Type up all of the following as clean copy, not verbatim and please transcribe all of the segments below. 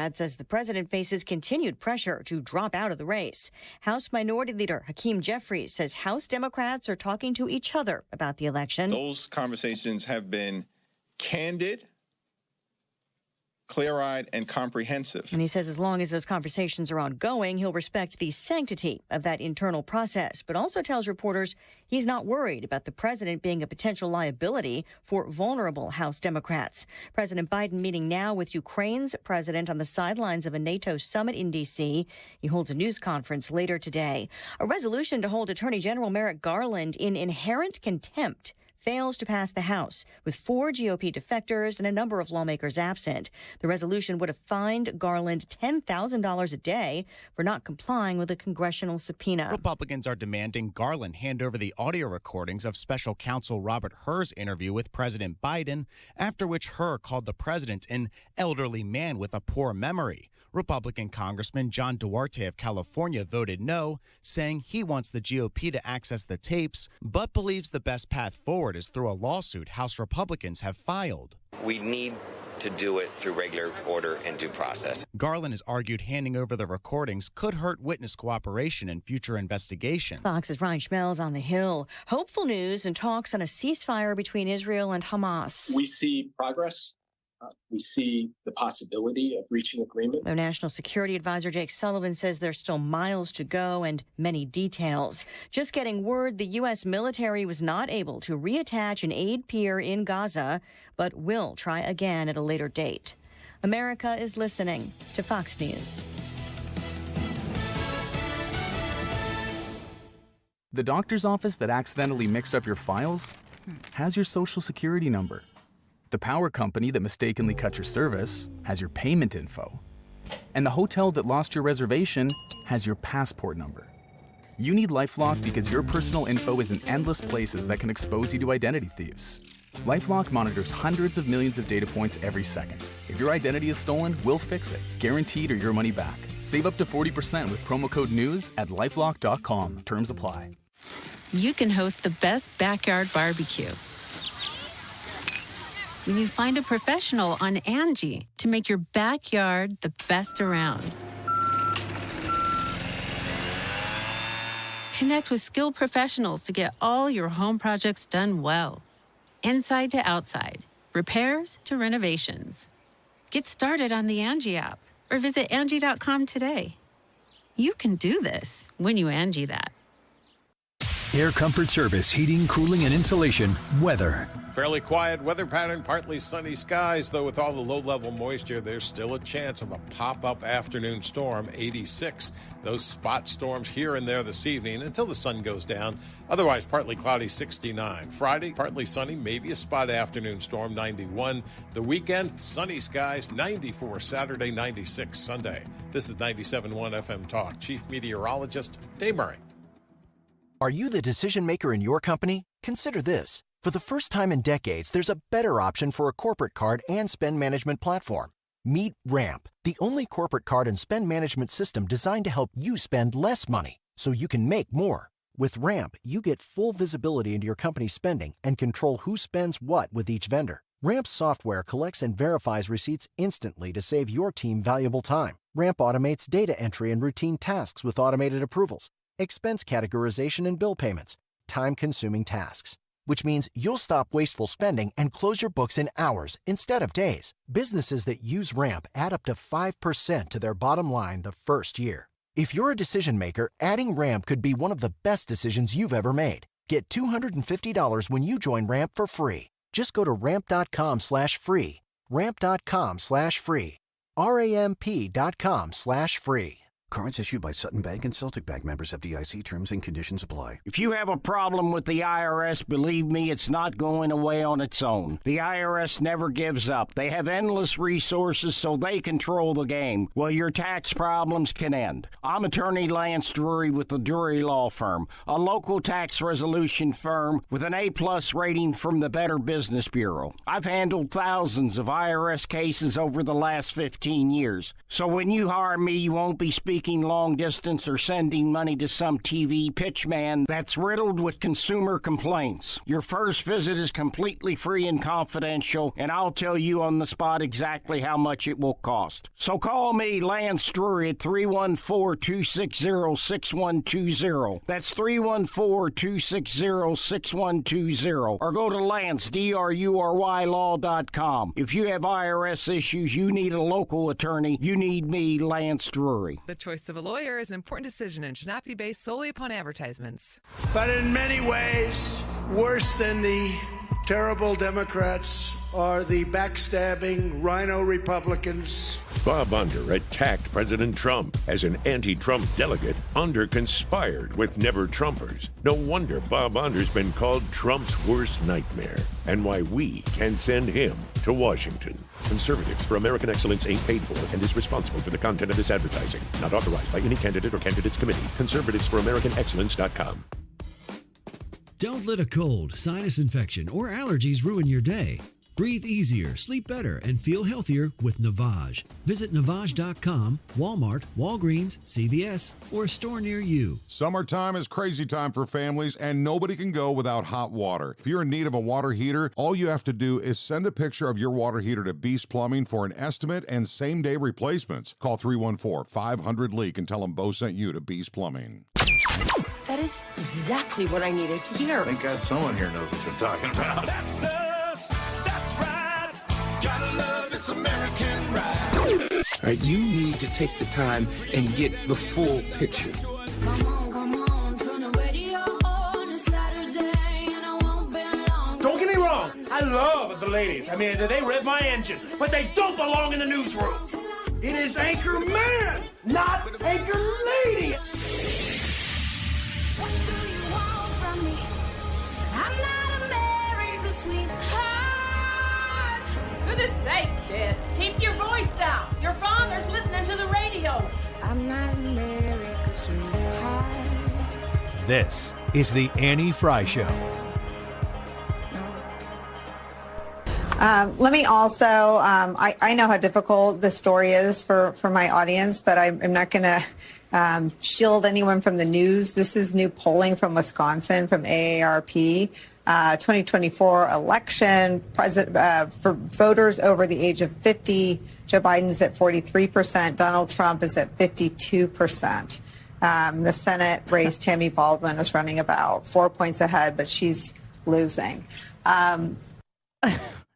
Democrats as the president faces continued pressure to drop out of the race. House Minority Leader Hakeem Jeffries says House Democrats are talking to each other about the election. Those conversations have been candid, clear-eyed, and comprehensive. And he says as long as those conversations are ongoing, he'll respect the sanctity of that internal process, but also tells reporters he's not worried about the president being a potential liability for vulnerable House Democrats. President Biden meeting now with Ukraine's president on the sidelines of a NATO summit in D.C. He holds a news conference later today. A resolution to hold Attorney General Merrick Garland in inherent contempt fails to pass the House, with 4 GOP defectors and a number of lawmakers absent. The resolution would have fined Garland $10,000 a day for not complying with a congressional subpoena. Republicans are demanding Garland hand over the audio recordings of special counsel Robert Hur's interview with President Biden, after which Hur called the president an elderly man with a poor memory. Republican Congressman John Duarte of California voted no, saying he wants the GOP to access the tapes, but believes the best path forward is through a lawsuit House Republicans have filed. We need to do it through regular order and due process. Garland has argued handing over the recordings could hurt witness cooperation in future investigations. Fox's Ryan Schmelz on the Hill. Hopeful news and talks on a ceasefire between Israel and Hamas. We see progress. We see the possibility of reaching agreement. Though National Security Advisor Jake Sullivan says there's still miles to go and many details. Just getting word the U.S. military was not able to reattach an aid pier in Gaza, but will try again at a later date. America is listening to Fox News. The doctor's office that accidentally mixed up your files has your social security number. The power company that mistakenly cut your service has your payment info. And the hotel that lost your reservation has your passport number. You need LifeLock because your personal info is in endless places that can expose you to identity thieves. LifeLock monitors hundreds of millions of data points every second. If your identity is stolen, we'll fix it, guaranteed or your money back. Save up to 40% with promo code NEWS at LifeLock.com. Terms apply. You can host the best backyard barbecue when you find a professional on Angie to make your backyard the best around. Connect with skilled professionals to get all your home projects done well. Inside to outside, repairs to renovations. Get started on the Angie app or visit Angie.com today. You can do this when you Angie that. Air Comfort Service, heating, cooling, and insulation. Weather. Fairly quiet weather pattern, partly sunny skies, though with all the low-level moisture, there's still a chance of a pop-up afternoon storm, 86. Those spot storms here and there this evening until the sun goes down. Otherwise, partly cloudy, 69. Friday, partly sunny, maybe a spot afternoon storm, 91. The weekend, sunny skies, 94. Saturday, 96. Sunday. This is 97.1 FM Talk. Chief Meteorologist Dave Murray. Are you the decision maker in your company? Consider this. For the first time in decades, there's a better option for a corporate card and spend management platform. Meet Ramp, the only corporate card and spend management system designed to help you spend less money so you can make more. With Ramp, you get full visibility into your company's spending and control who spends what with each vendor. Ramp's software collects and verifies receipts instantly to save your team valuable time. Ramp automates data entry and routine tasks with automated approvals, expense categorization and bill payments, time-consuming tasks, which means you'll stop wasteful spending and close your books in hours instead of days. Businesses that use Ramp add up to 5% to their bottom line the first year. If you're a decision maker, adding Ramp could be one of the best decisions you've ever made. Get $250 when you join Ramp for free. Just go to ramp.com/free. Ramp.com/free. ramp.com/free. Cards issued by Sutton Bank and Celtic Bank, members of FDIC. Terms and conditions apply. If you have a problem with the IRS, believe me, it's not going away on its own. The IRS never gives up. They have endless resources, so they control the game. Well, your tax problems can end. I'm attorney Lance Drury with the Drury Law Firm, a local tax resolution firm with an A+ rating from the Better Business Bureau. I've handled thousands of IRS cases over the last 15 years. So when you hire me, you won't be speaking speaking long distance or sending money to some TV pitchman that's riddled with consumer complaints. Your first visit is completely free and confidential, and I'll tell you on the spot exactly how much it will cost. So call me, Lance Drury, at 314-260-6120. That's 314-260-6120. Or go to Lance, D-R-U-R-Y, law.com. If you have IRS issues, you need a local attorney, you need me, Lance Drury. The choice of a lawyer is an important decision and should not be based solely upon advertisements. But in many ways, worse than the terrible Democrats are the backstabbing rhino Republicans. Bob Under attacked President Trump. As an anti-Trump delegate, Under conspired with never-Trumpers. No wonder Bob Under's been called Trump's worst nightmare, and why we can send him to Washington. Conservatives for American Excellence ain't paid for and is responsible for the content of this advertising. Not authorized by any candidate or candidates committee. ConservativeSforAmericanExcellence.com. Don't let a cold, sinus infection, or allergies ruin your day. Breathe easier, sleep better, and feel healthier with Navage. Visit Navage.com, Walmart, Walgreens, CVS, or a store near you. Summertime is crazy time for families, and nobody can go without hot water. If you're in need of a water heater, all you have to do is send a picture of your water heater to Beast Plumbing for an estimate and same-day replacements. Call 314-500-LEAK and tell them Bo sent you to Beast Plumbing. That is exactly what I needed to hear. Thank God someone here knows what they're talking about. That's us. That's right. Gotta love this American ride. All right, you need to take the time and get the full picture. Come on, turn the radio on. It's Saturday and I won't be long. Don't get me wrong. I love the ladies. I mean, they rev my engine, but they don't belong in the newsroom. It is Anchor Man, not Anchor Lady. What do you want from me? I'm not America's sweetheart. Goodness sake, kid. Keep your voice down. Your father's listening to the radio. I'm not America's sweetheart. This is the Annie Fry Show. Let me also, I know how difficult this story is for my audience, but I'm not going to shield anyone from the news. This is new polling from Wisconsin from AARP. 2024 election, for voters over the age of 50, Joe Biden's at 43%, Donald Trump is at 52%. The Senate race, Tammy Baldwin was running about 4 points ahead, but she's losing.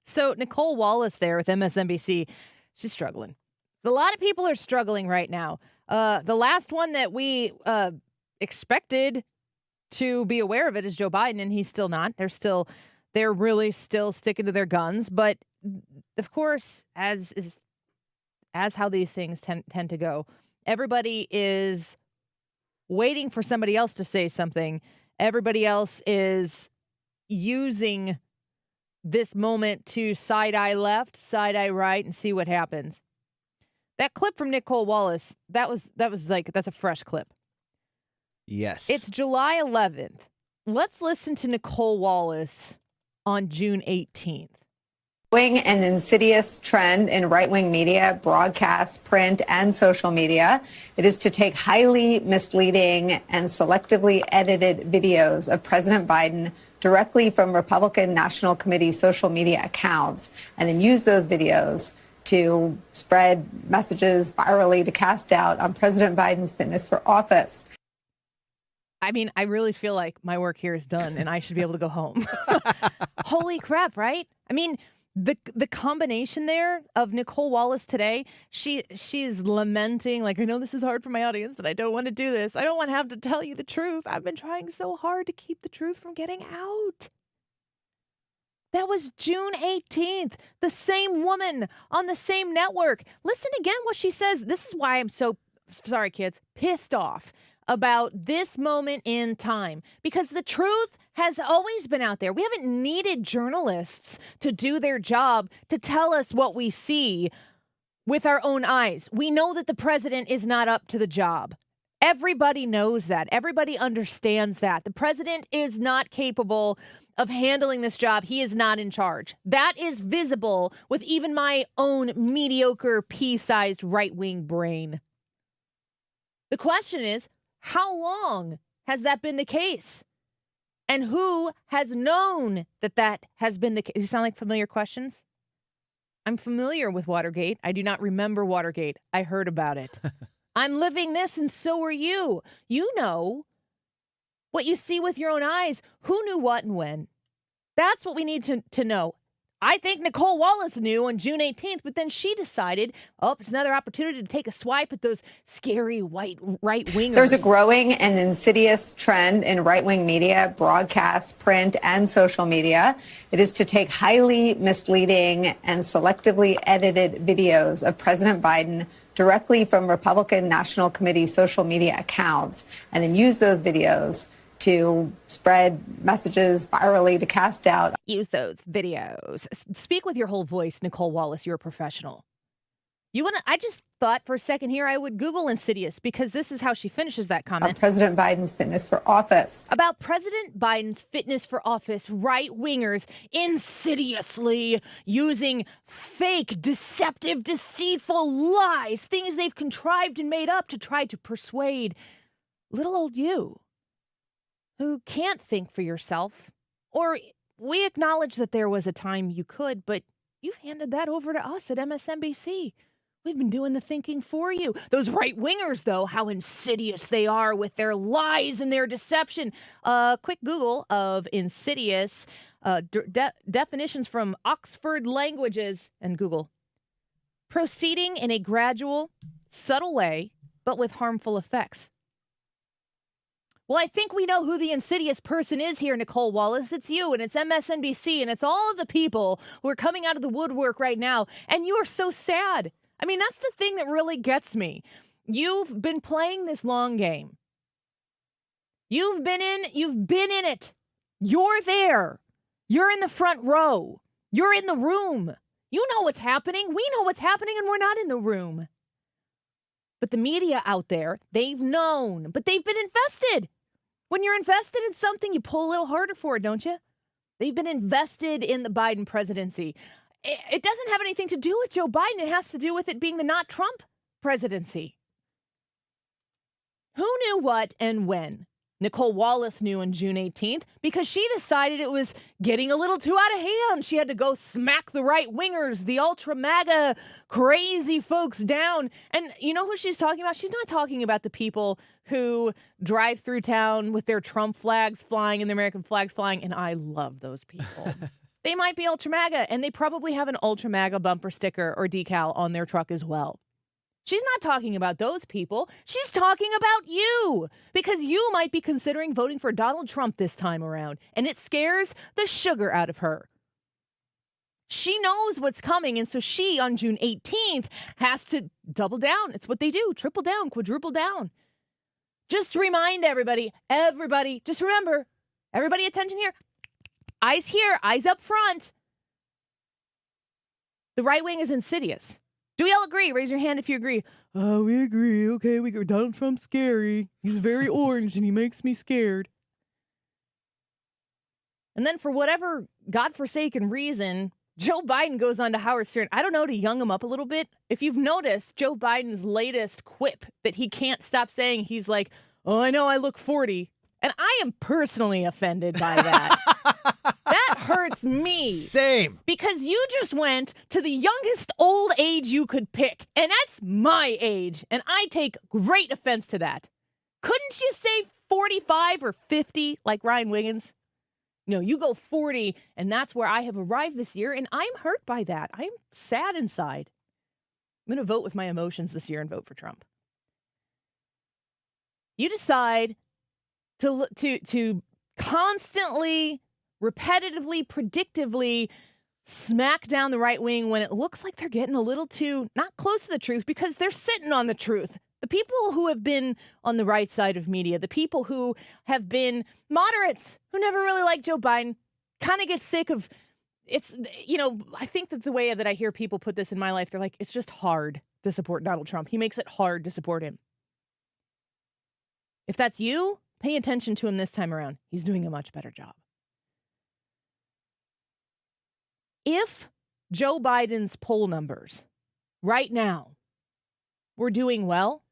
So Nicole Wallace there with MSNBC, she's struggling. A lot of people are struggling right now. The last one that we expected to be aware of it is Joe Biden, and he's still not. They're really still sticking to their guns. But of course, as how these things tend to go, everybody is waiting for somebody else to say something. Everybody else is using this moment to side-eye left, side-eye right, and see what happens. That clip from Nicole Wallace, that's a fresh clip. Yes. It's July 11th. Let's listen to Nicole Wallace on June 18th. An insidious trend in right-wing media, broadcast, print, and social media. It is to take highly misleading and selectively edited videos of President Biden directly from Republican National Committee social media accounts and then use those videos to spread messages virally to cast doubt on President Biden's fitness for office. I mean, I really feel like my work here is done and I should be able to go home. Holy crap, right? I mean, the combination there of Nicole Wallace today, she's lamenting, like, I know this is hard for my audience and I don't want to do this. I don't want to have to tell you the truth. I've been trying so hard to keep the truth from getting out. That was June 18th. The same woman on the same network. Listen again what she says. This is why I'm so, sorry kids, pissed off about this moment in time, because the truth has always been out there. We haven't needed journalists to do their job to tell us what we see with our own eyes. We know that the president is not up to the job. Everybody knows that. Everybody understands that. The president is not capable of handling this job. He is not in charge. That is visible with even my own mediocre, pea-sized right-wing brain. The question is, how long has that been the case? And who has known that that has been the case? You sound like familiar questions? I'm familiar with Watergate. I do not remember Watergate. I heard about it. I'm living this, and so are you. You know what you see with your own eyes. Who knew what and when? That's what we need to know. I think Nicole Wallace knew on June 18th, but then she decided, it's another opportunity to take a swipe at those scary white right-wingers. There's a growing and insidious trend in right-wing media, broadcast, print, and social media. It is to take highly misleading and selectively edited videos of President Biden directly from Republican National Committee social media accounts and then use those videos to spread messages virally to cast doubt. Use those videos. Speak with your whole voice, Nicole Wallace. You're a professional. I just thought for a second here I would Google insidious because this is how she finishes that comment. President Biden's fitness for office. About President Biden's fitness for office, right-wingers insidiously using fake, deceptive, deceitful lies, things they've contrived and made up to try to persuade little old you, who can't think for yourself, or we acknowledge that there was a time you could, but you've handed that over to us at MSNBC. We've been doing the thinking for you. Those right-wingers, though, how insidious they are with their lies and their deception. Quick Google of insidious definitions from Oxford Languages and Google. Proceeding in a gradual, subtle way, but with harmful effects. Well, I think we know who the insidious person is here, Nicole Wallace. It's you, and it's MSNBC, and it's all of the people who are coming out of the woodwork right now, and you are so sad. I mean, that's the thing that really gets me. You've been playing this long game. You've been in it. You're there. You're in the front row. You're in the room. You know what's happening. We know what's happening, and we're not in the room. But the media out there, they've known, but they've been invested. When you're invested in something, you pull a little harder for it, don't you? They've been invested in the Biden presidency. It doesn't have anything to do with Joe Biden. It has to do with it being the not Trump presidency. Who knew what and when? Nicole Wallace knew on June 18th because she decided it was getting a little too out of hand. She had to go smack the right-wingers, the ultra-MAGA crazy folks down. And you know who she's talking about? She's not talking about the people who drive through town with their Trump flags flying and their American flags flying, and I love those people. They might be ultra-MAGA, and they probably have an ultra-MAGA bumper sticker or decal on their truck as well. She's not talking about those people. She's talking about you because you might be considering voting for Donald Trump this time around, and it scares the sugar out of her. She knows what's coming, and so she, on June 18th, has to double down. It's what they do. Triple down, quadruple down. Just remind everybody, just remember, everybody attention here. Eyes here, eyes up front. The right wing is insidious. Do we all agree? Raise your hand if you agree. Oh, we agree. Okay, we agree. Donald Trump's scary. He's very orange and he makes me scared. And then for whatever godforsaken reason, Joe Biden goes on to Howard Stern. I don't know, to young him up a little bit. If you've noticed, Joe Biden's latest quip that he can't stop saying, he's like, oh, I know I look 40. And I am personally offended by that. That hurts me. Same. Because you just went to the youngest old age you could pick. And that's my age. And I take great offense to that. Couldn't you say 45 or 50 like Ryan Wiggins? No, you go 40. And that's where I have arrived this year. And I'm hurt by that. I'm sad inside. I'm going to vote with my emotions this year and vote for Trump. You decide to constantly, repetitively, predictively smack down the right wing when it looks like they're getting a little too not close to the truth because they're sitting on the truth. The people who have been on the right side of media, the people who have been moderates, who never really liked Joe Biden, kind of get sick of it's, you know, I think that the way that I hear people put this in my life, they're like, it's just hard to support Donald Trump. He makes it hard to support him. If that's you, pay attention to him this time around. He's doing a much better job. If Joe Biden's poll numbers right now were doing well,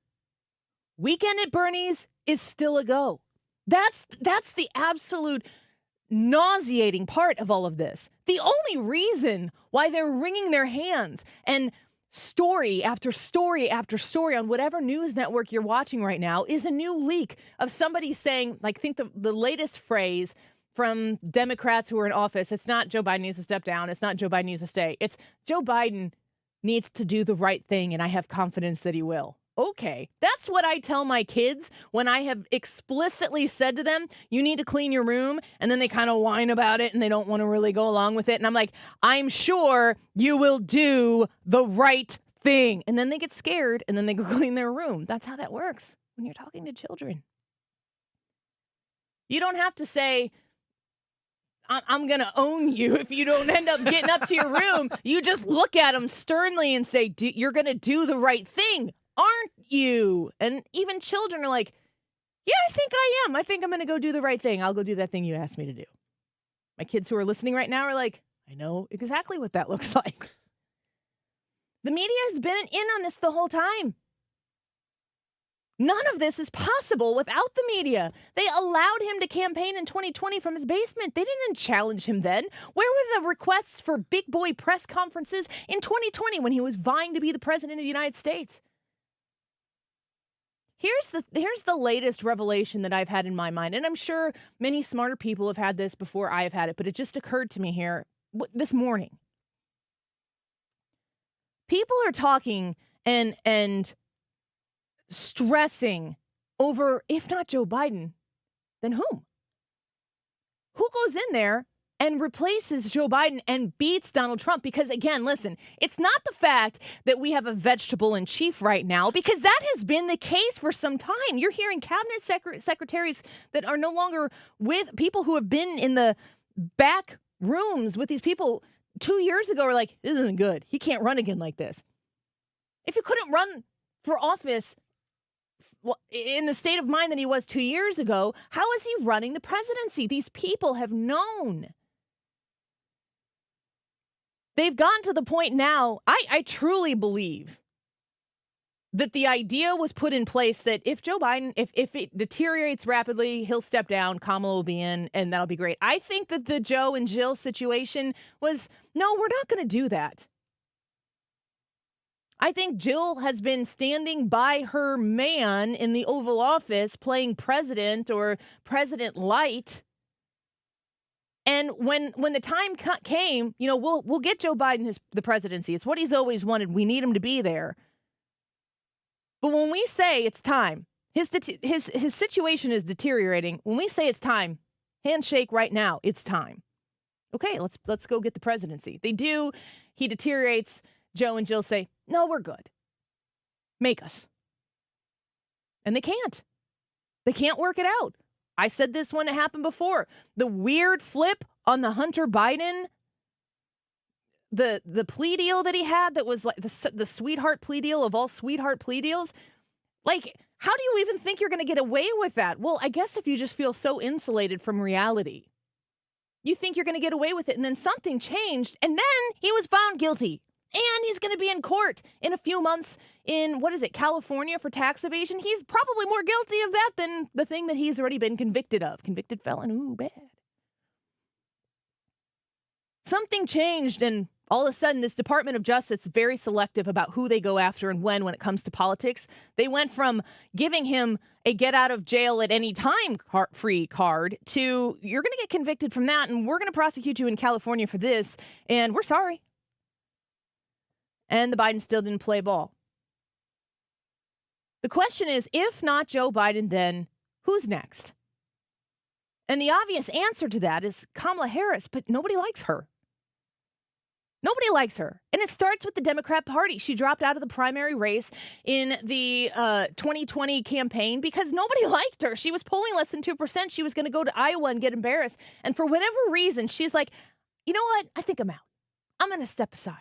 Weekend at Bernie's is still a go. That's the absolute nauseating part of all of this. The only reason why they're wringing their hands and story after story after story on whatever news network you're watching right now is a new leak of somebody saying, like, think the latest phrase from Democrats who are in office, it's not Joe Biden needs to step down, it's not Joe Biden needs to stay, it's Joe Biden needs to do the right thing, and I have confidence that he will. Okay, that's what I tell my kids when I have explicitly said to them, you need to clean your room, and then they kind of whine about it and they don't want to really go along with it. And I'm like, I'm sure you will do the right thing. And then they get scared and then they go clean their room. That's how that works when you're talking to children. You don't have to say, I'm going to own you if you don't end up getting up to your room. You just look at them sternly and say, you're going to do the right thing. Aren't you? And even children are like, yeah, I think I am. I think I'm going to go do the right thing. I'll go do that thing you asked me to do. My kids who are listening right now are like, I know exactly what that looks like. The media has been in on this the whole time. None of this is possible without the media. They allowed him to campaign in 2020 from his basement. They didn't challenge him then. Where were the requests for big boy press conferences in 2020 when he was vying to be the president of the United States? Here's the latest revelation that I've had in my mind, and I'm sure many smarter people have had this before I have had it, but it just occurred to me here this morning. People are talking and stressing over, if not Joe Biden, then whom? Who goes in there and replaces Joe Biden and beats Donald Trump? Because, again, listen, it's not the fact that we have a vegetable in chief right now, because that has been the case for some time. You're hearing cabinet secretaries that are no longer with people who have been in the back rooms with these people 2 years ago are like, this isn't good. He can't run again like this. If you couldn't run for office in the state of mind that he was 2 years ago, how is he running the presidency? These people have known. They've gotten to the point now, I truly believe that the idea was put in place that if Joe Biden, if it deteriorates rapidly, he'll step down, Kamala will be in, and that'll be great. I think that the Joe and Jill situation was, no, we're not going to do that. I think Jill has been standing by her man in the Oval Office playing president or president light. And when the time came, you know, we'll get Joe Biden the presidency. It's what he's always wanted. We need him to be there. But when we say it's time, his situation is deteriorating. When we say it's time, handshake right now, it's time. Okay, let's go get the presidency. They do. He deteriorates. Joe and Jill say, no, we're good. Make us. And they can't. They can't work it out. I said this when it happened before. The weird flip on the Hunter Biden, the plea deal that he had that was like the sweetheart plea deal of all sweetheart plea deals. Like, how do you even think you're going to get away with that? Well, I guess if you just feel so insulated from reality, you think you're going to get away with it. And then something changed, and then he was found guilty. And he's going to be in court in a few months in, California for tax evasion. He's probably more guilty of that than the thing that he's already been convicted of. Convicted felon, ooh, bad. Something changed, and all of a sudden, this Department of Justice is very selective about who they go after and when it comes to politics. They went from giving him a get-out-of-jail-at-any-time free card to, you're going to get convicted from that, and we're going to prosecute you in California for this, and we're sorry. And the Biden still didn't play ball. The question is, if not Joe Biden, then who's next? And the obvious answer to that is Kamala Harris, but nobody likes her. Nobody likes her. And it starts with the Democrat Party. She dropped out of the primary race in the 2020 campaign because nobody liked her. She was polling less than 2%. She was going to go to Iowa and get embarrassed. And for whatever reason, she's like, you know what? I think I'm out. I'm going to step aside.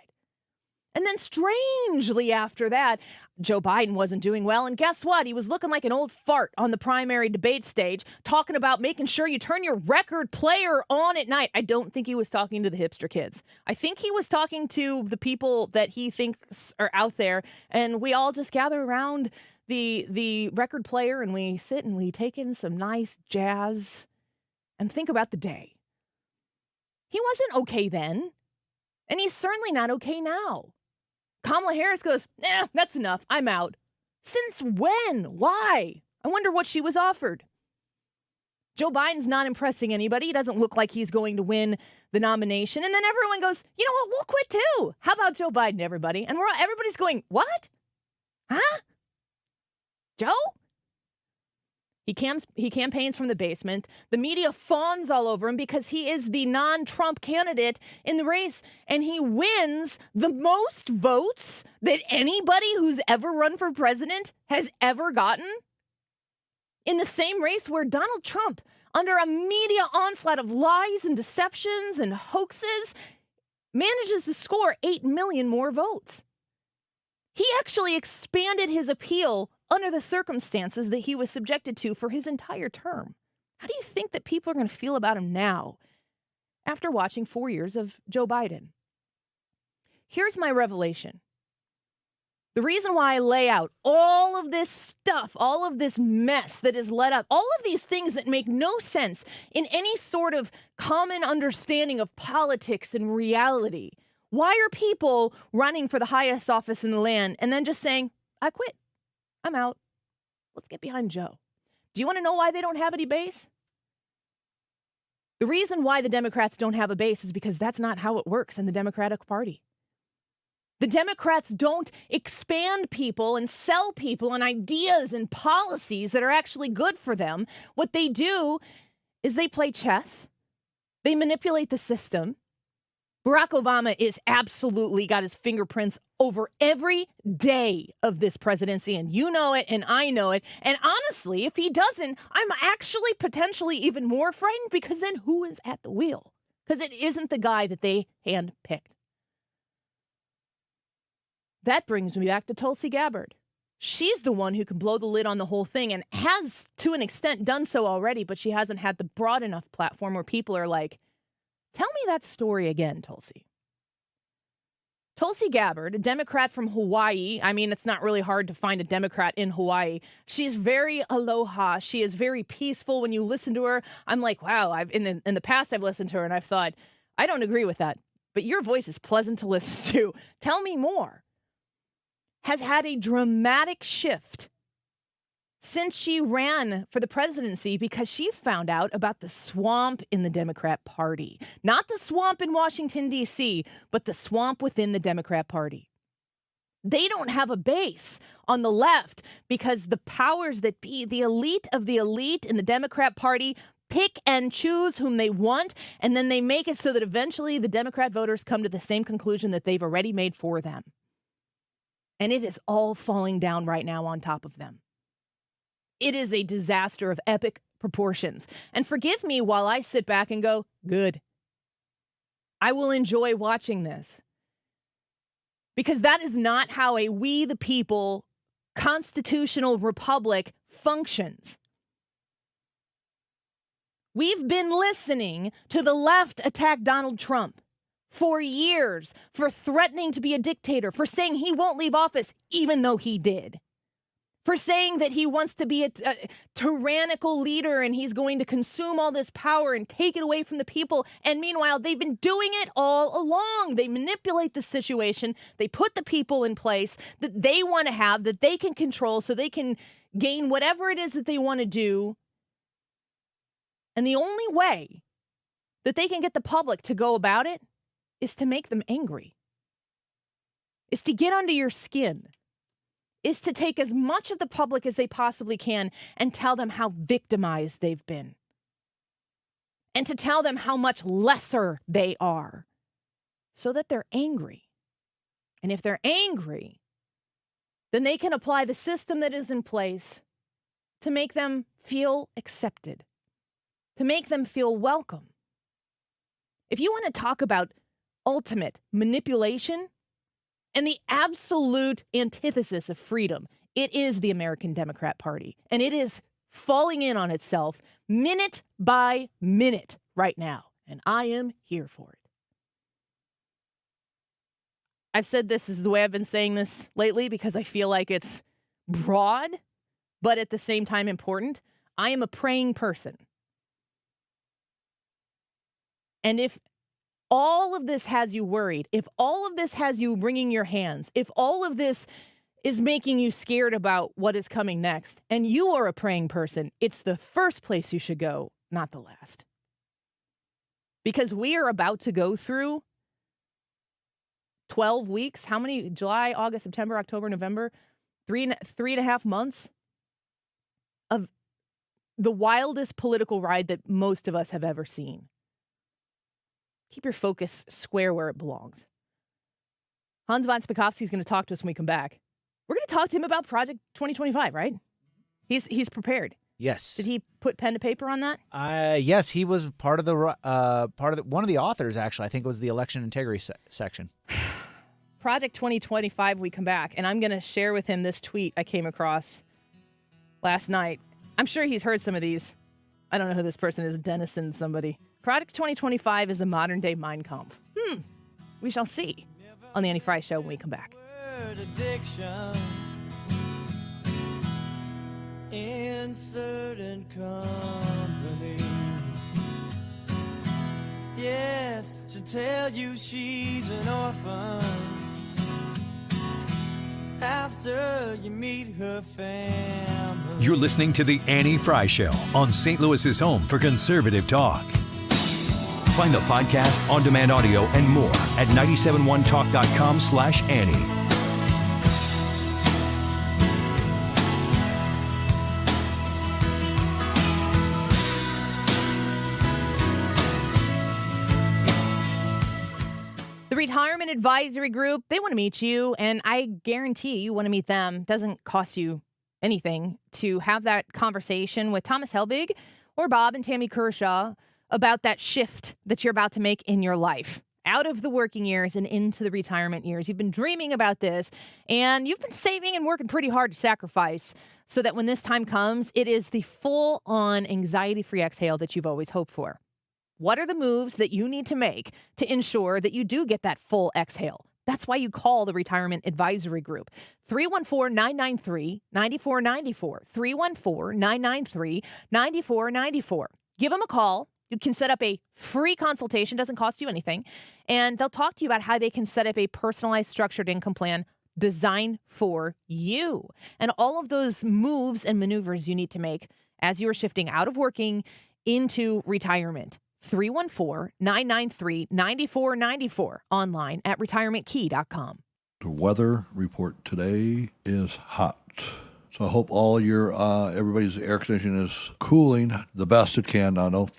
And then strangely after that, Joe Biden wasn't doing well. And guess what? He was looking like an old fart on the primary debate stage, talking about making sure you turn your record player on at night. I don't think he was talking to the hipster kids. I think he was talking to the people that he thinks are out there. And we all just gather around the record player and we sit and we take in some nice jazz and think about the day. He wasn't okay then, and he's certainly not okay now. Kamala Harris goes, that's enough. I'm out. Since when? Why? I wonder what she was offered. Joe Biden's not impressing anybody. He doesn't look like he's going to win the nomination. And then everyone goes, you know what? We'll quit too. How about Joe Biden, everybody? And everybody's going, what? Huh? Joe? He campaigns from the basement. The media fawns all over him because he is the non-Trump candidate in the race, and he wins the most votes that anybody who's ever run for president has ever gotten in the same race where Donald Trump, under a media onslaught of lies and deceptions and hoaxes, manages to score 8 million more votes. He actually expanded his appeal under the circumstances that he was subjected to for his entire term. How do you think that people are going to feel about him now after watching 4 years of Joe Biden? Here's my revelation. The reason why I lay out all of this stuff, all of this mess that is led up, all of these things that make no sense in any sort of common understanding of politics and reality. Why are people running for the highest office in the land and then just saying, I quit, I'm out, let's get behind Joe? Do you want to know why they don't have any base? The reason why the Democrats don't have a base is because that's not how it works in the Democratic Party. The Democrats don't expand people and sell people on ideas and policies that are actually good for them. What they do is they play chess. They manipulate the system. Barack Obama is absolutely got his fingerprints over every day of this presidency, and you know it, and I know it. And honestly, if he doesn't, I'm actually potentially even more frightened, because then who is at the wheel? Because it isn't the guy that they handpicked. That brings me back to Tulsi Gabbard. She's the one who can blow the lid on the whole thing and has, to an extent, done so already, but she hasn't had the broad enough platform where people are like, tell me that story again, Tulsi. Tulsi Gabbard, a Democrat from Hawaii. I mean, it's not really hard to find a Democrat in Hawaii. She's very aloha. She is very peaceful. When you listen to her, I'm like, wow, in the past I've listened to her and I've thought, I don't agree with that, but your voice is pleasant to listen to. Tell me more. Has had a dramatic shift since she ran for the presidency, because she found out about the swamp in the Democrat Party. Not the swamp in Washington, D.C., but the swamp within the Democrat Party. They don't have a base on the left because the powers that be, the elite of the elite in the Democrat Party, pick and choose whom they want, and then they make it so that eventually the Democrat voters come to the same conclusion that they've already made for them. And it is all falling down right now on top of them. It is a disaster of epic proportions. And forgive me while I sit back and go, good. I will enjoy watching this. Because that is not how a we the people constitutional republic functions. We've been listening to the left attack Donald Trump for years, for threatening to be a dictator, for saying he won't leave office, even though he did, for saying that he wants to be a tyrannical leader and he's going to consume all this power and take it away from the people. And meanwhile, they've been doing it all along. They manipulate the situation. They put the people in place that they want to have, that they can control, so they can gain whatever it is that they want to do. And the only way that they can get the public to go about it is to make them angry, is to get under your skin, is to take as much of the public as they possibly can and tell them how victimized they've been, and to tell them how much lesser they are, so that they're angry. And if they're angry, then they can apply the system that is in place to make them feel accepted, to make them feel welcome. If you want to talk about ultimate manipulation and the absolute antithesis of freedom, it is the American Democrat Party. And it is falling in on itself minute by minute right now. And I am here for it. I've said this is the way I've been saying this lately because I feel like it's broad, but at the same time important. I am a praying person. And if all of this has you worried, if all of this has you wringing your hands, if all of this is making you scared about what is coming next, and you are a praying person, it's the first place you should go, not the last. Because we are about to go through 12 weeks. How many? July, August, September, October, November? Three and a half months of the wildest political ride that most of us have ever seen. Keep your focus square where it belongs. Hans von Spakovsky is going to talk to us when we come back. We're going to talk to him about Project 2025, right? He's prepared. Yes. Did he put pen to paper on that? Yes, he was one of the authors. Actually, I think it was the election integrity section. Project 2025. We come back, and I'm going to share with him this tweet I came across last night. I'm sure he's heard some of these. I don't know who this person is. Dennison somebody. Project 2025 is a modern day Mein Kampf. We shall see on the Annie Fry Show when we come back. Addiction in certain company. Yes, she'll tell you she's an orphan after you meet her family. You're listening to The Annie Fry Show on St. Louis's home for conservative talk. Find the podcast, on-demand audio, and more at 971talk.com/Annie. The Retirement Advisory Group, they want to meet you, and I guarantee you want to meet them. Doesn't cost you anything to have that conversation with Thomas Helbig or Bob and Tammy Kershaw about that shift that you're about to make in your life, out of the working years and into the retirement years. You've been dreaming about this, and you've been saving and working pretty hard to sacrifice so that when this time comes, it is the full-on anxiety-free exhale that you've always hoped for. What are the moves that you need to make to ensure that you do get that full exhale? That's why you call the Retirement Advisory Group. 314-993-9494. 314-993-9494. Give them a call. You can set up a free consultation. Doesn't cost you anything. And they'll talk to you about how they can set up a personalized structured income plan designed for you. And all of those moves and maneuvers you need to make as you are shifting out of working into retirement. 314-993-9494. Online at retirementkey.com. The weather report today is hot. So I hope all your everybody's air conditioning is cooling the best it can. Now, don't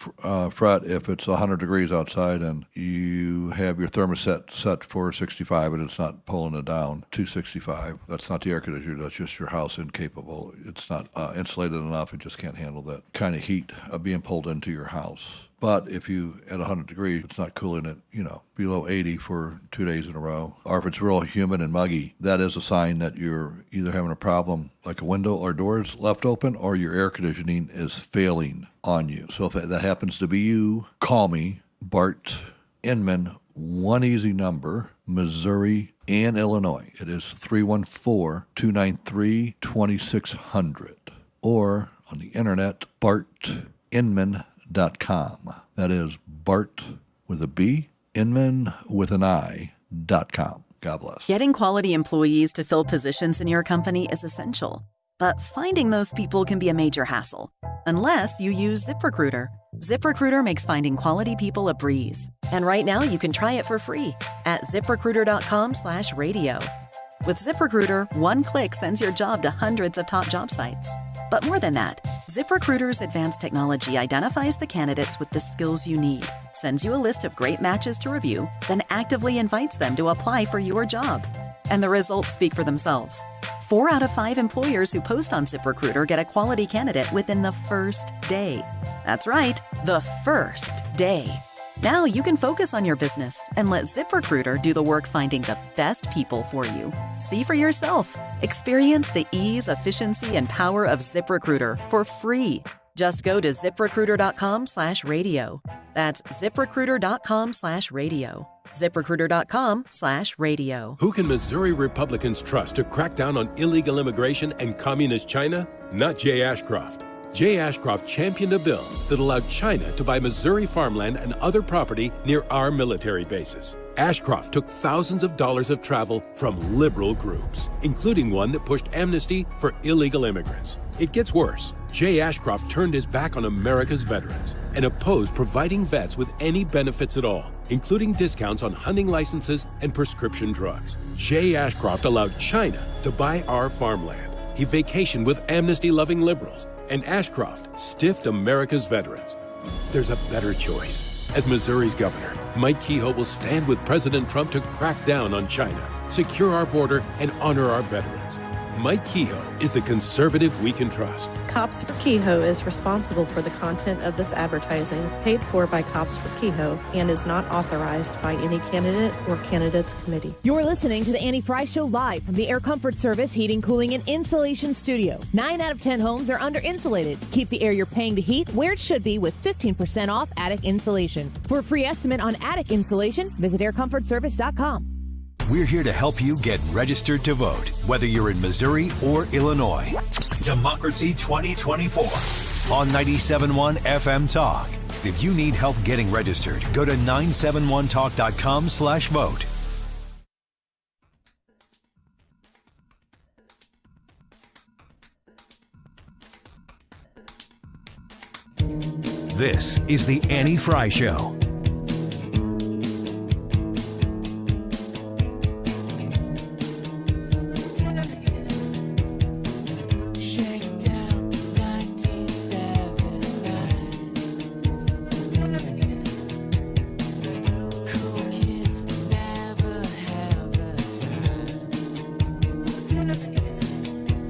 fret if it's 100 degrees outside and you have your thermostat set for 65 and it's not pulling it down to 65. That's not the air conditioner. That's just your house incapable. It's not insulated enough. It just can't handle that kind of heat being pulled into your house. But if you, at 100 degrees, it's not cooling it, below 80 for 2 days in a row, or if it's real humid and muggy, that is a sign that you're either having a problem like a window or doors left open, or your air conditioning is failing on you. So if that happens to be you, call me, Bart Inman, one easy number, Missouri and Illinois. It is 314-293-2600. Or on the internet, BartInman.com. That is Bart with a B, Inman with an I.com. God bless. Getting quality employees to fill positions in your company is essential, but finding those people can be a major hassle, unless you use ZipRecruiter. ZipRecruiter makes finding quality people a breeze. And right now you can try it for free at ZipRecruiter.com/radio. With ZipRecruiter, one click sends your job to hundreds of top job sites. But more than that, ZipRecruiter's advanced technology identifies the candidates with the skills you need, sends you a list of great matches to review, then actively invites them to apply for your job. And the results speak for themselves. 4 out of 5 employers who post on ZipRecruiter get a quality candidate within the first day. That's right, the first day. Now you can focus on your business and let ZipRecruiter do the work finding the best people for you. See for yourself. Experience the ease, efficiency, and power of ZipRecruiter for free. Just go to ZipRecruiter.com/radio. That's ZipRecruiter.com/radio. ZipRecruiter.com/radio. Who can Missouri Republicans trust to crack down on illegal immigration and communist China? Not Jay Ashcroft. Jay Ashcroft championed a bill that allowed China to buy Missouri farmland and other property near our military bases. Ashcroft took thousands of dollars of travel from liberal groups, including one that pushed amnesty for illegal immigrants. It gets worse. Jay Ashcroft turned his back on America's veterans and opposed providing vets with any benefits at all, including discounts on hunting licenses and prescription drugs. Jay Ashcroft allowed China to buy our farmland. He vacationed with amnesty-loving liberals, and Ashcroft stiffed America's veterans. There's a better choice. As Missouri's governor, Mike Kehoe will stand with President Trump to crack down on China, secure our border, and honor our veterans. Mike Kehoe is the conservative we can trust. Cops for Kehoe is responsible for the content of this advertising, paid for by Cops for Kehoe, and is not authorized by any candidate or candidates committee. You're listening to the Annie Fry Show live from the Air Comfort Service Heating, Cooling, and Insulation Studio. 9 out of 10 homes are under-insulated. Keep the air you're paying to heat where it should be with 15% off attic insulation. For a free estimate on attic insulation, visit aircomfortservice.com. We're here to help you get registered to vote, whether you're in Missouri or Illinois. Democracy 2024 on 97.1 FM Talk. If you need help getting registered, go to 971talk.com/vote. This is the Annie Fry Show.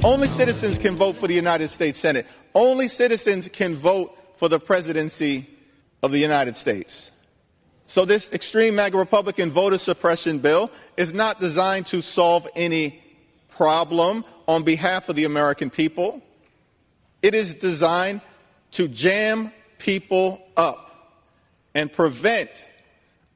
Only citizens can vote for the United States Senate. Only citizens can vote for the presidency of the United States. So this extreme MAGA Republican voter suppression bill is not designed to solve any problem on behalf of the American people. It is designed to jam people up and prevent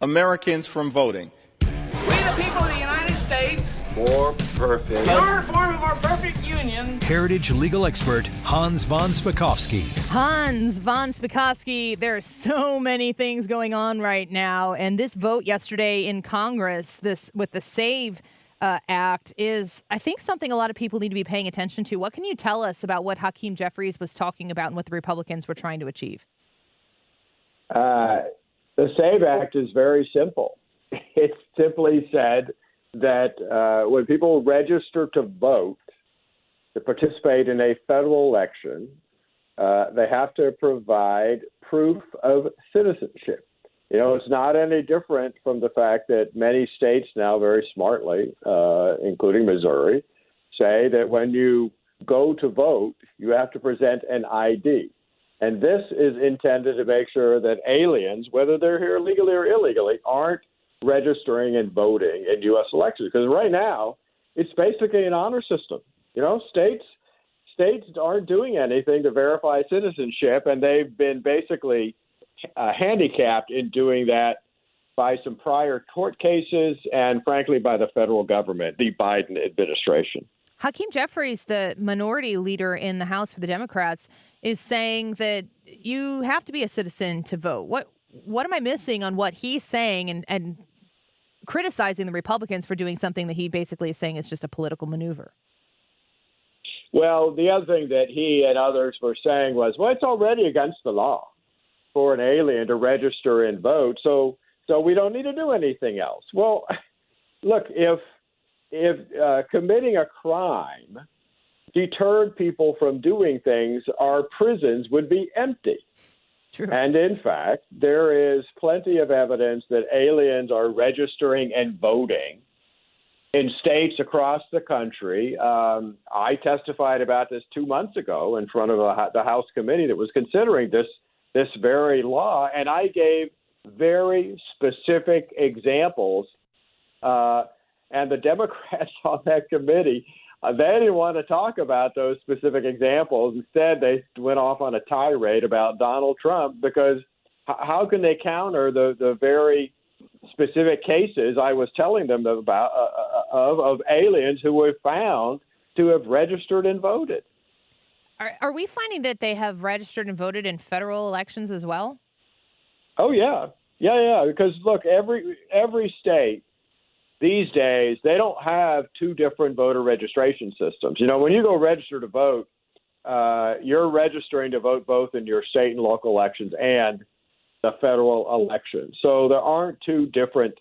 Americans from voting. We the people of the United States. More perfect. Your form of our perfect union. Heritage legal expert Hans von Spakovsky. Hans von Spakovsky, there are so many things going on right now. And this vote yesterday in Congress, this with the SAVE Act, is, I think, something a lot of people need to be paying attention to. What can you tell us about what Hakeem Jeffries was talking about and what the Republicans were trying to achieve? The SAVE Act is very simple. It simply said that when people register to vote, to participate in a federal election, they have to provide proof of citizenship. You know, it's not any different from the fact that many states now very smartly, including Missouri, say that when you go to vote, you have to present an ID. And this is intended to make sure that aliens, whether they're here legally or illegally, aren't registering and voting in U.S. elections. Because right now, it's basically an honor system. You know, states aren't doing anything to verify citizenship, and they've been basically handicapped in doing that by some prior court cases and, frankly, by the federal government, the Biden administration. Hakeem Jeffries, the minority leader in the House for the Democrats, is saying that you have to be a citizen to vote. What am I missing on what he's saying and criticizing the Republicans for doing something that he basically is saying is just a political maneuver? Well, the other thing that he and others were saying was, well, it's already against the law for an alien to register and vote, so we don't need to do anything else. Well, look, if committing a crime deterred people from doing things, our prisons would be empty. True. And in fact, there is plenty of evidence that aliens are registering and voting in states across the country. I testified about this 2 months ago in front of the House committee that was considering this very law, and I gave very specific examples. And the Democrats on that committee, they didn't want to talk about those specific examples. Instead, they went off on a tirade about Donald Trump because how can they counter the very specific cases I was telling them about of aliens who were found to have registered and voted. Are we finding that they have registered and voted in federal elections as well? Oh, yeah. Yeah. Because, look, every state these days, they don't have two different voter registration systems. You know, when you go register to vote, you're registering to vote both in your state and local elections and the federal election. So there aren't two different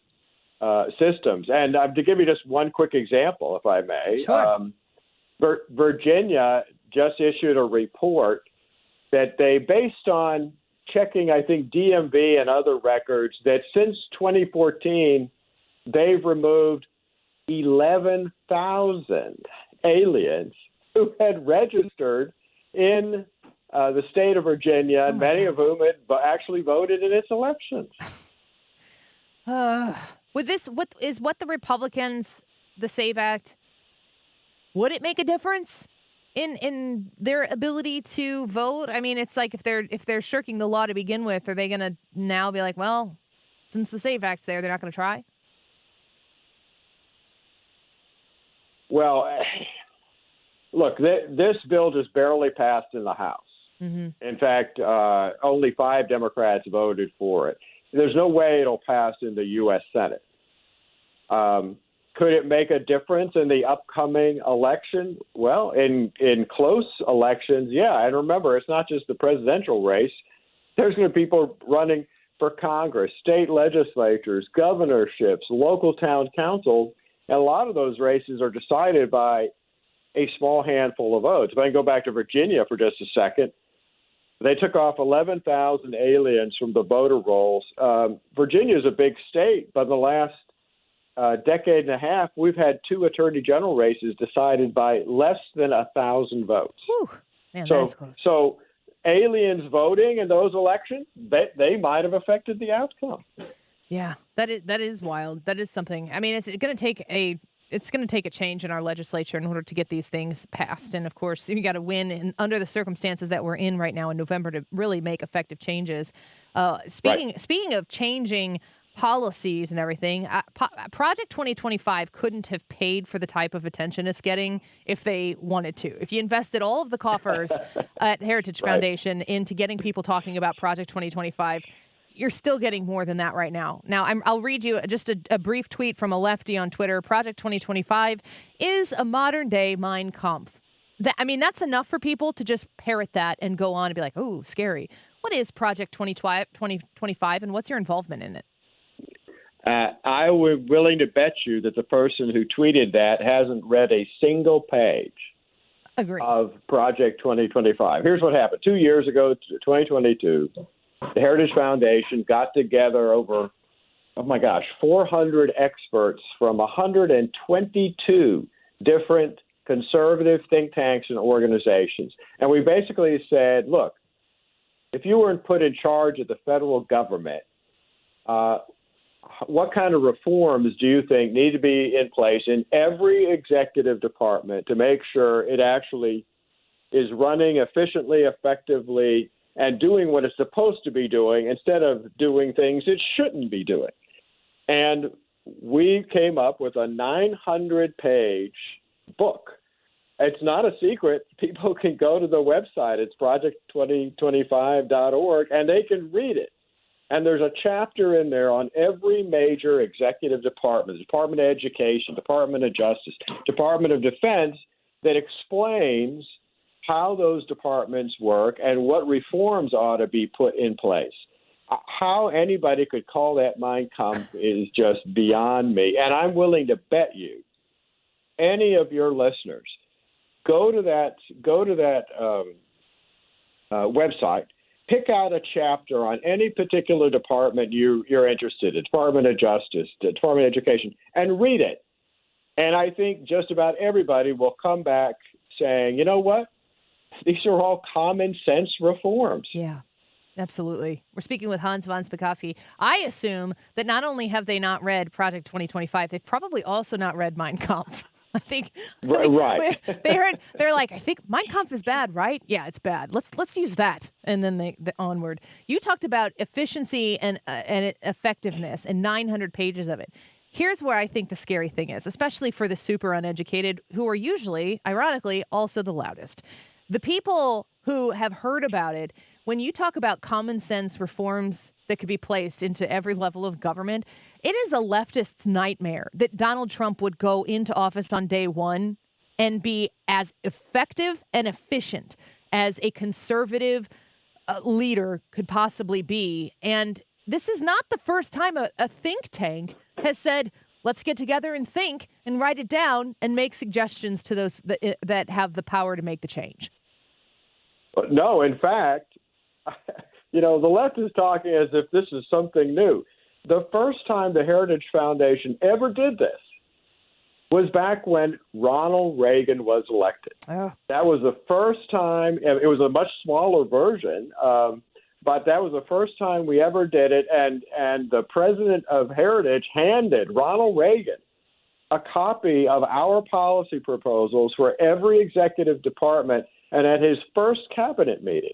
systems. And to give you just one quick example, if I may, Sure. Virginia just issued a report that they, based on checking, I think, DMV and other records, that since 2014, they've removed 11,000 aliens who had registered in the state of Virginia, and many of whom had actually voted in its elections. With this, what the Republicans, the SAVE Act, would it make a difference in their ability to vote? I mean, it's like if they're shirking the law to begin with, are they going to now be like, well, since the SAVE Act's there, they're not going to try? Well, look, this bill just barely passed in the House. Mm-hmm. In fact, only 5 Democrats voted for it. There's no way it'll pass in the U.S. Senate. Could it make a difference in the upcoming election? Well, in close elections, yeah. And remember, it's not just the presidential race. There's going to be people running for Congress, state legislatures, governorships, local town councils, and a lot of those races are decided by a small handful of votes. If I can go back to Virginia for just a second, they took off 11,000 aliens from the voter rolls. Virginia is a big state, but in the last decade and a half, we've had 2 attorney general races decided by less than 1,000 votes. Whew. Man, that's close. So aliens voting in those elections, they might have affected the outcome. Yeah, that is wild. That is something. I mean, it's going to take a change in our legislature in order to get these things passed. And of course, you got to win under the circumstances that we're in right now in November to really make effective changes. Speaking of changing policies and everything, Project 2025 couldn't have paid for the type of attention it's getting if they wanted to. If you invested all of the coffers at Heritage Foundation into getting people talking about Project 2025, you're still getting more than that right now. Now, I'll read you just a brief tweet from a lefty on Twitter. Project 2025 is a modern-day Mein Kampf. That's enough for people to just parrot that and go on and be like, oh, scary. What is Project 2025, and what's your involvement in it? I was willing to bet you that the person who tweeted that hasn't read a single page of Project 2025. Here's what happened. 2 years ago, 2022, the Heritage Foundation got together over, 400 experts from 122 different conservative think tanks and organizations. And we basically said, look, if you were put in charge of the federal government, what kind of reforms do you think need to be in place in every executive department to make sure it actually is running efficiently, effectively, and doing what it's supposed to be doing instead of doing things it shouldn't be doing? And we came up with a 900-page book. It's not a secret. People can go to the website. It's project2025.org, and they can read it. And there's a chapter in there on every major executive department, Department of Education, Department of Justice, Department of Defense, that explains how those departments work and what reforms ought to be put in place. How anybody could call that Mein Kampf is just beyond me. And I'm willing to bet you, any of your listeners, go to that website, pick out a chapter on any particular department you're interested in, Department of Justice, the Department of Education, and read it. And I think just about everybody will come back saying, you know what? These are all common sense reforms. Yeah, absolutely. We're speaking with Hans von Spakovsky. I assume that not only have they not read Project 2025, they've probably also not read Mein Kampf. I think Right. they're like, I think Mein Kampf is bad, right? Yeah, it's bad. Let's use that, and then they onward. You talked about efficiency and effectiveness and 900 pages of it. Here's where I think the scary thing is, especially for the super uneducated, who are usually, ironically, also the loudest. The people who have heard about it, when you talk about common sense reforms that could be placed into every level of government, it is a leftist's nightmare that Donald Trump would go into office on day one and be as effective and efficient as a conservative leader could possibly be. And this is not the first time a think tank has said, let's get together and think and write it down and make suggestions to those that have the power to make the change. No, in fact, the left is talking as if this is something new. The first time the Heritage Foundation ever did this was back when Ronald Reagan was elected. Oh. That was the first time. It was a much smaller version, but that was the first time we ever did it. And the president of Heritage handed Ronald Reagan a copy of our policy proposals for every executive department. And at his first cabinet meeting,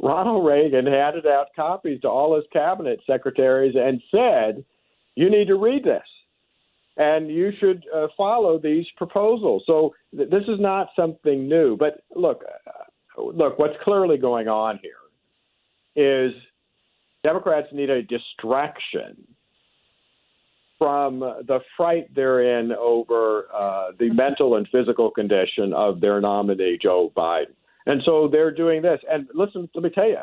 Ronald Reagan handed out copies to all his cabinet secretaries and said, you need to read this, and you should follow these proposals. So this is not something new. But look, what's clearly going on here is Democrats need a distraction from the fright they're in over the mental and physical condition of their nominee, Joe Biden. And so they're doing this. And listen, let me tell you,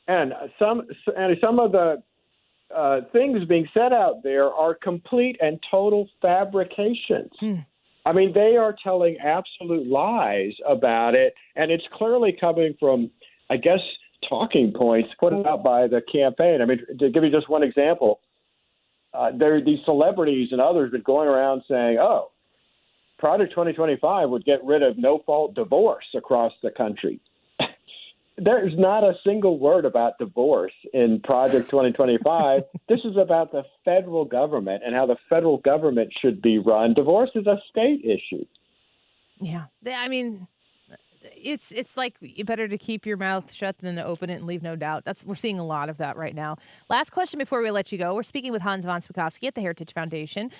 and some of the things being said out there are complete and total fabrications. I mean, they are telling absolute lies about it, and it's clearly coming from, I guess, talking points put out by the campaign. I mean, to give you just one example, there are these celebrities and others have been going around saying, oh, Project 2025 would get rid of no-fault divorce across the country. There's not a single word about divorce in Project 2025. This is about the federal government and how the federal government should be run. Divorce is a state issue. Yeah. I mean, it's like better to keep your mouth shut than to open it and leave no doubt. We're seeing a lot of that right now. Last question before we let you go. We're speaking with Hans von Spakovsky at the Heritage Foundation.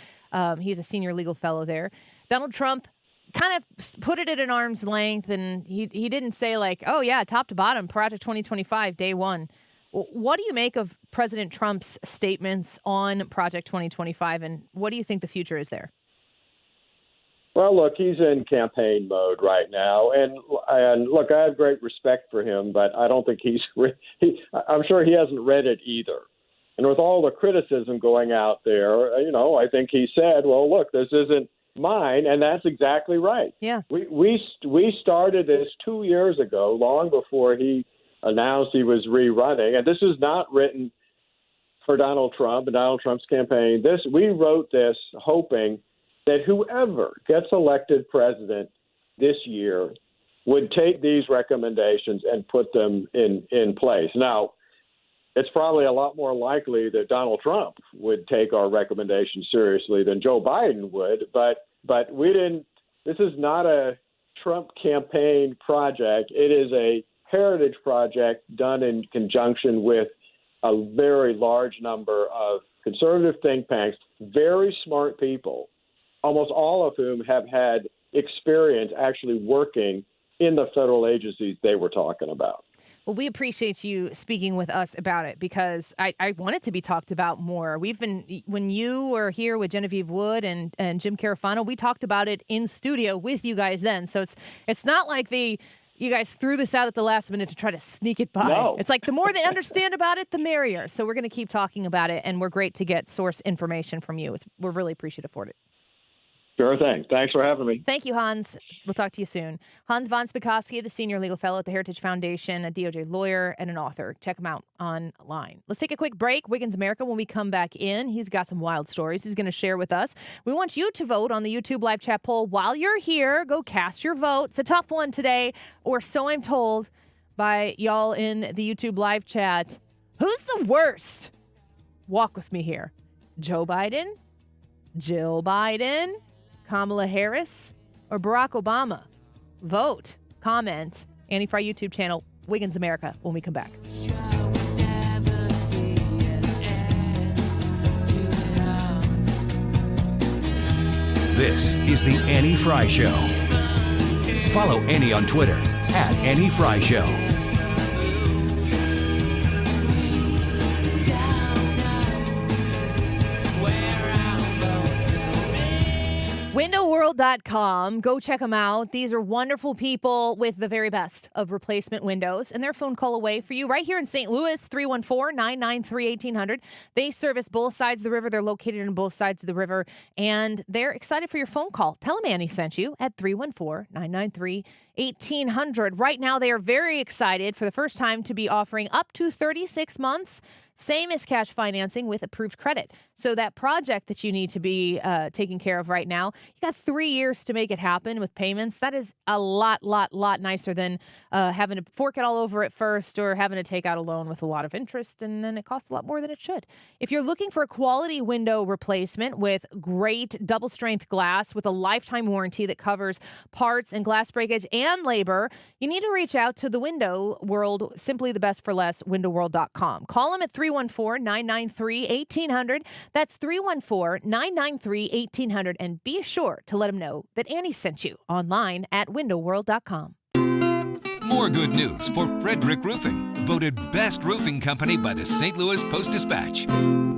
He's a senior legal fellow there. Donald Trump kind of put it at an arm's length, and he didn't say like, oh yeah, top to bottom, Project 2025, day one. What do you make of President Trump's statements on Project 2025, and what do you think the future is there? Well, look, he's in campaign mode right now, and look, I have great respect for him, but I don't think I'm sure he hasn't read it either. And with all the criticism going out there, I think he said, well, look, this isn't mine, and that's exactly right. Yeah. We started this 2 years ago, long before he announced he was rerunning, and this is not written for Donald Trump and Donald Trump's campaign. We wrote this hoping that whoever gets elected president this year would take these recommendations and put them in place. Now, it's probably a lot more likely that Donald Trump would take our recommendations seriously than Joe Biden would, but we didn't. This is not a Trump campaign project. It is a heritage project done in conjunction with a very large number of conservative think tanks, very smart people, almost all of whom have had experience actually working in the federal agencies they were talking about. Well, we appreciate you speaking with us about it because I want it to be talked about more. When you were here with Genevieve Wood and Jim Carafano, we talked about it in studio with you guys then. So it's not like you guys threw this out at the last minute to try to sneak it by. No. It's like the more they understand about it, the merrier. So we're going to keep talking about it, and we're great to get source information from you. We're really appreciative for it. Sure thing. Thanks for having me. Thank you, Hans. We'll talk to you soon. Hans von Spakovsky, the senior legal fellow at the Heritage Foundation, a DOJ lawyer and an author. Check him out online. Let's take a quick break. Wiggins America, when we come back in, he's got some wild stories he's going to share with us. We want you to vote on the YouTube live chat poll. While you're here, go cast your vote. It's a tough one today, or so I'm told by y'all in the YouTube live chat. Who's the worst? Walk with me here. Joe Biden? Jill Biden? Kamala Harris or Barack Obama? Vote, comment, Annie Fry YouTube channel, Wiggins America, when we come back. This is the Annie Fry Show. Follow Annie on Twitter @Annie Fry Show. WindowWorld.com. Go check them out. These are wonderful people with the very best of replacement windows, and they're a phone call away for you right here in St. Louis, 314-993-1800. They service both sides of the river. They're located on both sides of the river, and they're excited for your phone call. Tell them Annie sent you at 314-993-1800. Right now, they are very excited for the first time to be offering up to 36 months, same as cash financing with approved credit. So that project that you need to be taking care of right now, you got 3 years to make it happen with payments. That is a lot nicer than having to fork it all over at first or having to take out a loan with a lot of interest, and then it costs a lot more than it should. If you're looking for a quality window replacement with great double-strength glass with a lifetime warranty that covers parts and glass breakage and labor, you need to reach out to the Window World, simply the best for less, windowworld.com. Call them at 314-993-1800. That's 314-993-1800. And be sure to let them know that Annie sent you online at windowworld.com. More good news for Frederick Roofing, voted best roofing company by the St. Louis Post-Dispatch.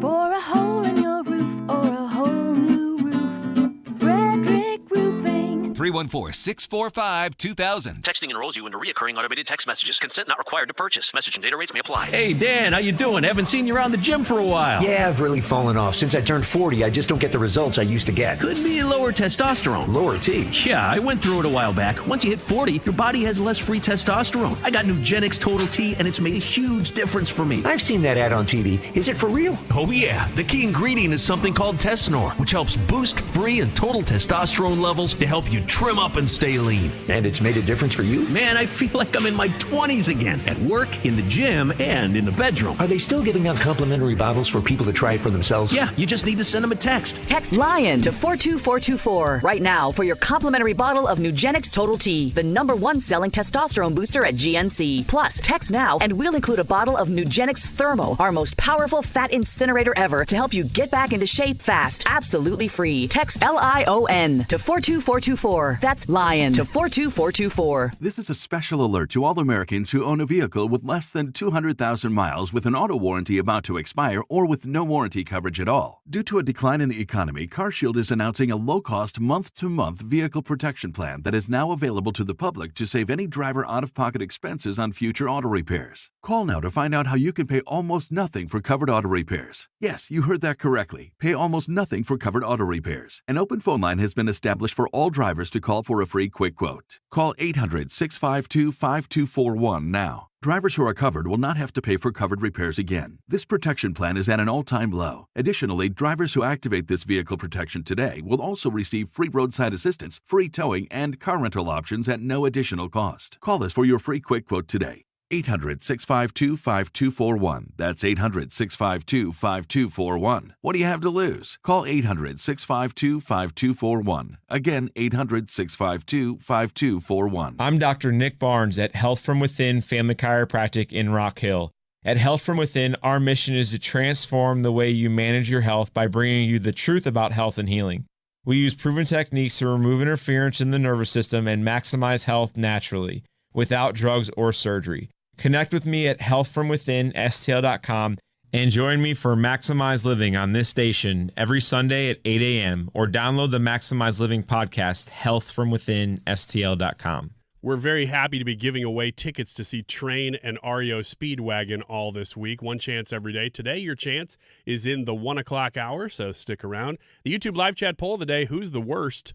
For a hole in your roof or a whole new roof, Frederick Roofing. 314-645-2000. Texting enrolls you into recurring automated text messages. Consent not required to purchase. Message and data rates may apply. Hey, Dan, how you doing? Haven't seen you around the gym for a while. Yeah, I've really fallen off. Since I turned 40, I just don't get the results I used to get. Could be lower testosterone. Lower T? Yeah, I went through it a while back. Once you hit 40, your body has less free testosterone. I got Nugenix Total T, and it's made a huge difference for me. I've seen that ad on TV. Is it for real? Oh, yeah. The key ingredient is something called Tesnor, which helps boost free and total testosterone levels to help you trim up and stay lean. And it's made a difference for you? Man, I feel like I'm in my 20s again, at work, in the gym, and in the bedroom. Are they still giving out complimentary bottles for people to try it for themselves? Yeah, you just need to send them a text. Text LION to 42424 right now for your complimentary bottle of Nugenix Total T, the #1 selling testosterone booster at GNC. Plus, text now and we'll include a bottle of Nugenix Thermo, our most powerful fat incinerator ever, to help you get back into shape fast, absolutely free. Text LION to 42424. That's LION to 42424. This is a special alert to all Americans who own a vehicle with less than 200,000 miles with an auto warranty about to expire or with no warranty coverage at all. Due to a decline in the economy, CarShield is announcing a low-cost month-to-month vehicle protection plan that is now available to the public to save any driver out-of-pocket expenses on future auto repairs. Call now to find out how you can pay almost nothing for covered auto repairs. Yes, you heard that correctly. Pay almost nothing for covered auto repairs. An open phone line has been established for all drivers to call for a free quick quote. Call 800-652-5241 now. Drivers who are covered will not have to pay for covered repairs again. This protection plan is at an all-time low. Additionally, drivers who activate this vehicle protection today will also receive free roadside assistance, free towing, and car rental options at no additional cost. Call us for your free quick quote today. 800-652-5241. That's 800-652-5241. What do you have to lose? Call 800-652-5241. Again, 800-652-5241. I'm Dr. Nick Barnes at Health From Within Family Chiropractic in Rock Hill. At Health From Within, our mission is to transform the way you manage your health by bringing you the truth about health and healing. We use proven techniques to remove interference in the nervous system and maximize health naturally, without drugs or surgery. Connect with me at healthfromwithinstl.com and join me for Maximize Living on this station every Sunday at 8 a.m. or download the Maximize Living podcast, healthfromwithinstl.com. We're very happy to be giving away tickets to see Train and REO Speedwagon all this week. One chance every day. Today, your chance is in the 1 o'clock hour, so stick around. The YouTube live chat poll of the day, who's the worst?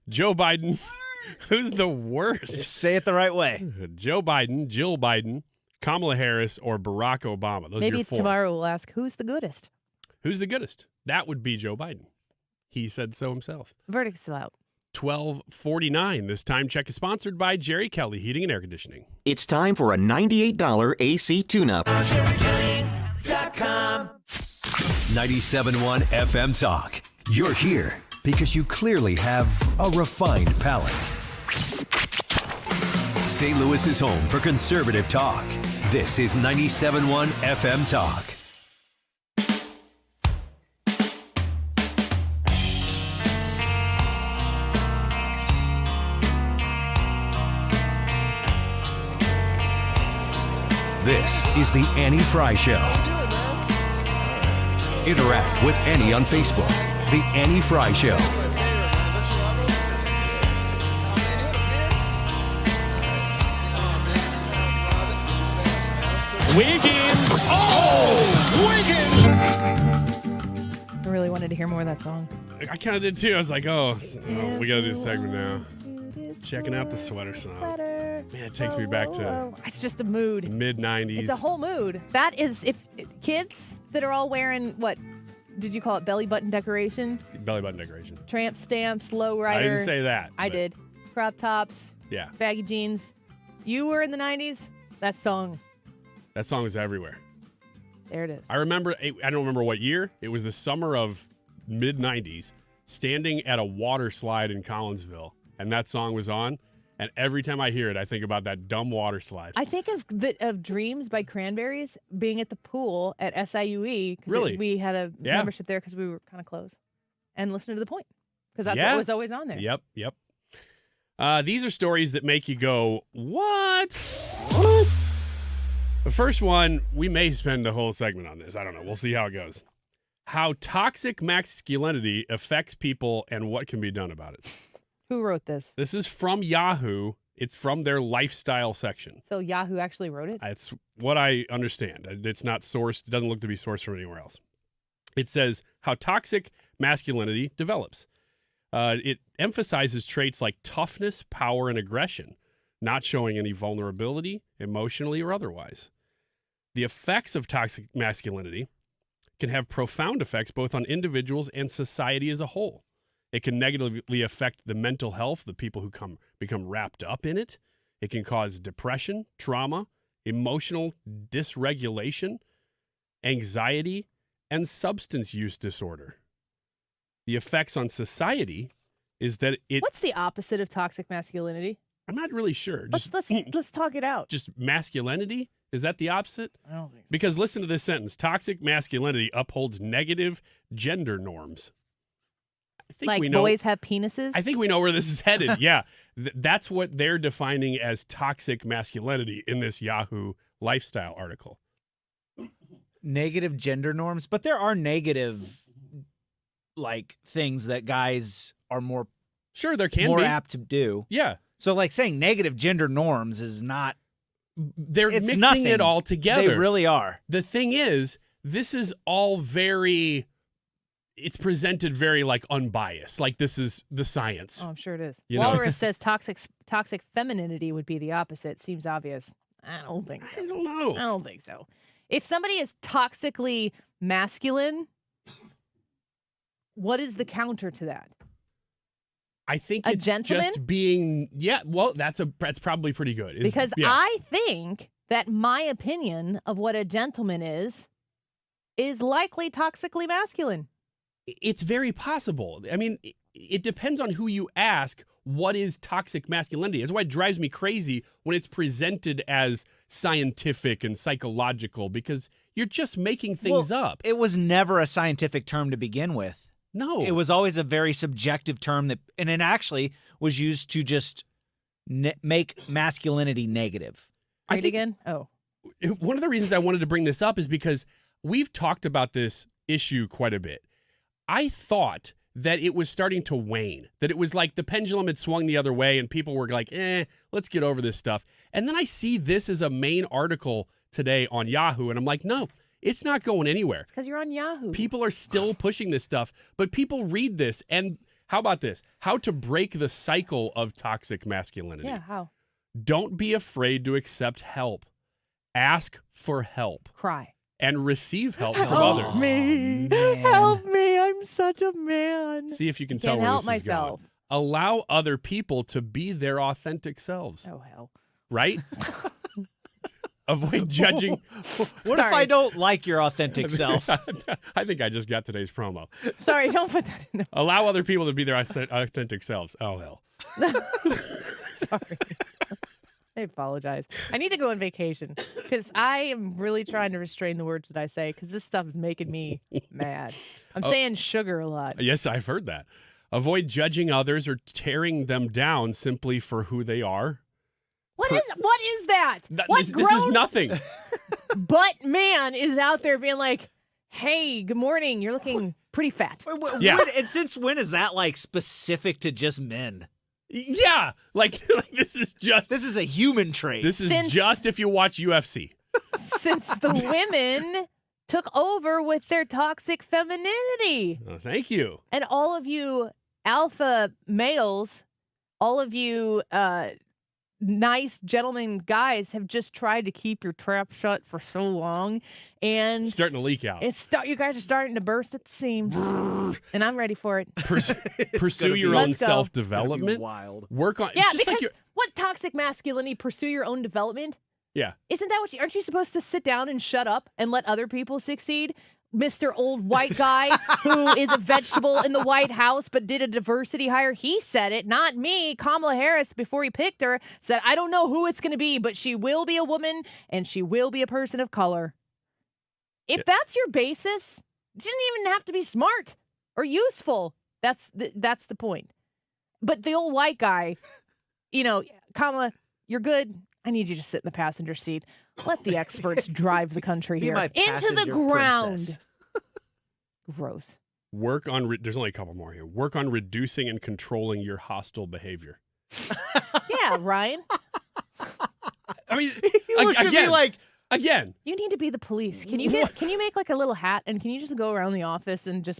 Joe Biden. Who's the worst? Just say it the right way. Joe Biden, Jill Biden, Kamala Harris, or Barack Obama. Those are Maybe your four. tomorrow we'll ask, who's the goodest? Who's the goodest? That would be Joe Biden. He said so himself. Verdict's still out. 12:49. This time check is sponsored by Jerry Kelly Heating and Air Conditioning. It's time for a $98 AC tune-up. 97.1 FM Talk. You're here because you clearly have a refined palate. St. Louis is home for conservative talk. This is 97.1 FM Talk. This is the Annie Fry Show. Interact with Annie on Facebook. The Annie Fry Show. Wiggins! Oh! I really wanted to hear more of that song. I kind of did too. I was like, oh, we got to do a segment now. Checking out the sweater song. Man, it takes me back to It's just a mood. mid-90s. It's a whole mood. That is, if kids that are all wearing, what did you call it, belly button decoration? Belly button decoration. Tramp stamps, low rider. I didn't say that. I but did. Crop tops. Yeah. Baggy jeans. You were in the 90s? That song. That song was everywhere. There it is. I remember, I don't remember what year. It was the summer of mid-90s, standing at a water slide in Collinsville, and that song was on. And every time I hear it, I think about that dumb water slide. I think of Dreams by Cranberries being at the pool at SIUE. Really? We had a membership there because we were kind of close. And listening to The Point. Because that's what was always on there. Yep. These are stories that make you go, what? The first one, we may spend the whole segment on this. I don't know. We'll see how it goes. How toxic masculinity affects people and what can be done about it. Who wrote this? This is from Yahoo. It's from their lifestyle section. So Yahoo actually wrote it? It's what I understand. It's not sourced. It doesn't look to be sourced from anywhere else. It says how toxic masculinity develops. It emphasizes traits like toughness, power, and aggression, not showing any vulnerability, emotionally or otherwise. The effects of toxic masculinity can have profound effects both on individuals and society as a whole. It can negatively affect the mental health of the people who become wrapped up in it. It can cause depression, trauma, emotional dysregulation, anxiety, and substance use disorder. The effects on society is that it... What's the opposite of toxic masculinity? I'm not really sure. Let's talk it out. Just masculinity? Is that the opposite? I don't think so. Because listen to this sentence. Toxic masculinity upholds negative gender norms. I think like we know, boys have penises? I think we know where this is headed. Yeah. That's what they're defining as toxic masculinity in this Yahoo lifestyle article. Negative gender norms, but there are negative things that guys are more there can be apt to do. Yeah. So saying negative gender norms is not they're mixing nothing. It all together. They really are. The thing is, this is all very it's presented very unbiased. Like this is the science. Oh, I'm sure it is. Walrus says toxic femininity would be the opposite. Seems obvious. I don't think so. I don't know. I don't think so. If somebody is toxically masculine, what is the counter to that? I think a it's gentleman? just being that's probably pretty good. Because I think that my opinion of what a gentleman is likely toxically masculine. It's very possible. I mean, it depends on who you ask what is toxic masculinity. That's why it drives me crazy when it's presented as scientific and psychological, because you're just making things up. It was never a scientific term to begin with. No. It was always a very subjective term and it actually was used to just make masculinity negative. Read again? Oh. One of the reasons I wanted to bring this up is because we've talked about this issue quite a bit. I thought that it was starting to wane, that it was like the pendulum had swung the other way and people were like, let's get over this stuff. And then I see this as a main article today on Yahoo, and I'm like, no, it's not going anywhere. It's because you're on Yahoo. People are still pushing this stuff, but people read this. And how about this? How to break the cycle of toxic masculinity. Yeah, how? Don't be afraid to accept help. Ask for help. Cry. And receive help from Help others. me. Help me. I'm such a man. See if you can I tell can't where help this myself. is going. Allow other people to be their authentic selves. Oh, hell. Right? Avoid judging. What if I don't like your authentic self? I think I just got today's promo. Sorry, don't put that in there. Allow other people to be their authentic selves. Oh, hell. Sorry. I apologize. I need to go on vacation because I am really trying to restrain the words that I say because this stuff is making me mad. I'm saying sugar a lot. Yes, I've heard that. Avoid judging others or tearing them down simply for who they are. What is that? This is nothing. But man is out there being like, hey, good morning. You're looking pretty fat. Yeah. And since when is that like specific to just men? Yeah. Like this is a human trait. This is just if you watch UFC. Since the women took over with their toxic femininity. Oh, thank you. And all of you alpha males, all of you nice gentleman guys have just tried to keep your trap shut for so long, and It's starting to leak out. You guys are starting to burst at the seams, and I'm ready for it. Pursue your own self-development. Wild. Work on. Yeah, it's just because like what toxic masculinity? Pursue your own development. yeah. Isn't that what? Aren't you supposed to sit down and shut up and let other people succeed? Mr. Old White Guy who is a vegetable in the White House but did a diversity hire. He said it, not me. Kamala Harris, before he picked her, said, I don't know who it's going to be, but she will be a woman and she will be a person of color. If that's your basis, it didn't even have to be smart or useful. That's the point. But the old white guy, Kamala, you're good. I need you to sit in the passenger seat. Let the experts drive the country here. Into the ground. Princess. Gross. Work on. There's only a couple more here. Work on reducing and controlling your hostile behavior. Yeah, Ryan. I mean, he looks at me like again. You need to be the police. Can you make like a little hat and can you just go around the office and just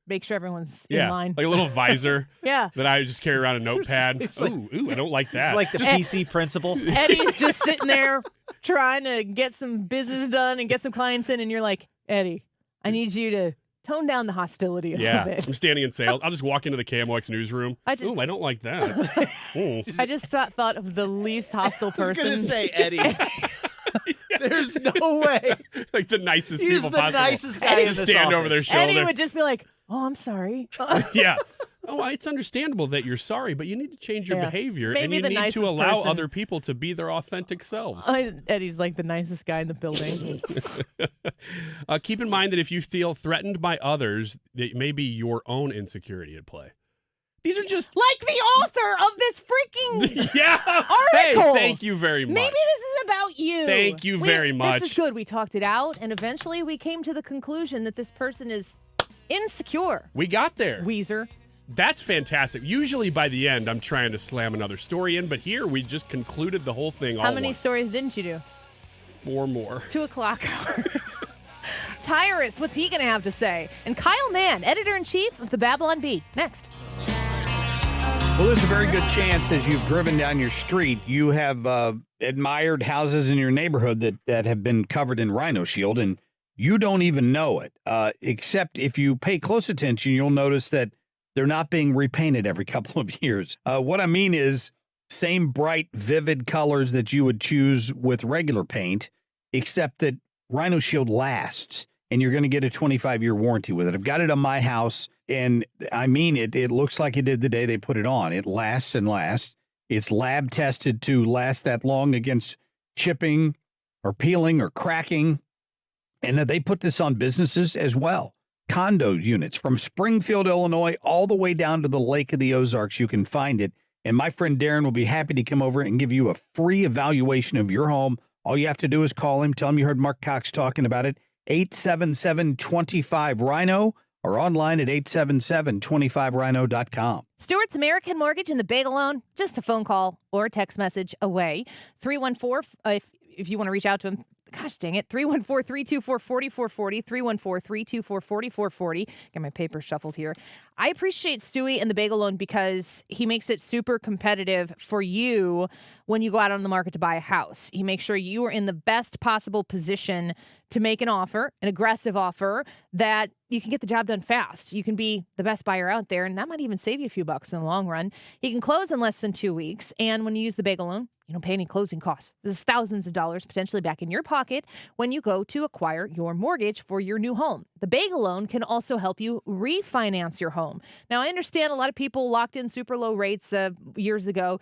make sure everyone's in line? Like a little visor. Yeah. That I just carry around a notepad. Ooh, I don't like that. It's like the PC principal. Eddie's just sitting there trying to get some business done and get some clients in, and you're like, Eddie, I need you to tone down the hostility a little bit. I'm standing in sales. I'll just walk into the KMOX newsroom. I don't like that. I just thought of the least hostile person. I was going to say Eddie. There's no way. Like the nicest He's people the possible. nicest guy in just this stand office. over their shoulder. Eddie would just be like, oh, I'm sorry. Yeah. Oh, it's understandable that you're sorry, but you need to change your behavior, and Maybe you the need to nicest allow person. other people to be their authentic selves. Eddie's like the nicest guy in the building. Keep in mind that if you feel threatened by others, it may be your own insecurity at play. These are just like the author of this freaking Hey, article. thank you very much. Maybe this is about you. Thank you very much. This is good. We talked it out, and eventually we came to the conclusion that this person is insecure. We got there. Weezer. That's fantastic. Usually by the end, I'm trying to slam another story in, but here we just concluded the whole thing all How many once. stories didn't you do? 4 more. 2:00 hour. Tyrus, what's he going to have to say? And Kyle Mann, editor-in-chief of the Babylon Bee. Next. Well, there's a very good chance as you've driven down your street, you have admired houses in your neighborhood that have been covered in Rhino Shield, and you don't even know it. Except if you pay close attention, you'll notice that they're not being repainted every couple of years. What I mean is same bright, vivid colors that you would choose with regular paint, except that Rhino Shield lasts, and you're going to get a 25-year warranty with it. I've got it on my house, and I mean it. It looks like it did the day they put it on. It lasts and lasts. It's lab tested to last that long against chipping or peeling or cracking. And they put this on businesses as well. Condo units from Springfield, Illinois, all the way down to the Lake of the Ozarks. You can find it. And my friend Darren will be happy to come over and give you a free evaluation of your home. All you have to do is call him. Tell him you heard Mark Cox talking about it. 877-25-RHINO or online at 877-25rhino.com. Stewart's American Mortgage and the Bagel Loan, just a phone call or a text message away. 314, if you want to reach out to him, gosh dang it, 314-324-4440, 314-324-4440. Get my paper shuffled here. I appreciate Stewie and the Bagel Loan because he makes it super competitive for you when you go out on the market to buy a house. You make sure you are in the best possible position to make an offer, an aggressive offer that you can get the job done fast. You can be the best buyer out there, and that might even save you a few bucks in the long run. You can close in less than 2 weeks, and when you use the bagel loan, you don't pay any closing costs. This is thousands of dollars potentially back in your pocket when you go to acquire your mortgage for your new home. The bagel loan can also help you refinance your home. Now, I understand a lot of people locked in super low rates years ago.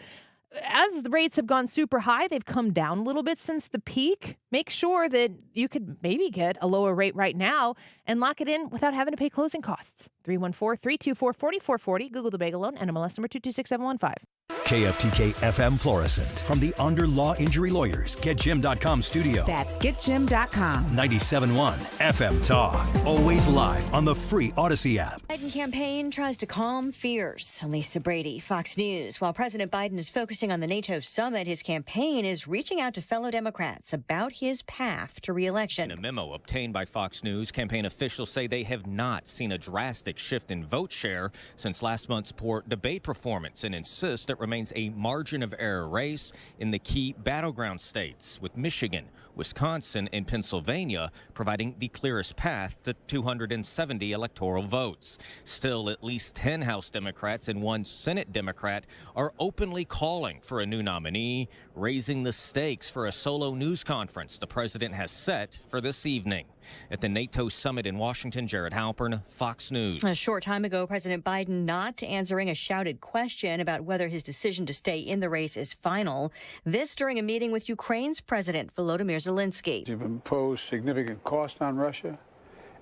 As the rates have gone super high, they've come down a little bit since the peak. Make sure that you could maybe get a lower rate right now and lock it in without having to pay closing costs. 314-324-4440. Google the bagel loan. NMLS number 226715. KFTK FM Florissant. From the Under Law Injury Lawyers, GetJim.com studio. That's GetJim.com. 97.1 FM Talk. Always live on the free Odyssey app. Biden campaign tries to calm fears. Lisa Brady, Fox News. While President Biden is focusing on the NATO summit, his campaign is reaching out to fellow Democrats about his path to re-election. In a memo obtained by Fox News, campaign officials say they have not seen a drastic shift in vote share since last month's poor debate performance and insist it remains a margin of error race in the key battleground states, with Michigan, Wisconsin, and Pennsylvania providing the clearest path to 270 electoral votes. Still, at least 10 House Democrats and 1 Senate Democrat are openly calling for a new nominee, raising the stakes for a solo news conference the president has set for this evening. At the NATO summit in Washington, Jared Halpern, Fox News. A short time ago, President Biden not answering a shouted question about whether his decision to stay in the race is final. This during a meeting with Ukraine's President Volodymyr Zelensky. You've imposed significant cost on Russia,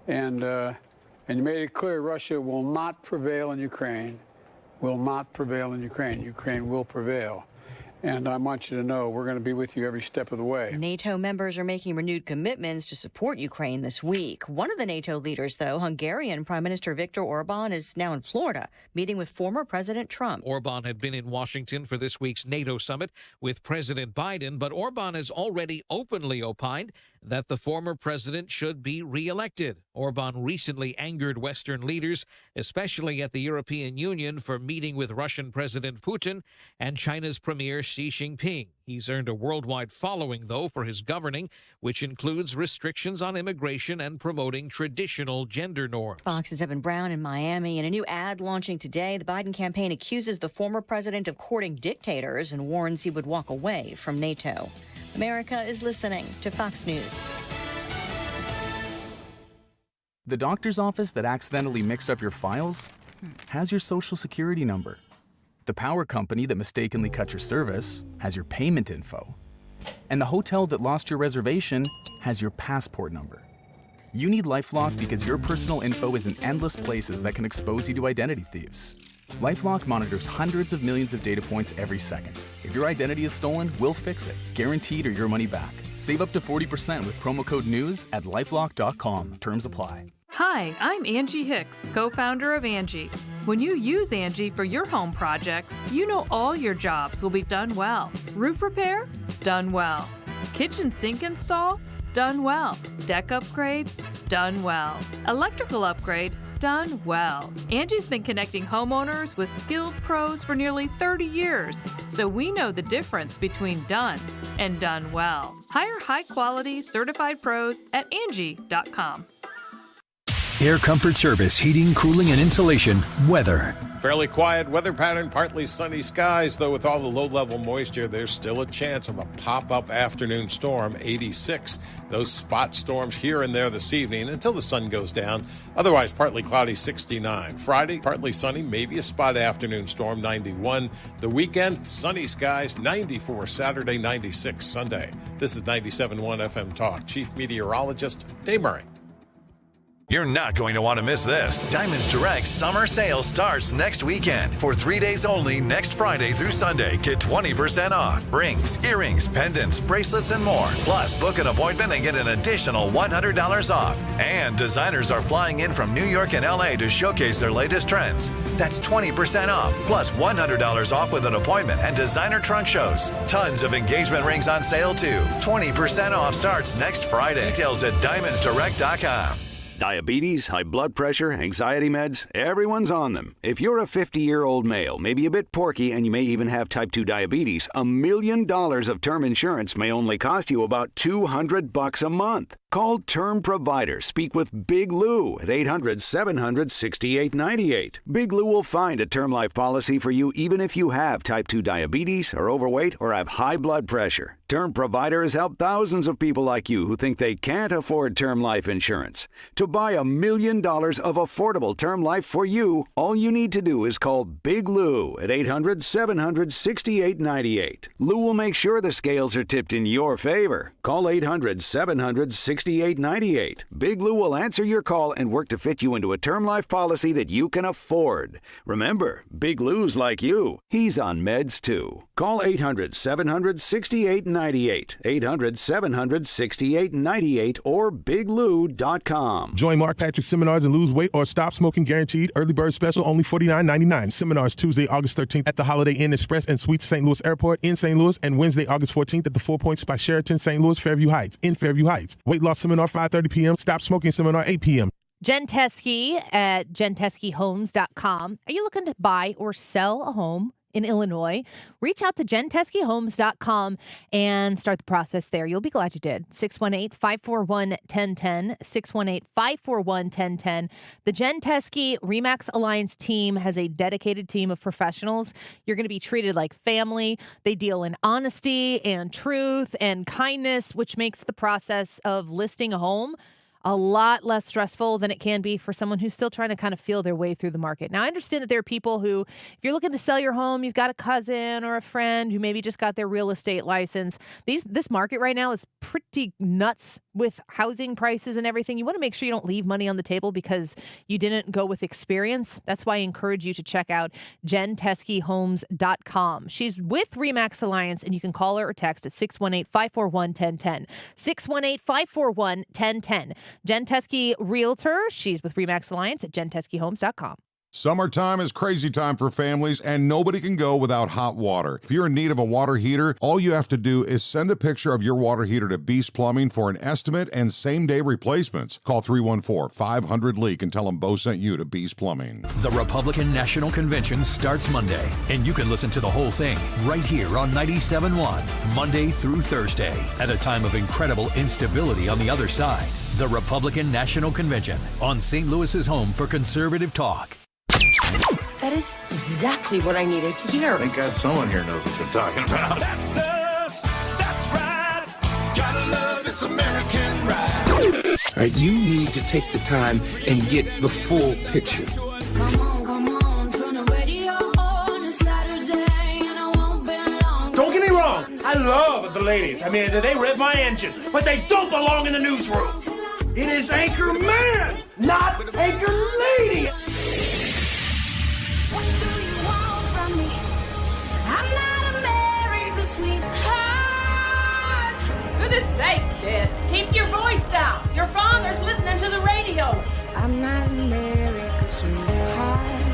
and you made it clear Russia will not prevail in Ukraine. Will not prevail in Ukraine. Ukraine will prevail. And I want you to know we're going to be with you every step of the way. NATO members are making renewed commitments to support Ukraine this week. One of the NATO leaders, though, Hungarian Prime Minister Viktor Orban, is now in Florida, meeting with former President Trump. Orban had been in Washington for this week's NATO summit with President Biden, but Orban has already openly opined that the former president should be reelected. Orban recently angered Western leaders, especially at the European Union, for meeting with Russian President Putin and China's Premier Xi Jinping. He's earned a worldwide following, though, for his governing, which includes restrictions on immigration and promoting traditional gender norms. Fox's Evan Brown in Miami. In a new ad launching today, the Biden campaign accuses the former president of courting dictators and warns he would walk away from NATO. America is listening to Fox News. The doctor's office that accidentally mixed up your files has your social security number. The power company that mistakenly cut your service has your payment info. And the hotel that lost your reservation has your passport number. You need LifeLock because your personal info is in endless places that can expose you to identity thieves. LifeLock monitors hundreds of millions of data points every second. If your identity is stolen, we'll fix it, guaranteed or your money back. Save up to 40% with promo code NEWS at LifeLock.com. Terms apply. Hi, I'm Angie Hicks, co-founder of Angie. When you use Angie for your home projects, you know all your jobs will be done well. Roof repair? Done well. Kitchen sink install? Done well. Deck upgrades? Done well. Electrical upgrade? Done well. Angie's been connecting homeowners with skilled pros for nearly 30 years, so we know the difference between done and done well. Hire high-quality, certified pros at Angie.com. Air Comfort Service, heating, cooling, and insulation. Weather. Fairly quiet weather pattern, partly sunny skies, though with all the low-level moisture, there's still a chance of a pop-up afternoon storm, 86. Those spot storms here and there this evening until the sun goes down. Otherwise, partly cloudy, 69. Friday, partly sunny, maybe a spot afternoon storm, 91. The weekend, sunny skies, 94. Saturday, 96. Sunday. This is 97.1 FM Talk. Chief Meteorologist Dave Murray. You're not going to want to miss this. Diamonds Direct summer sale starts next weekend. For 3 days only, next Friday through Sunday, get 20% off. Rings, earrings, pendants, bracelets, and more. Plus, book an appointment and get an additional $100 off. And designers are flying in from New York and LA to showcase their latest trends. That's 20% off, plus $100 off with an appointment and designer trunk shows. Tons of engagement rings on sale, too. 20% off starts next Friday. Details at diamondsdirect.com. Diabetes, high blood pressure, anxiety meds, everyone's on them. If you're a 50-year-old male, maybe a bit porky, and you may even have type 2 diabetes, $1 million of term insurance may only cost you about $200 a month. Call Term Provider. Speak with Big Lou at 800-700-6898. Big Lou will find a term life policy for you even if you have type 2 diabetes, are overweight, or have high blood pressure. Term Provider has helped thousands of people like you who think they can't afford term life insurance. To buy $1 million of affordable term life for you, all you need to do is call Big Lou at 800-700-6898. Lou will make sure the scales are tipped in your favor. Call 800-700-6898. Big Lou will answer your call and work to fit you into a term life policy that you can afford. Remember, Big Lou's like you. He's on meds too. Call 800-700-6898. 800-700-6898 or biglou.com. Join Mark Patrick seminars and lose weight or stop smoking guaranteed. Early bird special only $49.99. Seminars Tuesday, August 13th at the Holiday Inn Express and Suites St. Louis Airport in St. Louis, and Wednesday, August 14th at the 4 Points by Sheraton St. Louis Fairview Heights in Fairview Heights. Weight loss seminar 5:30 p.m. Stop smoking seminar 8 p.m. Jen Teskey at jenteskeyhomes.com. Are you looking to buy or sell a home in Illinois? Reach out to jenteskeyhomes.com and start the process there. You'll be glad you did. 618-541-1010, 618-541-1010. The Jen Teskey RE/MAX Alliance team has a dedicated team of professionals. You're going to be treated like family. They deal in honesty and truth and kindness, which makes the process of listing a home a lot less stressful than it can be for someone who's still trying to kind of feel their way through the market. Now, I understand that there are people who, if you're looking to sell your home, you've got a cousin or a friend who maybe just got their real estate license. This market right now is pretty nuts with housing prices and everything. You want to make sure you don't leave money on the table because you didn't go with experience. That's why I encourage you to check out jenteskeyhomes.com. She's with RE/MAX Alliance, and you can call her or text at 618-541-1010. 618-541-1010. Jen Teskey, realtor. She's with RE/MAX Alliance at jenteskeyhomes.com. Summertime is crazy time for families, and nobody can go without hot water. If you're in need of a water heater, all you have to do is send a picture of your water heater to Beast Plumbing for an estimate and same-day replacements. Call 314-500-LEAK and tell them Bo sent you to Beast Plumbing. The Republican National Convention starts Monday, and you can listen to the whole thing right here on 97.1, Monday through Thursday, at a time of incredible instability on the other side. The Republican National Convention on St. Louis's home for conservative talk. That is exactly what I needed to hear. Thank God someone here knows what they're talking about. That's us. That's right. Gotta love this American ride. All right, you need to take the time and get the full picture. Come on, turn the radio on. It's Saturday and I won't be long. Don't get me wrong. I love the ladies. I mean, they rev my engine, but they don't belong in the newsroom. It is Anchor Man, not Anchor Lady. What do you want from me? I'm not America's sweetheart. Goodness sake, kid. Keep your voice down. Your father's listening to the radio. I'm not America's sweetheart.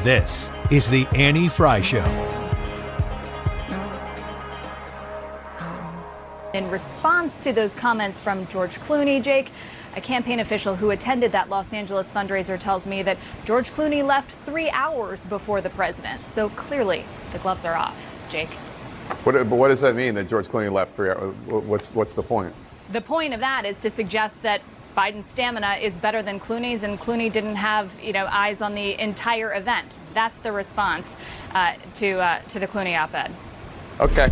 This is the Annie Fry Show. In response to those comments from George Clooney, Jake, a campaign official who attended that Los Angeles fundraiser tells me that George Clooney left 3 hours before the president. So clearly, the gloves are off. Jake? What does that mean, that George Clooney left 3 hours? What's the point? The point of that is to suggest that Biden's stamina is better than Clooney's, and Clooney didn't have, eyes on the entire event. That's the response to the Clooney op-ed. Okay.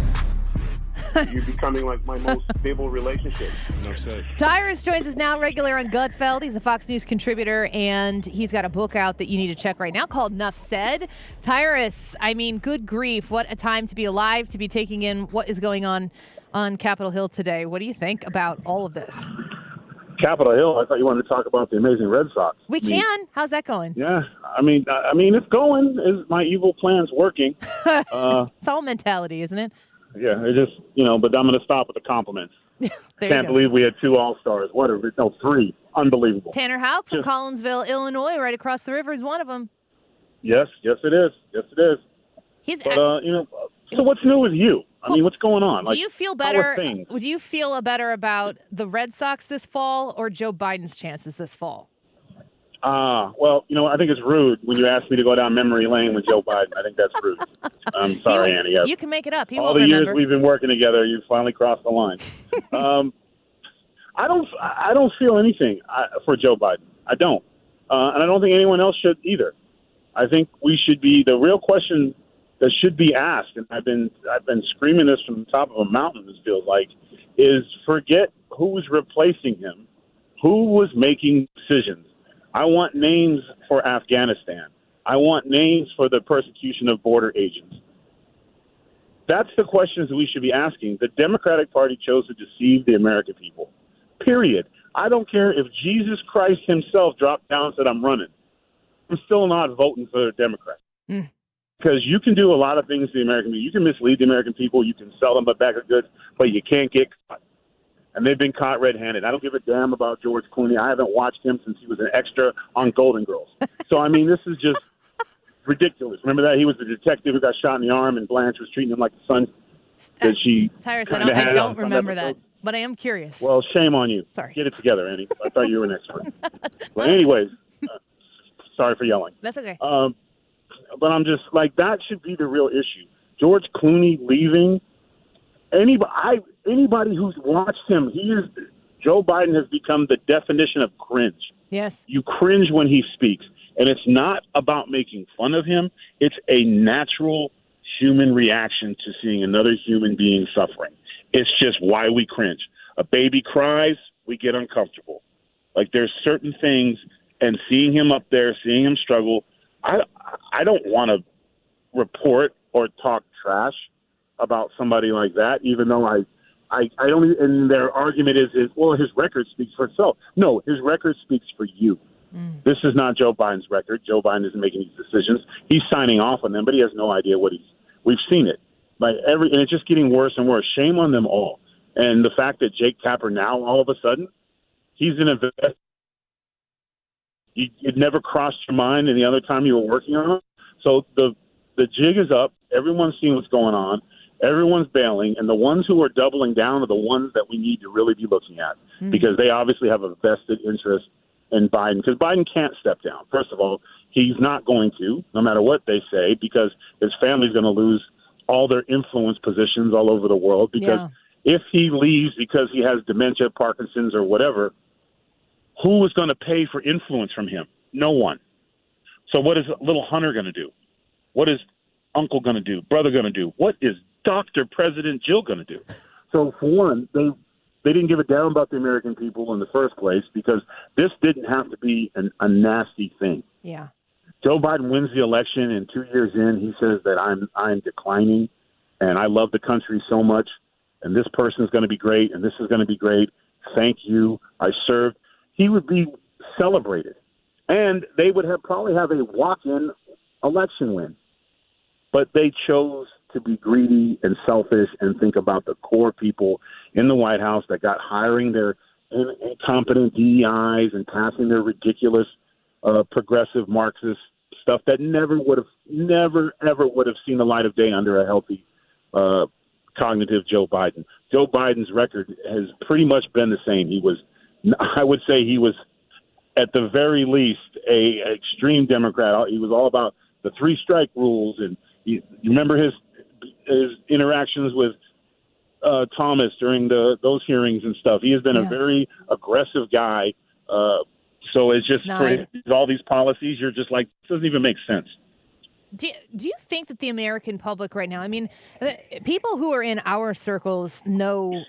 You're becoming like my most stable relationship. No, sir. Tyrus joins us now, regular on Gutfeld. He's a Fox News contributor, and he's got a book out that you need to check right now called Nuff Said. Tyrus, I mean, good grief. What a time to be alive, to be taking in what is going on Capitol Hill today. What do you think about all of this? Capitol Hill. I thought you wanted to talk about the amazing Red Sox. We can. How's that going? Yeah. I mean, it's going. Is my evil plan's working? It's all mentality, isn't it? Yeah, it just, but I'm going to stop with the compliments. Can't believe we had 2 All-Stars. What are we? No, 3. Unbelievable. Tanner Houck from Collinsville, Illinois, right across the river, is one of them. Yes, it is. Yes, it is. He's but, so what's new with you? I mean, what's going on? Do you feel better? Do you feel better about the Red Sox this fall or Joe Biden's chances this fall? Well, I think it's rude when you ask me to go down memory lane with Joe Biden. I think that's rude. I'm sorry, Annie. You can make it up. All the years we've been working together, you finally crossed the line. I don't feel anything for Joe Biden. I don't, and I don't think anyone else should either. I think we should be the real question that should be asked, and I've been screaming this from the top of a mountain. This feels like is forget who's replacing him, who was making decisions. I want names for Afghanistan. I want names for the persecution of border agents. That's the questions that we should be asking. The Democratic Party chose to deceive the American people, period. I don't care if Jesus Christ himself dropped down and said, I'm running. I'm still not voting for the Democrats. Because you can do a lot of things to the American people. You can mislead the American people. You can sell them a bag of goods, but you can't get caught. And they've been caught red-handed. I don't give a damn about George Clooney. I haven't watched him since he was an extra on Golden Girls. So, I mean, this is just ridiculous. Remember that? He was the detective who got shot in the arm, and Blanche was treating him like the son that she Tyrus, I don't remember that, but I am curious. Well, shame on you. Sorry. Get it together, Annie. I thought you were an expert. But anyways, sorry for yelling. That's okay. But I'm just like, that should be the real issue. George Clooney leaving. Anybody who's watched him, Joe Biden has become the definition of cringe. Yes. You cringe when he speaks. And it's not about making fun of him. It's a natural human reaction to seeing another human being suffering. It's just why we cringe. A baby cries, we get uncomfortable. Like, there's certain things, and seeing him up there, seeing him struggle, I don't want to report or talk trash about somebody like that, even though I don't. And their argument is, well, his record speaks for itself. No, his record speaks for you. This is not Joe Biden's record. Joe Biden isn't making these decisions. He's signing off on them, but he has no idea what we've seen it. And it's just getting worse and worse. Shame on them all. And the fact that Jake Tapper now, all of a sudden, he's in a. It never crossed your mind any other time you were working on it. So the jig is up. Everyone's seeing what's going on. Everyone's bailing, and the ones who are doubling down are the ones that we need to really be looking at because they obviously have a vested interest in Biden, because Biden can't step down. First of all, he's not going to, no matter what they say, because his family's going to lose all their influence positions all over the world, because if he leaves because he has dementia, Parkinson's, or whatever, who is going to pay for influence from him? No one. So what is little Hunter going to do? What is uncle going to do? Brother going to do? What is Dr. President Jill going to do? So for one, they didn't give a damn about the American people in the first place, because this didn't have to be a nasty thing. Yeah. Joe Biden wins the election, and 2 years in, he says that I'm declining, and I love the country so much, and this person is going to be great, and this is going to be great. Thank you. I served. He would be celebrated, and they would probably have a walk-in election win. But they chose to be greedy and selfish and think about the core people in the White House that got hiring their incompetent DEIs and passing their ridiculous progressive Marxist stuff that never, ever would have seen the light of day under a healthy cognitive Joe Biden. Joe Biden's record has pretty much been the same. I would say he was, at the very least, a extreme Democrat. He was all about the three-strike rules, and you remember his interactions with Thomas during those hearings and stuff. He has been a very aggressive guy. So it's just for all these policies, you're just like, it doesn't even make sense. Do you think that the American public right now, I mean, people who are in our circles know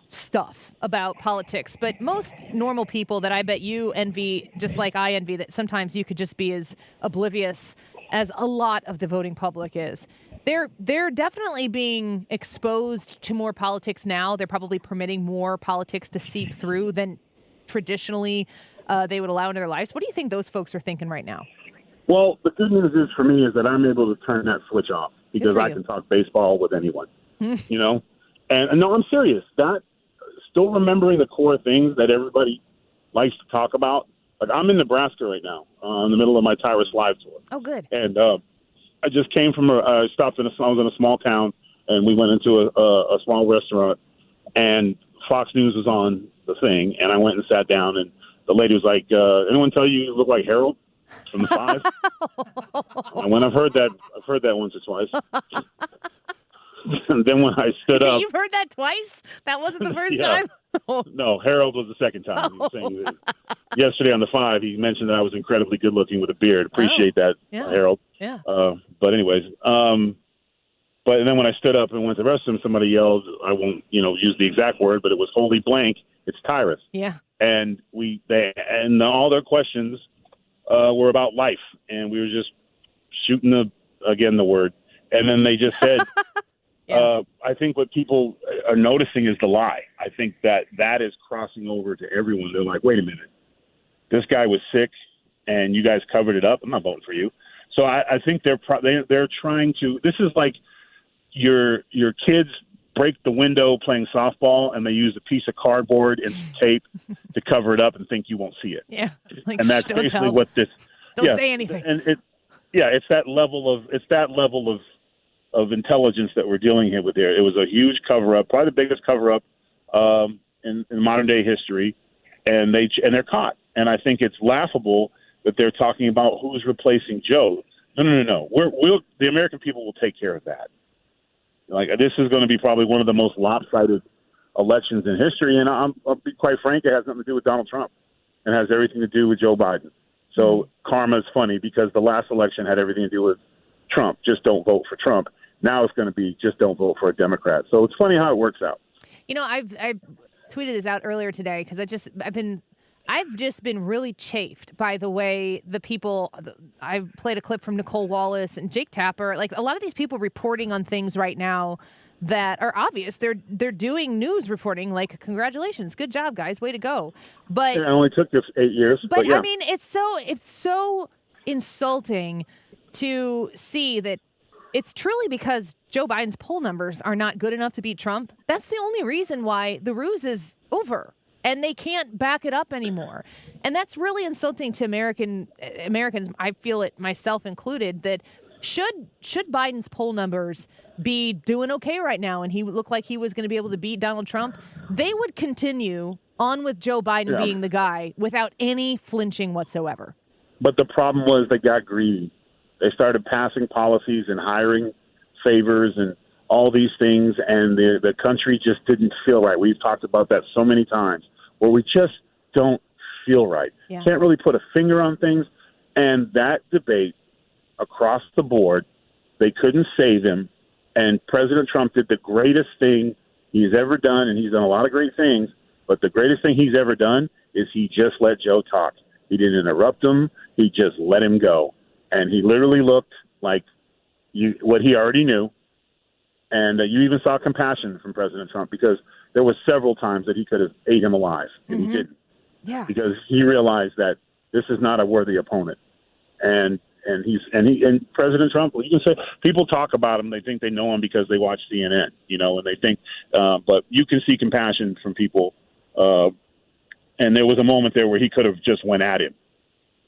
stuff about politics, but most normal people that I bet you envy, just like I envy, that sometimes you could just be as oblivious as a lot of the voting public is. They're definitely being exposed to more politics now. They're probably permitting more politics to seep through than traditionally they would allow into their lives. What do you think those folks are thinking right now? Well, the good news is for me is that I'm able to turn that switch off because I can talk baseball with anyone, you know? And no, I'm serious. That still remembering the core things that everybody likes to talk about. Like, I'm in Nebraska right now, in the middle of my Tyrus live tour. Oh, good. And I just came from I was in a small town, and we went into a small restaurant, and Fox News was on the thing, and I went and sat down, and the lady was like, anyone tell you look like Harold from the Five? And when I've heard that once or twice. And then when I stood up. You've heard that twice? That wasn't the first Yeah. time? No, Harold was the second time. He was saying that yesterday on the Five, he mentioned that I was incredibly good looking with a beard. Appreciate that, Harold. Yeah. But anyways, but then when I stood up and went to the restroom, somebody yelled, I won't, use the exact word, but it was holy blank. It's Tyrus. Yeah. And all their questions were about life, and we were just shooting the word. And then they just said, I think what people are noticing is the lie. I think that is crossing over to everyone. They're like, wait a minute, this guy was sick, and you guys covered it up. I'm not voting for you. So I think they're trying to. This is like your kids break the window playing softball, and they use a piece of cardboard and some tape to cover it up and think you won't see it. Yeah, and that's basically what this. Don't say anything. And it's that level of intelligence that we're dealing with here. It was a huge cover-up, probably the biggest cover-up in modern-day history, and they're caught. And I think it's laughable that they're talking about who's replacing Joe. No. The American people will take care of that. Like, this is going to be probably one of the most lopsided elections in history, and I'll be quite frank, it has nothing to do with Donald Trump. It has everything to do with Joe Biden. So karma is funny because the last election had everything to do with Trump. Just don't vote for Trump. Now it's going to be just don't vote for a Democrat. So it's funny how it works out. I tweeted this out earlier today because I've just been really chafed by the way the people. I played a clip from Nicole Wallace and Jake Tapper. Like, a lot of these people reporting on things right now that are obvious. They're doing news reporting. Like, congratulations, good job, guys, way to go. But it only took us 8 years. But yeah. I mean, it's so insulting to see that. It's truly because Joe Biden's poll numbers are not good enough to beat Trump. That's the only reason why the ruse is over, and they can't back it up anymore. And that's really insulting to Americans. I feel it, myself included, that should Biden's poll numbers be doing okay right now, and he would look like he was going to be able to beat Donald Trump, they would continue on with Joe Biden being the guy without any flinching whatsoever. But the problem was they got greedy. They started passing policies and hiring favors and all these things, and the country just didn't feel right. We've talked about that so many times, where we just don't feel right. Yeah. Can't really put a finger on things. And that debate across the board, they couldn't save him. And President Trump did the greatest thing he's ever done, and he's done a lot of great things, but the greatest thing he's ever done is he just let Joe talk. He didn't interrupt him. He just let him go. And he literally looked like what he already knew. And you even saw compassion from President Trump, because there were several times that he could have ate him alive, and he didn't. Yeah. Because he realized that this is not a worthy opponent. And President Trump, you can say, people talk about him, they think they know him because they watch CNN, and they think, but you can see compassion from people. And there was a moment there where he could have just went at him,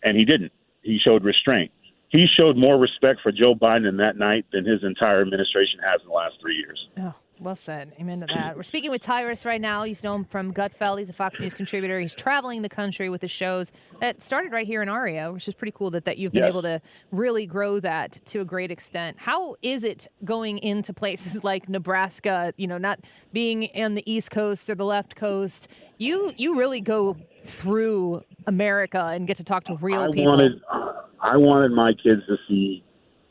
and he didn't. He showed restraint. He showed more respect for Joe Biden in that night than his entire administration has in the last 3 years. Oh, well said. Amen to that. We're speaking with Tyrus right now. You know him from Gutfeld. He's a Fox News contributor. He's traveling the country with his shows that started right here in our area, which is pretty cool that you've been able to really grow that to a great extent. How is it going into places like Nebraska, not being on the East Coast or the left coast? You really go through America and get to talk to real people. I wanted my kids to see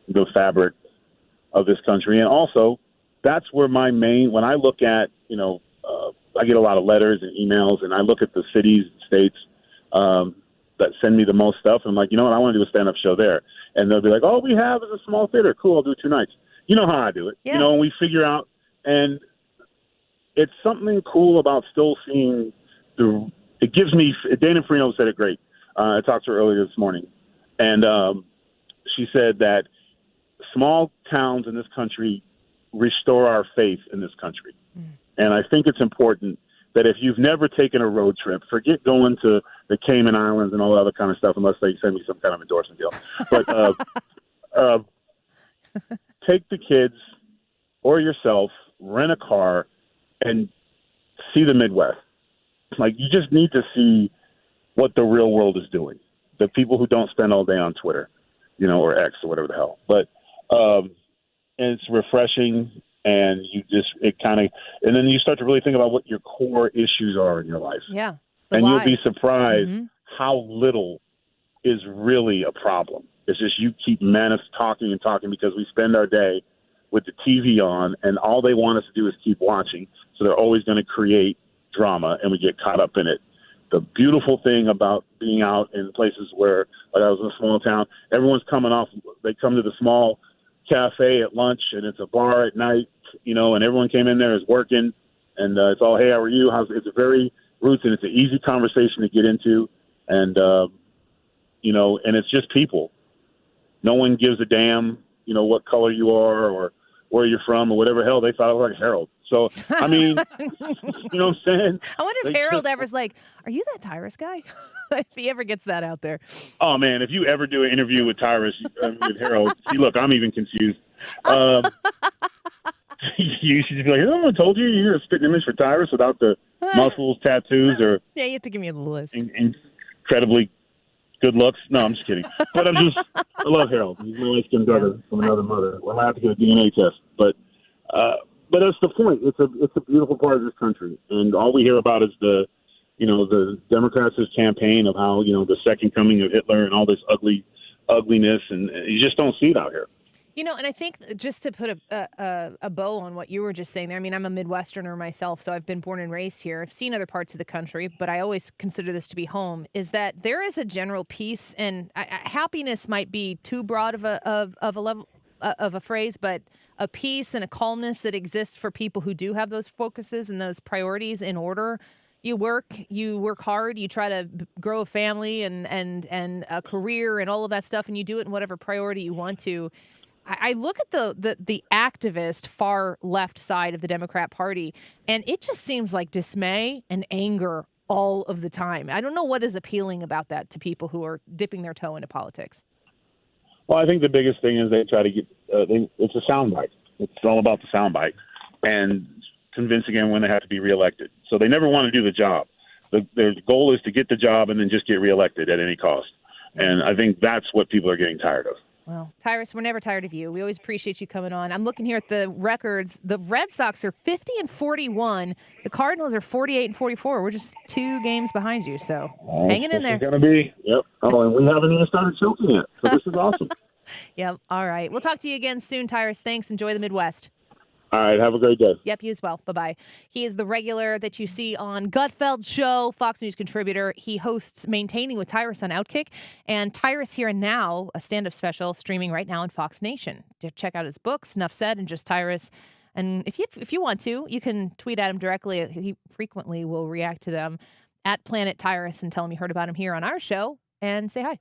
the fabric of this country. And also, that's where when I look at, I get a lot of letters and emails, and I look at the cities and states that send me the most stuff. And I'm like, you know what, I want to do a stand-up show there. And they'll be like, all we have is a small theater. Cool, I'll do 2 nights. You know how I do it. Yeah. And we figure out, and it's something cool about still seeing it gives me, Dana Farino said it great. I talked to her earlier this morning. And she said that small towns in this country restore our faith in this country. And I think it's important that if you've never taken a road trip, forget going to the Cayman Islands and all that other kind of stuff, unless they send me some kind of endorsement deal. But take the kids or yourself rent a car and see the Midwest. Like, you just need to see what the real world is doing. The people who don't spend all day on Twitter, or X or whatever the hell. But and it's refreshing, and and then you start to really think about what your core issues are in your life. Yeah. And you'll be surprised how little is really a problem. It's just you keep talking and talking because we spend our day with the TV on, and all they want us to do is keep watching. So they're always going to create drama, and we get caught up in it. The beautiful thing about being out in places where, like I was in a small town, everyone's they come to the small cafe at lunch, and it's a bar at night, and everyone came in there is working, and it's all, hey, how are you? It's a very roots, and it's an easy conversation to get into, and, and it's just people. No one gives a damn, what color you are or where you're from or whatever hell they thought I was like Harold. So, I mean, you know what I'm saying? I wonder if Harold ever's like, are you that Tyrus guy? If he ever gets that out there. Oh, man, if you ever do an interview with Tyrus, with Harold, see, look, I'm even confused. You should just be like, no one told you you're a spitting image for Tyrus without the muscles, tattoos, or yeah, you have to give me the list. Incredibly good looks. No, I'm just kidding. But I love Harold. He's my light-skinned brother from another mother. We'll have to get a DNA test. But that's the point. It's a beautiful part of this country. And all we hear about is the Democrats' campaign of how, the second coming of Hitler and all this ugliness. And you just don't see it out here. And I think just to put a bow on what you were just saying there, I mean, I'm a Midwesterner myself, so I've been born and raised here. I've seen other parts of the country, but I always consider this to be home, is that there is a general peace, and happiness might be too broad of a level of a phrase, but a peace and a calmness that exists for people who do have those focuses and those priorities in order. You work hard, you try to grow a family and a career and all of that stuff, and you do it in whatever priority you want to. I look at the activist far left side of the Democrat Party, and it just seems like dismay and anger all of the time. I don't know what is appealing about that to people who are dipping their toe into politics. Well, I think the biggest thing is they try to get it's a soundbite. It's all about the soundbite and convincing everyone they have to be reelected. So they never want to do the job. Their goal is to get the job and then just get reelected at any cost. And I think that's what people are getting tired of. Well, Tyrus, we're never tired of you. We always appreciate you coming on. I'm looking here at the records. The Red Sox are 50-41. The Cardinals are 48-44. We're just 2 games behind you, so hanging in there. It's going to be, yep. Oh, and we haven't even started choking yet, so this is awesome. Yep. All right. We'll talk to you again soon, Tyrus. Thanks. Enjoy the Midwest. All right. Have a great day. Yep, you as well. Bye-bye. He is the regular that you see on Gutfeld Show, Fox News contributor. He hosts Maintaining with Tyrus on Outkick, and Tyrus Here and Now, a stand-up special streaming right now on Fox Nation. Check out his books, Enough Said and Just Tyrus. And if you want to, you can tweet at him directly. He frequently will react to them at Planet Tyrus and tell him you heard about him here on our show and say hi.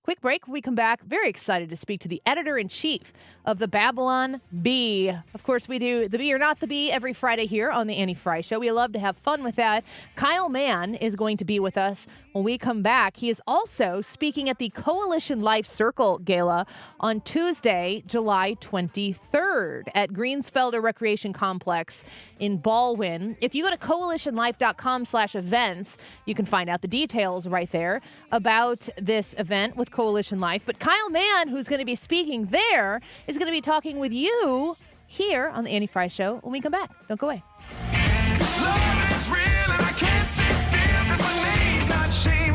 Quick break. When we come back, very excited to speak to the editor-in-chief of the Babylon Bee. Of course, we do the Bee or Not the Bee every Friday here on the Annie Fry Show. We love to have fun with that. Kyle Mann is going to be with us when we come back. He is also speaking at the Coalition Life Circle Gala on Tuesday, July 23rd at Greensfelder Recreation Complex in Baldwin. If you go to coalitionlife.com/events, you can find out the details right there about this event with Coalition Life. But Kyle Mann, who's going to be speaking there, is going to be talking with you here on the Annie Fry Show when we come back. Don't go away.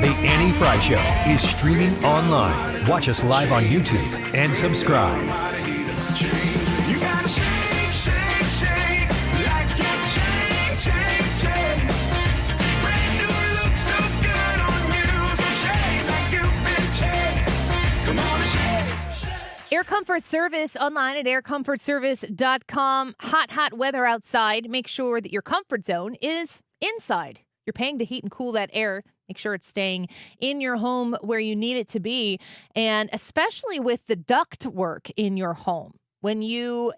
The Annie Fry Show is streaming online. Watch us live on YouTube and subscribe. Air Comfort Service online at aircomfortservice.com. Hot weather outside. Make sure that your comfort zone is inside. You're paying to heat and cool that air. Make sure it's staying in your home where you need it to be. And especially with the duct work in your home. When you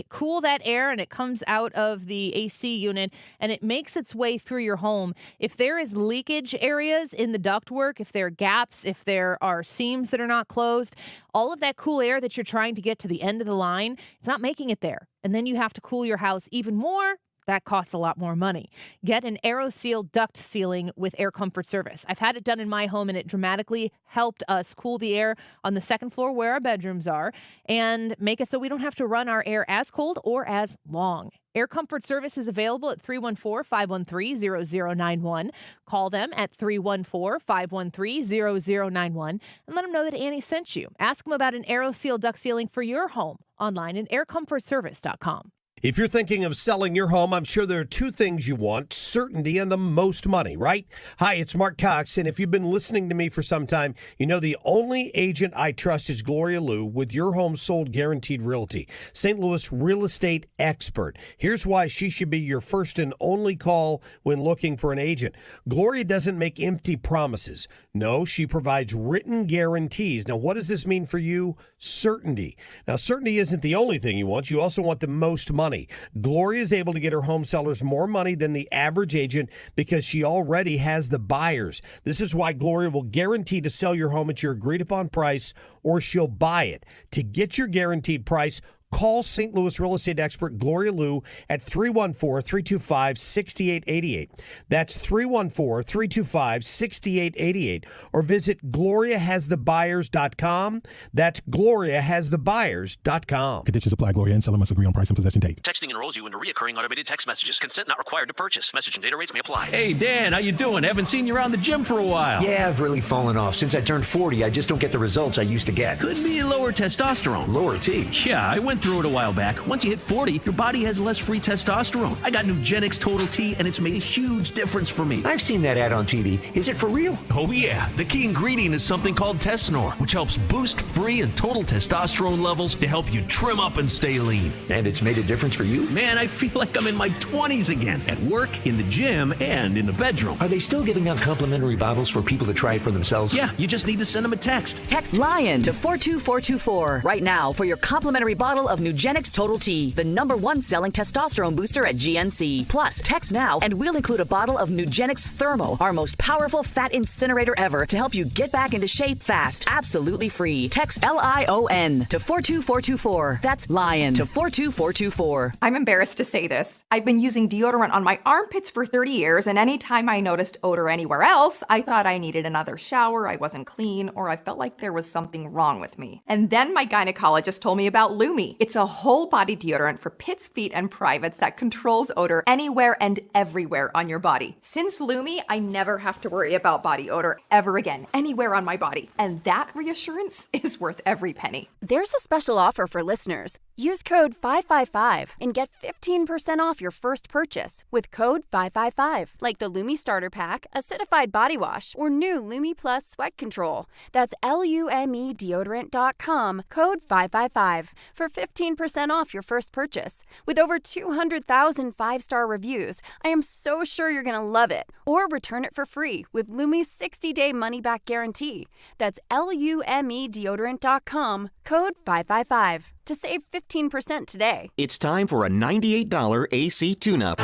cool that air, and it comes out of the AC unit, and it makes its way through your home. If there is leakage areas in the ductwork, if there are gaps, if there are seams that are not closed, all of that cool air that you're trying to get to the end of the line, it's not making it there. And then you have to cool your house even more. That costs a lot more money. Get an AeroSeal duct sealing with Air Comfort Service. I've had it done in my home, and it dramatically helped us cool the air on the second floor where our bedrooms are and make it so we don't have to run our air as cold or as long. Air Comfort Service is available at 314-513-0091. Call them at 314-513-0091 and let them know that Annie sent you. Ask them about an AeroSeal duct sealing for your home online at aircomfortservice.com. If you're thinking of selling your home, I'm sure there are two things you want: certainty and the most money, right? Hi, it's Mark Cox, and if you've been listening to me for some time, you know the only agent I trust is Gloria Liu with Your Home Sold Guaranteed Realty, St. Louis real estate expert. Here's why she should be your first and only call when looking for an agent. Gloria doesn't make empty promises. No, she provides written guarantees. Now, what does this mean for you? Certainty. Now, certainty isn't the only thing you want. You also want the most money. Gloria is able to get her home sellers more money than the average agent because she already has the buyers. This is why Gloria will guarantee to sell your home at your agreed upon price, or she'll buy it. To get your guaranteed price, call St. Louis real estate expert Gloria Liu at 314-325-6888. That's 314-325-6888. Or visit GloriaHasTheBuyers.com. That's GloriaHasTheBuyers.com. Conditions apply. Gloria and seller must agree on price and possession date. Texting enrolls you into recurring automated text messages. Consent not required to purchase. Message and data rates may apply. Hey, Dan, how you doing? Haven't seen you around the gym for a while. Yeah, I've really fallen off. Since I turned 40, I just don't get the results I used to get. Could be lower testosterone. Lower T? Yeah, I went through it a while back. Once you hit 40, your body has less free testosterone. I got Nugenix Total T, and it's made a huge difference for me. I've seen that ad on TV. Is it for real? Oh, yeah. The key ingredient is something called Tesnor, which helps boost free and total testosterone levels to help you trim up and stay lean. And it's made a difference for you? Man, I feel like I'm in my 20s again. At work, in the gym, and in the bedroom. Are they still giving out complimentary bottles for people to try it for themselves? Yeah, you just need to send them a text. Text LION to 42424 right now for your complimentary bottle of Nugenix Total T, the #1 selling testosterone booster at GNC. Plus, text now and we'll include a bottle of Nugenix Thermo, our most powerful fat incinerator ever, to help you get back into shape fast, absolutely free. Text LION to 42424. That's LION to 42424. I'm embarrassed to say this. I've been using deodorant on my armpits for 30 years, and anytime I noticed odor anywhere else, I thought I needed another shower, I wasn't clean, or I felt like there was something wrong with me. And then my gynecologist told me about Lumi. It's a whole body deodorant for pits, feet, and privates that controls odor anywhere and everywhere on your body. Since Lumi, I never have to worry about body odor ever again, anywhere on my body. And that reassurance is worth every penny. There's a special offer for listeners. Use code 555 and get 15% off your first purchase with code 555. Like the Lumi Starter Pack, Acidified Body Wash, or new Lumi Plus Sweat Control. That's LUME deodorant.com, code 555 for 15% off your first purchase. With over 200,000 5-star reviews, I am so sure you're going to love it. Or return it for free with Lumi's 60-day money-back guarantee. That's LUME deodorant.com, code 555 to save 15% today. It's time for a $98 AC tune-up.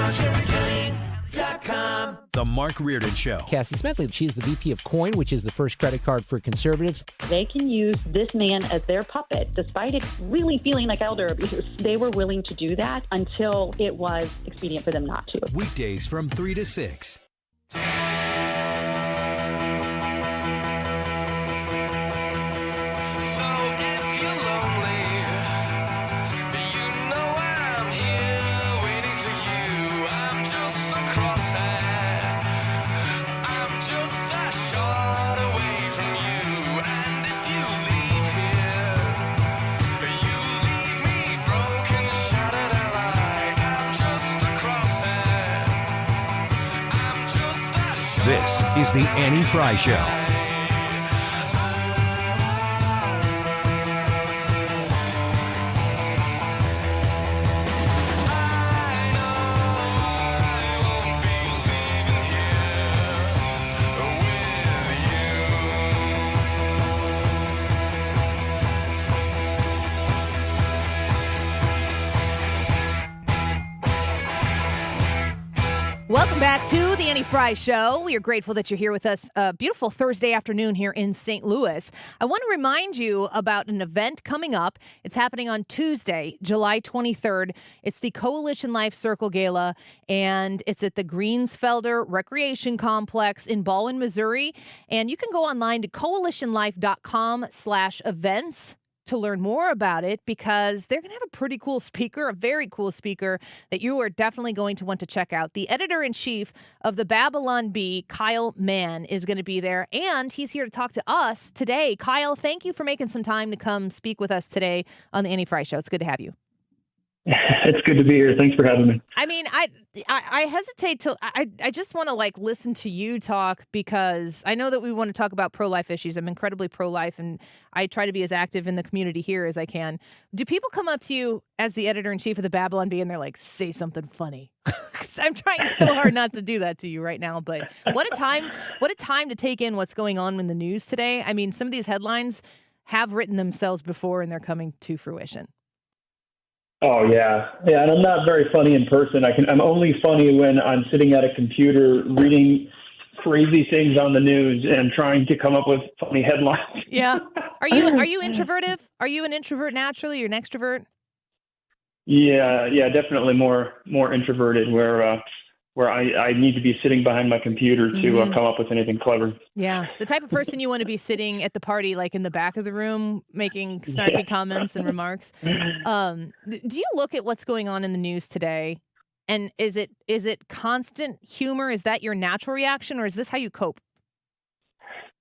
The Mark Reardon Show. Cassie Smedley, she's the VP of Coin, which is the first credit card for conservatives. They can use this man as their puppet, despite it really feeling like elder abuse. They were willing to do that until it was expedient for them not to. Weekdays from 3 to 6. This is the Annie Fry Show. Welcome back to the Annie Fry Show. We are grateful that you're here with us. A beautiful Thursday afternoon here in St. Louis. I want to remind you about an event coming up. It's happening on Tuesday, July 23rd. It's the Coalition Life Circle Gala, and it's at the Greensfelder Recreation Complex in Ballwin, Missouri. And you can go online to coalitionlife.com/events to learn more about it, because they're going to have a pretty cool speaker, a very cool speaker that you are definitely going to want to check out. The editor-in-chief of the Babylon Bee, Kyle Mann, is going to be there, and he's here to talk to us today. Kyle, thank you for making some time to come speak with us today on the Annie Fry Show. It's good to have you. It's good to be here. Thanks for having me. I mean, I hesitate to, I just want to listen to you talk, because I know that we want to talk about pro-life issues. I'm incredibly pro-life, and I try to be as active in the community here as I can. Do people come up to you as the editor-in-chief of the Babylon Bee and they're like, say something funny? I'm trying so hard not to do that to you right now, but what a time to take in what's going on in the news today. I mean, some of these headlines have written themselves before, and they're coming to fruition. Oh yeah. And I'm not very funny in person. I'm only funny when I'm sitting at a computer reading crazy things on the news and trying to come up with funny headlines. Yeah. Are you introverted? Are you an introvert naturally? You're an extrovert? Yeah, definitely more introverted, where I need to be sitting behind my computer to come up with anything clever. Yeah, the type of person you want to be sitting at the party, in the back of the room, making snarky comments and remarks. Do you look at what's going on in the news today, and is it constant humor? Is that your natural reaction, or is this how you cope?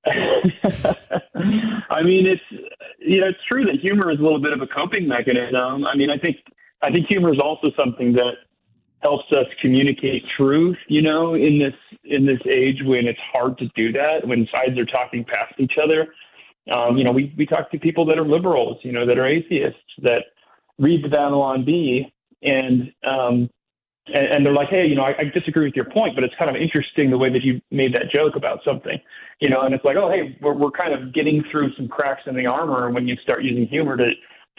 I mean, it's true that humor is a little bit of a coping mechanism. I mean, I think humor is also something that helps us communicate truth, in this age when it's hard to do that, when sides are talking past each other. We talk to people that are liberals, that are atheists, that read the Babylon Bee, and they're like, hey, I disagree with your point, but it's kind of interesting the way that you made that joke about something, and it's like, oh, hey, we're kind of getting through some cracks in the armor when you start using humor to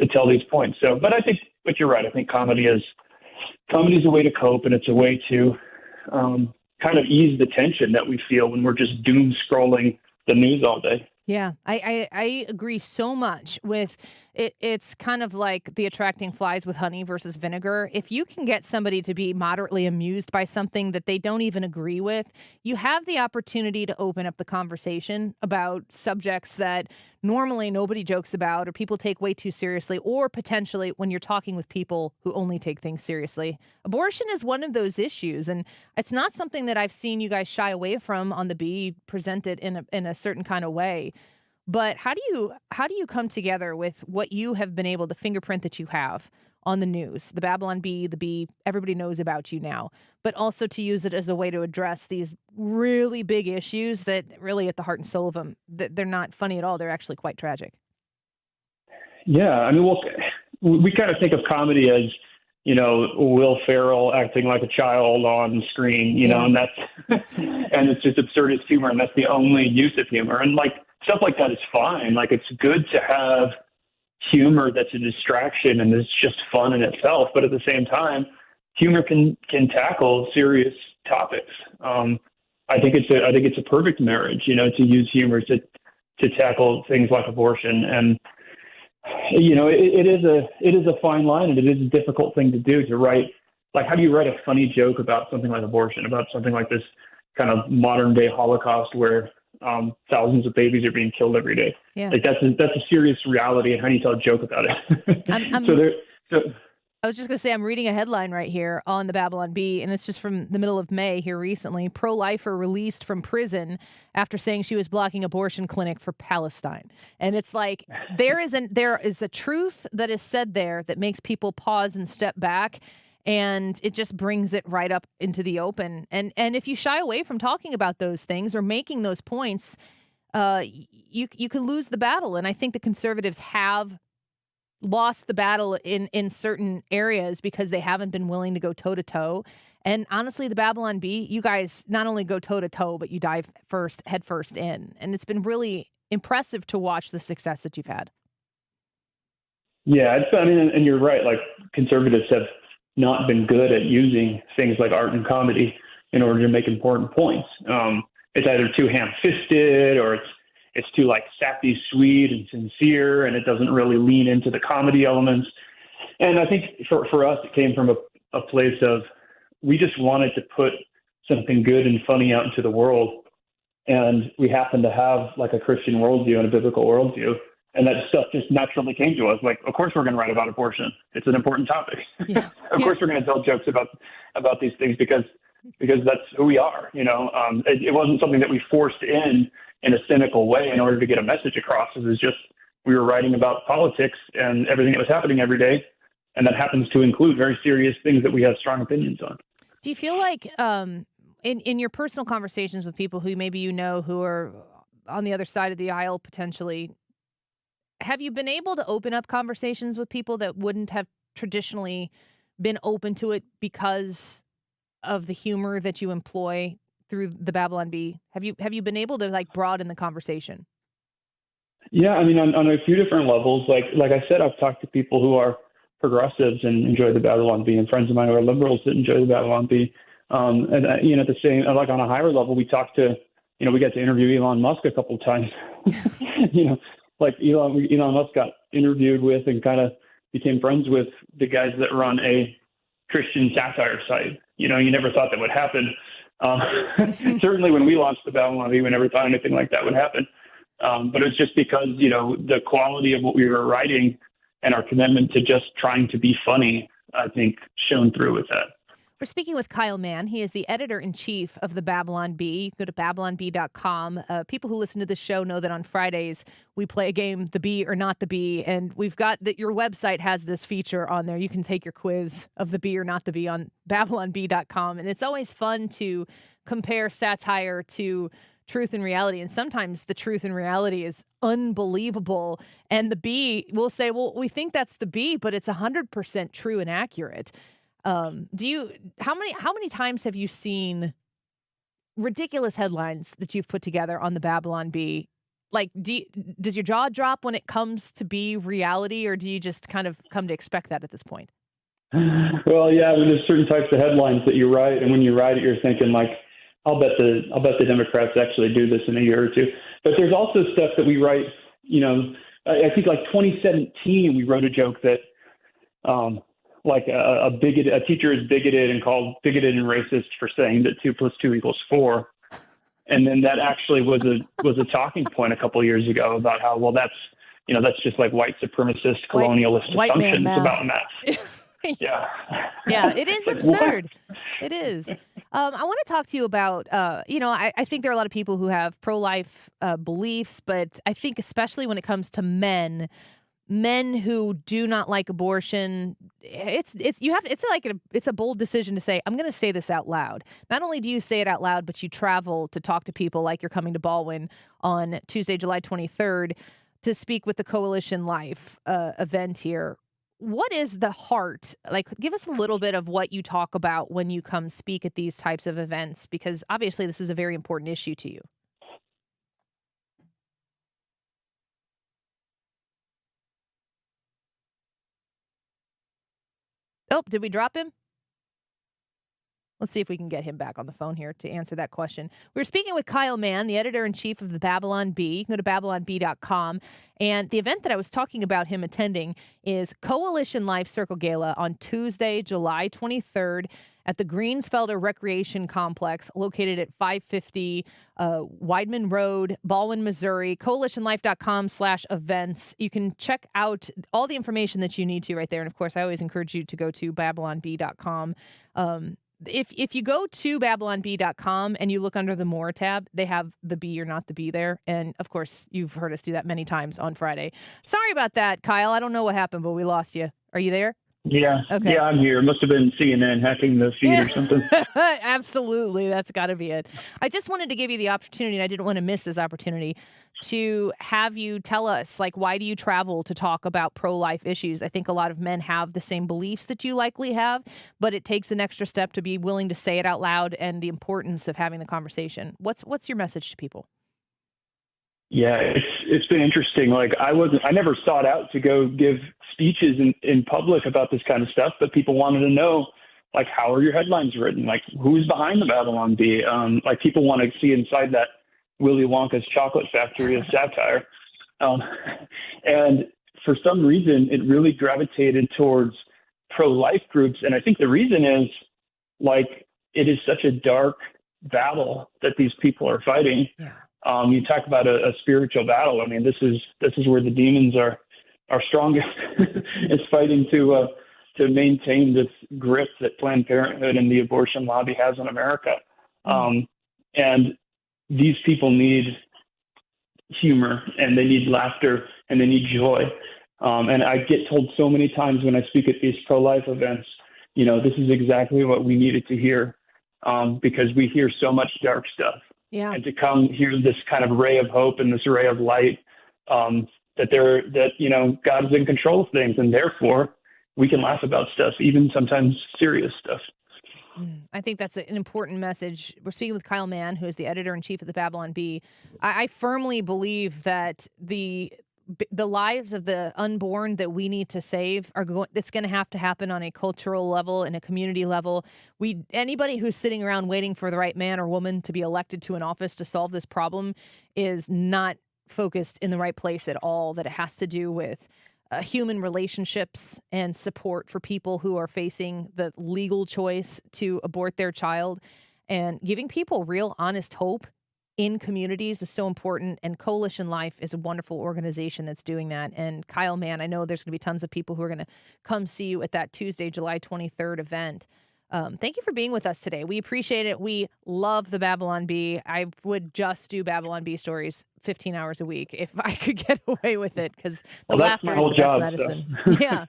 tell these points. So, but you're right. I think comedy is a way to cope, and it's a way to kind of ease the tension that we feel when we're just doom scrolling the news all day. Yeah, I agree so much with it. It's kind of like the attracting flies with honey versus vinegar. If you can get somebody to be moderately amused by something that they don't even agree with, you have the opportunity to open up the conversation about subjects that normally nobody jokes about, or people take way too seriously, or potentially when you're talking with people who only take things seriously. Abortion is one of those issues, and it's not something that I've seen you guys shy away from on the Bee, presented in a certain kind of way. But how do you come together with what you have been able, the fingerprint that you have on the news, the Babylon Bee, the Bee, everybody knows about you now, but also to use it as a way to address these really big issues that really at the heart and soul of them, they're not funny at all. They're actually quite tragic. Yeah. I mean, we kind of think of comedy as, Will Ferrell acting like a child on screen, and that's, and it's just absurdist humor, and that's the only use of humor. And stuff like that is fine. It's good to have humor that's a distraction and it's just fun in itself. But at the same time, humor can tackle serious topics. I think it's a perfect marriage, to use humor to tackle things like abortion. And it is a fine line, and it is a difficult thing to do, to write. How do you write a funny joke about something like abortion, about something like this kind of modern day Holocaust where thousands of babies are being killed every day? Yeah. That's a serious reality, and how do you tell a joke about it? I was just going to say, I'm reading a headline right here on the Babylon Bee, and it's just from the middle of May here recently. Pro-lifer released from prison after saying she was blocking abortion clinic for Palestine. And it's like, there is a truth that is said there that makes people pause and step back, and it just brings it right up into the open. And if you shy away from talking about those things or making those points, you can lose the battle. And I think the conservatives have lost the battle in certain areas because they haven't been willing to go toe-to-toe. And honestly, the Babylon Bee, you guys not only go toe-to-toe, but you dive head first in. And it's been really impressive to watch the success that you've had. Yeah, and you're right. Conservatives have not been good at using things like art and comedy in order to make important points. It's either too ham-fisted or it's too like sappy, sweet, and sincere, and it doesn't really lean into the comedy elements. And I think for us, it came from a place of we just wanted to put something good and funny out into the world. And we happen to have like a Christian worldview and a biblical worldview. And that stuff just naturally came to us. Like, of course, we're going to write about abortion. It's an important topic. Yeah. Of course, we're going to tell jokes about these things because that's who we are. It wasn't something that we forced in a cynical way in order to get a message across. It was just we were writing about politics and everything that was happening every day. And that happens to include very serious things that we have strong opinions on. Do you feel like in your personal conversations with people who maybe who are on the other side of the aisle potentially, have you been able to open up conversations with people that wouldn't have traditionally been open to it because of the humor that you employ through the Babylon Bee? Have you been able to like broaden the conversation? Yeah, I mean, on a few different levels. Like I said, I've talked to people who are progressives and enjoy the Babylon Bee, and friends of mine who are liberals that enjoy the Babylon Bee. At the same, like on a higher level, we talked to, we got to interview Elon Musk a couple of times. Like Elon Musk got interviewed with and kind of became friends with the guys that run a Christian satire site. You never thought that would happen. Certainly when we launched the Babylon Bee, we never thought anything like that would happen. But it's just because, the quality of what we were writing and our commitment to just trying to be funny, I think, shone through with that. We're speaking with Kyle Mann. He is the editor-in-chief of the Babylon Bee. You can go to babylonbee.com. People who listen to this show know that on Fridays we play a game, The Bee or Not the Bee, and we've got that your website has this feature on there. You can take your quiz of The Bee or Not the Bee on babylonbee.com, and it's always fun to compare satire to truth and reality. And sometimes the truth and reality is unbelievable. And the Bee will say, well, we think that's the Bee, but it's 100% true and accurate. How many times have you seen ridiculous headlines that you've put together on the Babylon Bee? Like, does your jaw drop when it comes to Bee reality, or do you just kind of come to expect that at this point? Well, yeah, there's certain types of headlines that you write, and when you write it, you're thinking like, I'll bet the Democrats actually do this in a year or two. But there's also stuff that we write. I think like 2017, we wrote a joke that, a teacher is bigoted and called bigoted and racist for saying that 2 + 2 = 4, and then that actually was a talking point a couple of years ago about how that's just like white supremacist colonialist assumptions about math. Yeah. Yeah, it is absurd. It is. I want to talk to you about, I think there are a lot of people who have pro-life beliefs, but I think especially when it comes to men who do not like abortion, it's a bold decision to say, I'm going to say this out loud. Not only do you say it out loud, but you travel to talk to people like you're coming to Baldwin on Tuesday, July 23rd to speak with the Coalition Life event here. What is the heart? Like, give us a little bit of what you talk about when you come speak at these types of events, because obviously this is a very important issue to you. Oh, did we drop him? Let's see if we can get him back on the phone here to answer that question. We're speaking with Kyle Mann, the editor-in-chief of the Babylon Bee. You can go to babylonbee.com. And the event that I was talking about him attending is Coalition Life Circle Gala on Tuesday, July 23rd at the Greensfelder Recreation Complex located at 550 Weidman Road, Baldwin, Missouri. CoalitionLife.com/events. You can check out all the information that you need to right there. And, of course, I always encourage you to go to babylonbee.com. If you go to babylonbee.com and you look under the More tab, they have the Bee or Not the Bee there. And, of course, you've heard us do that many times on Friday. Sorry about that, Kyle. I don't know what happened, but we lost you. Are you there? Yeah. Okay. Yeah, I'm here. It must have been CNN hacking the feed or something. Absolutely. That's got to be it. I just wanted to give you the opportunity, and I didn't want to miss this opportunity, to have you tell us, like, why do you travel to talk about pro-life issues? I think a lot of men have the same beliefs that you likely have, but it takes an extra step to be willing to say it out loud and the importance of having the conversation. What's your message to people? Yeah, it's been interesting. Like I never sought out to go give speeches in public about this kind of stuff, but people wanted to know like, how are your headlines written? Like, who's behind the Babylon Bee? Like, people want to see inside that Willy Wonka's chocolate factory of satire. And for some reason, it really gravitated towards pro-life groups. And I think the reason is, like, it is such a dark battle that these people are fighting. Yeah. You talk about a spiritual battle. I mean, this is where the demons are strongest. It's fighting to maintain this grip that Planned Parenthood and the abortion lobby has in America. And these people need humor, and they need laughter, and they need joy. And I get told so many times when I speak at these pro-life events, you know, this is exactly what we needed to hear, because we hear so much dark stuff. Yeah. And to come hear this kind of ray of hope and this ray of light, that you know, God is in control of things, and therefore we can laugh about stuff, even sometimes serious stuff. I think that's an important message. We're speaking with Kyle Mann, who is the editor-in-chief of the Babylon Bee. I firmly believe that the lives of the unborn that we need to save it's going to have to happen on a cultural level and a community level. Anybody who's sitting around waiting for the right man or woman to be elected to an office to solve this problem is not focused in the right place at all. That it has to do with human relationships and support for people who are facing the legal choice to abort their child, and giving people real, honest hope in communities is so important. And Coalition Life is a wonderful organization that's doing that. And Kyle Mann, I know there's going to be tons of people who are going to come see you at that Tuesday, July 23rd event. Thank you for being with us today. We appreciate it. We love the Babylon Bee. I would just do Babylon Bee stories 15 hours a week if I could get away with it, because the laughter is the best medicine. Yeah.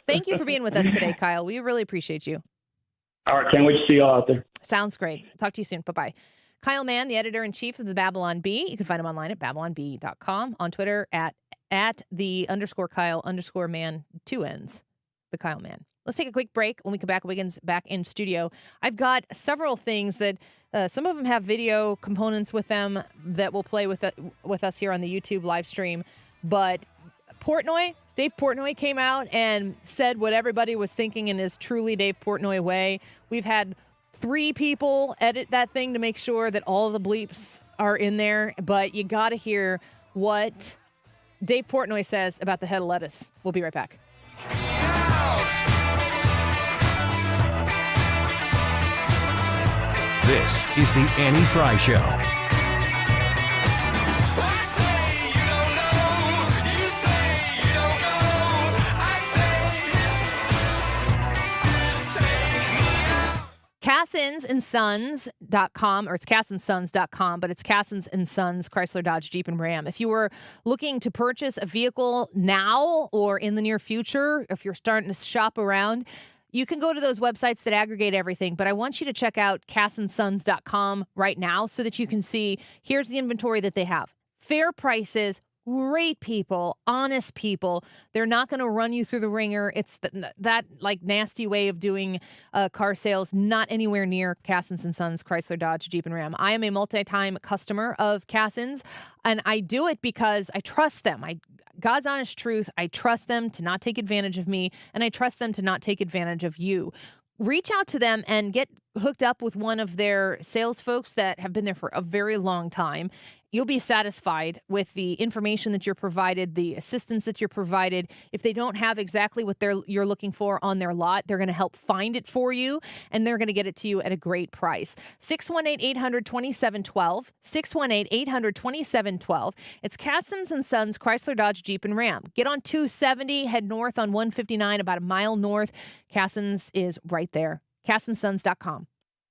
Thank you for being with us today, Kyle. We really appreciate you. All right. Can't wait to see you all out there. Sounds great. Talk to you soon. Bye-bye. Kyle Mann, the editor-in-chief of the Babylon Bee. You can find him online at babylonbee.com, on Twitter at @the_Kyle_man, 2 N's, the Kyle Mann. Let's take a quick break. When we come back, Wiggins back in studio. I've got several things that some of them have video components with them that will play with us here on the YouTube live stream. But Dave Portnoy came out and said what everybody was thinking in his truly Dave Portnoy way. We've had 3 people edit that thing to make sure that all of the bleeps are in there. But you got to hear what Dave Portnoy says about the head of lettuce. We'll be right back. This is the Annie Fry Show. CassinsandSons.com, or it's CassinsSons.com, but it's Cassins and Sons, Chrysler, Dodge, Jeep, and Ram. If you were looking to purchase a vehicle now or in the near future, if you're starting to shop around, you can go to those websites that aggregate everything, but I want you to check out CassinsSons.com right now so that you can see, here's the inventory that they have. Fair prices, great people, honest people. They're not going to run you through the ringer. It's that like nasty way of doing car sales, not anywhere near Cassins and Sons, Chrysler, Dodge, Jeep, and Ram. I am a multi-time customer of Cassins, and I do it because I trust them. God's honest truth, I trust them to not take advantage of me, and I trust them to not take advantage of you. Reach out to them and get hooked up with one of their sales folks that have been there for a very long time. You'll be satisfied with the information that you're provided, the assistance that you're provided. If they don't have exactly what you're looking for on their lot, they're going to help find it for you, and they're going to get it to you at a great price. 618-800-2712, 618-800-2712. It's Cassins and Sons, Chrysler, Dodge, Jeep, and Ram. Get on 270, head north on 159, about a mile north. Cassins is right there. CassinsSons.com.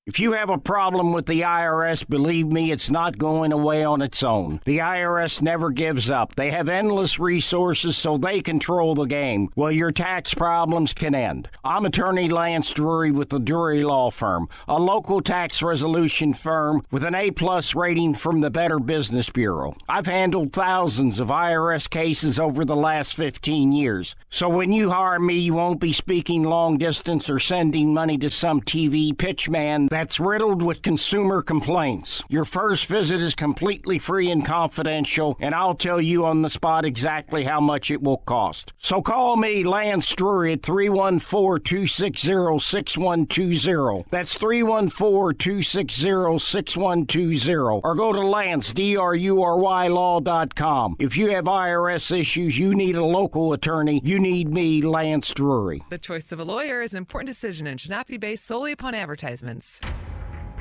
If you have a problem with the IRS, believe me, it's not going away on its own. The IRS never gives up. They have endless resources, so they control the game. Well, your tax problems can end. I'm attorney Lance Drury with the Drury Law Firm, a local tax resolution firm with an A+ rating from the Better Business Bureau. I've handled thousands of IRS cases over the last 15 years. So when you hire me, you won't be speaking long distance or sending money to some TV pitchman that's riddled with consumer complaints. Your first visit is completely free and confidential, and I'll tell you on the spot exactly how much it will cost. So call me, Lance Drury, at 314-260-6120. That's 314-260-6120. Or go to Lance, DRURYlaw.com. If you have IRS issues, you need a local attorney, you need me, Lance Drury. The choice of a lawyer is an important decision and should not be based solely upon advertisements.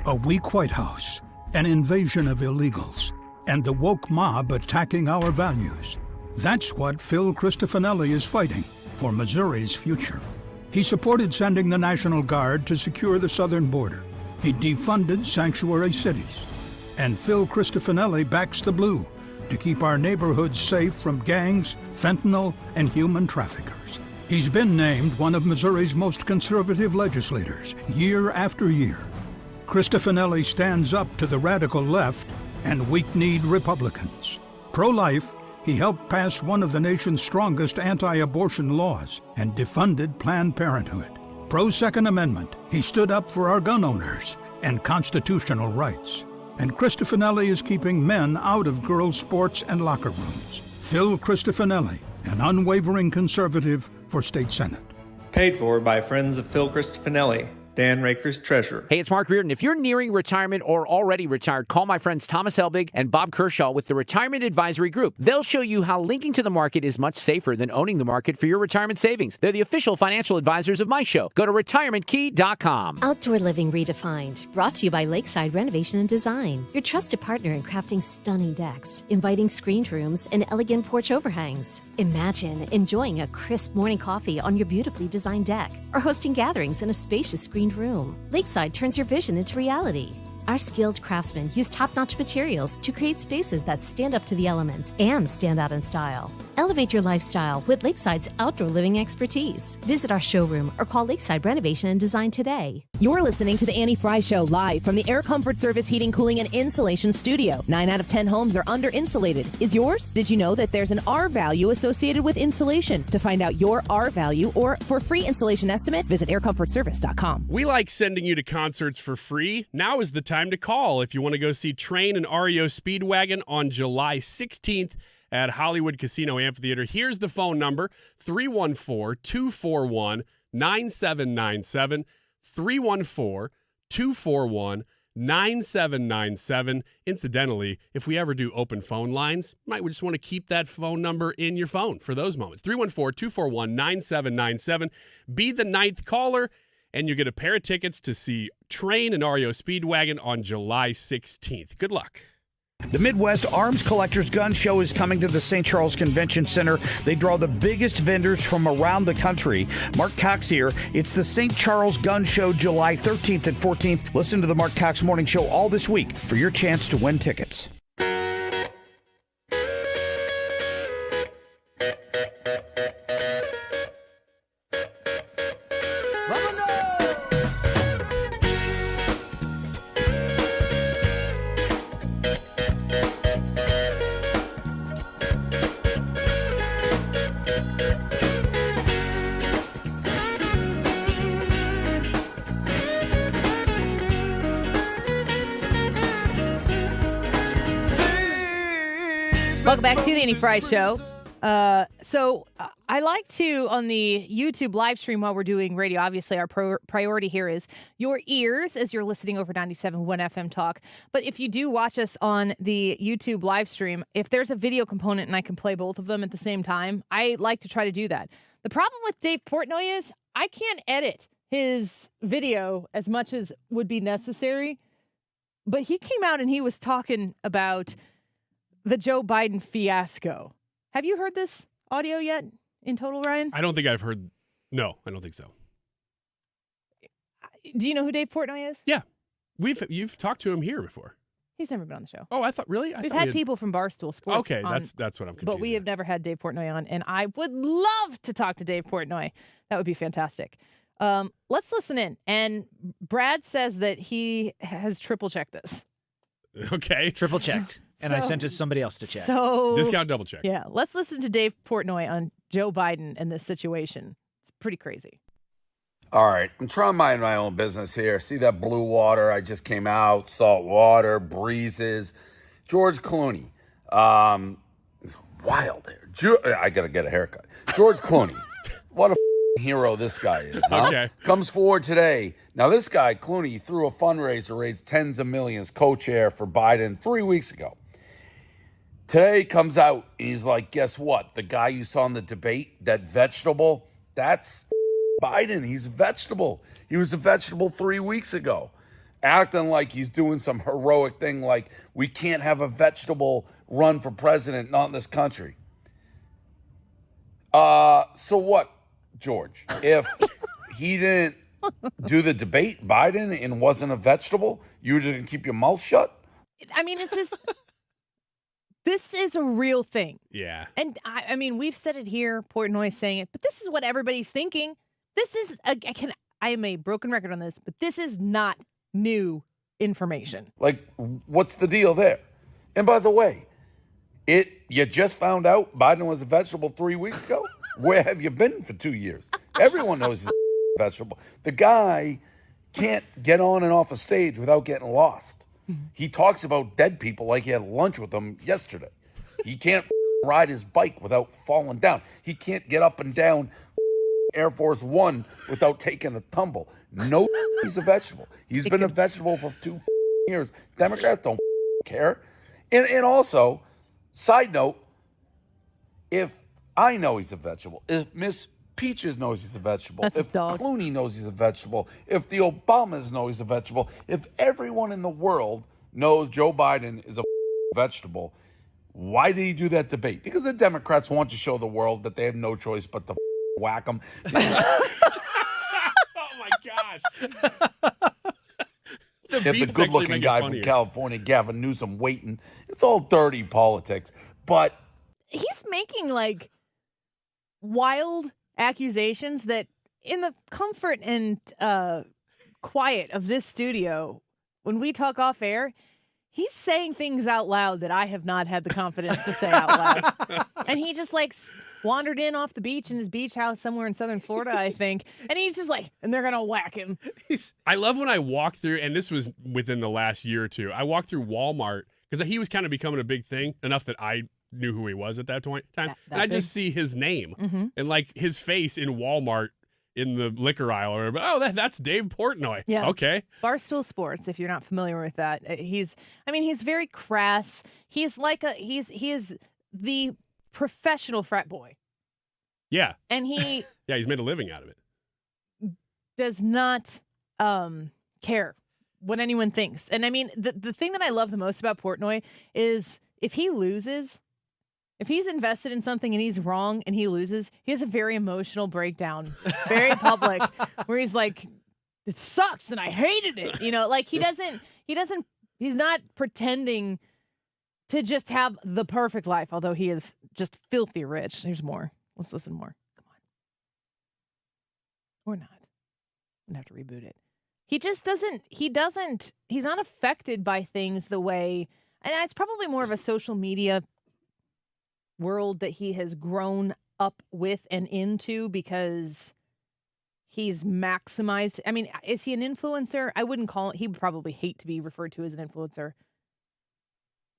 A weak White House, an invasion of illegals, and the woke mob attacking our values. That's what Phil Cristofanelli is fighting for Missouri's future. He supported sending the National Guard to secure the southern border. He defunded sanctuary cities. And Phil Cristofanelli backs the blue to keep our neighborhoods safe from gangs, fentanyl, and human traffickers. He's been named one of Missouri's most conservative legislators year after year. Cristofanelli stands up to the radical left and weak-kneed Republicans. Pro-life, he helped pass one of the nation's strongest anti-abortion laws and defunded Planned Parenthood. Pro-Second Amendment, he stood up for our gun owners and constitutional rights. And Cristofanelli is keeping men out of girls' sports and locker rooms. Phil Cristofanelli, an unwavering conservative for state senate. Paid for by friends of Phil Cristofanelli, Dan Raker's treasurer. Hey, it's Mark Reardon. If you're nearing retirement or already retired, call my friends Thomas Helbig and Bob Kershaw with the Retirement Advisory Group. They'll show you how linking to the market is much safer than owning the market for your retirement savings. They're the official financial advisors of my show. Go to retirementkey.com. Outdoor Living Redefined, brought to you by Lakeside Renovation and Design, your trusted partner in crafting stunning decks, inviting screened rooms, and elegant porch overhangs. Imagine enjoying a crisp morning coffee on your beautifully designed deck, or hosting gatherings in a spacious screened room. Lakeside turns your vision into reality. Our skilled craftsmen use top-notch materials to create spaces that stand up to the elements and stand out in style. Elevate your lifestyle with Lakeside's outdoor living expertise. Visit our showroom or call Lakeside Renovation and Design today. You're listening to the Annie Fry Show live from the Air Comfort Service Heating, Cooling, and Insulation Studio. 9 out of 10 homes are under-insulated. Is yours? Did you know that there's an R value associated with insulation? To find out your R value or for a free insulation estimate, visit aircomfortservice.com. We like sending you to concerts for free. Now is the time to call if you want to go see Train and REO Speedwagon on July 16th at Hollywood Casino Amphitheater. Here's the phone number, 314-241-9797, 314-241-9797. Incidentally, if we ever do open phone lines, you might just want to keep that phone number in your phone for those moments. 314-241-9797. Be the 9th caller, and you get a pair of tickets to see Train and REO Speedwagon on July 16th. Good luck. The Midwest Arms Collectors Gun Show is coming to the St. Charles Convention Center. They draw the biggest vendors from around the country. Mark Cox here. It's the St. Charles Gun Show, July 13th and 14th. Listen to the Mark Cox Morning Show all this week for your chance to win tickets. Welcome back to the Annie Fry Show. So I like to, on the YouTube live stream while we're doing radio, obviously our priority here is your ears as you're listening over 97.1 FM Talk. But if you do watch us on the YouTube live stream, if there's a video component and I can play both of them at the same time, I like to try to do that. The problem with Dave Portnoy is I can't edit his video as much as would be necessary. But he came out and he was talking about the Joe Biden fiasco. Have you heard this audio yet in total, Ryan? I don't think I've heard. No, I don't think so. Do you know who Dave Portnoy is? Yeah. You've talked to him here before. He's never been on the show. Oh, I thought, really? We've had people from Barstool Sports. Okay, that's what I'm confused. But we have never had Dave Portnoy on, and I would love to talk to Dave Portnoy. That would be fantastic. Let's listen in. And Brad says that he has triple-checked this. Okay. Triple-checked. And I sent it to somebody else to check. So discount double check. Yeah. Let's listen to Dave Portnoy on Joe Biden and this situation. It's pretty crazy. All right, I'm trying to mind my own business here. See that blue water? I just came out. Salt water, breezes. George Clooney. It's wild here. I got to get a haircut. George Clooney. What a hero this guy is, huh? Okay. Comes forward today. Now, this guy, Clooney, threw a fundraiser, raised tens of millions, co-chair for Biden 3 weeks ago. Today comes out, and he's like, guess what? The guy you saw in the debate, that vegetable, that's Biden. He's a vegetable. He was a vegetable 3 weeks ago, acting like he's doing some heroic thing like we can't have a vegetable run for president, not in this country. So what, George? If he didn't do the debate, Biden, and wasn't a vegetable, you were just going to keep your mouth shut? I mean, this is a real thing. Yeah. And I mean, we've said it here, Portnoy's saying it, but this is what everybody's thinking. This is, I am a broken record on this, but this is not new information. Like, what's the deal there? And by the way, you just found out Biden was a vegetable 3 weeks ago? Where have you been for 2 years? Everyone knows he's a vegetable. The guy can't get on and off a stage without getting lost. He talks about dead people like he had lunch with them yesterday. He can't ride his bike without falling down. He can't get up and down Air Force One without taking a tumble. No, he's a vegetable. He's been a vegetable for 2 years. Democrats don't care. And also, side note, if I know he's a vegetable, if Miss Peaches knows he's a vegetable, if Clooney knows he's a vegetable, if the Obamas know he's a vegetable, if everyone in the world knows Joe Biden is a vegetable, why did he do that debate? Because the Democrats want to show the world that they have no choice but to whack him. Oh my gosh. If the good-looking guy from California, Gavin Newsom, waiting, it's all dirty politics. But he's making like wild accusations that in the comfort and quiet of this studio, when we talk off air, he's saying things out loud that I have not had the confidence to say out loud. And he just like wandered in off the beach in his beach house somewhere in southern Florida, I think. And he's just like, and they're going to whack him. I love when I walk through, and this was within the last year or two, I walked through Walmart because he was kind of becoming a big thing, enough that I knew who he was at that time. And I just see his name and like his face in Walmart in the liquor aisle. Or, that's Dave Portnoy. Yeah. Okay. Barstool Sports, if you're not familiar with that. He's very crass. He's like he is the professional frat boy. Yeah. And he he's made a living out of it. Does not care what anyone thinks. And I mean, the thing that I love the most about Portnoy is if he loses, if he's invested in something and he's wrong and he loses, he has a very emotional breakdown, very public, where he's like, it sucks and I hated it. You know, like he's not pretending to just have the perfect life, although he is just filthy rich. There's more. Let's listen more. Come on. Or not. I'm going to have to reboot it. He just doesn't, he's not affected by things the way, and it's probably more of a social media world that he has grown up with and into because he's maximized. I mean, is he an influencer? I wouldn't call it. He would probably hate to be referred to as an influencer.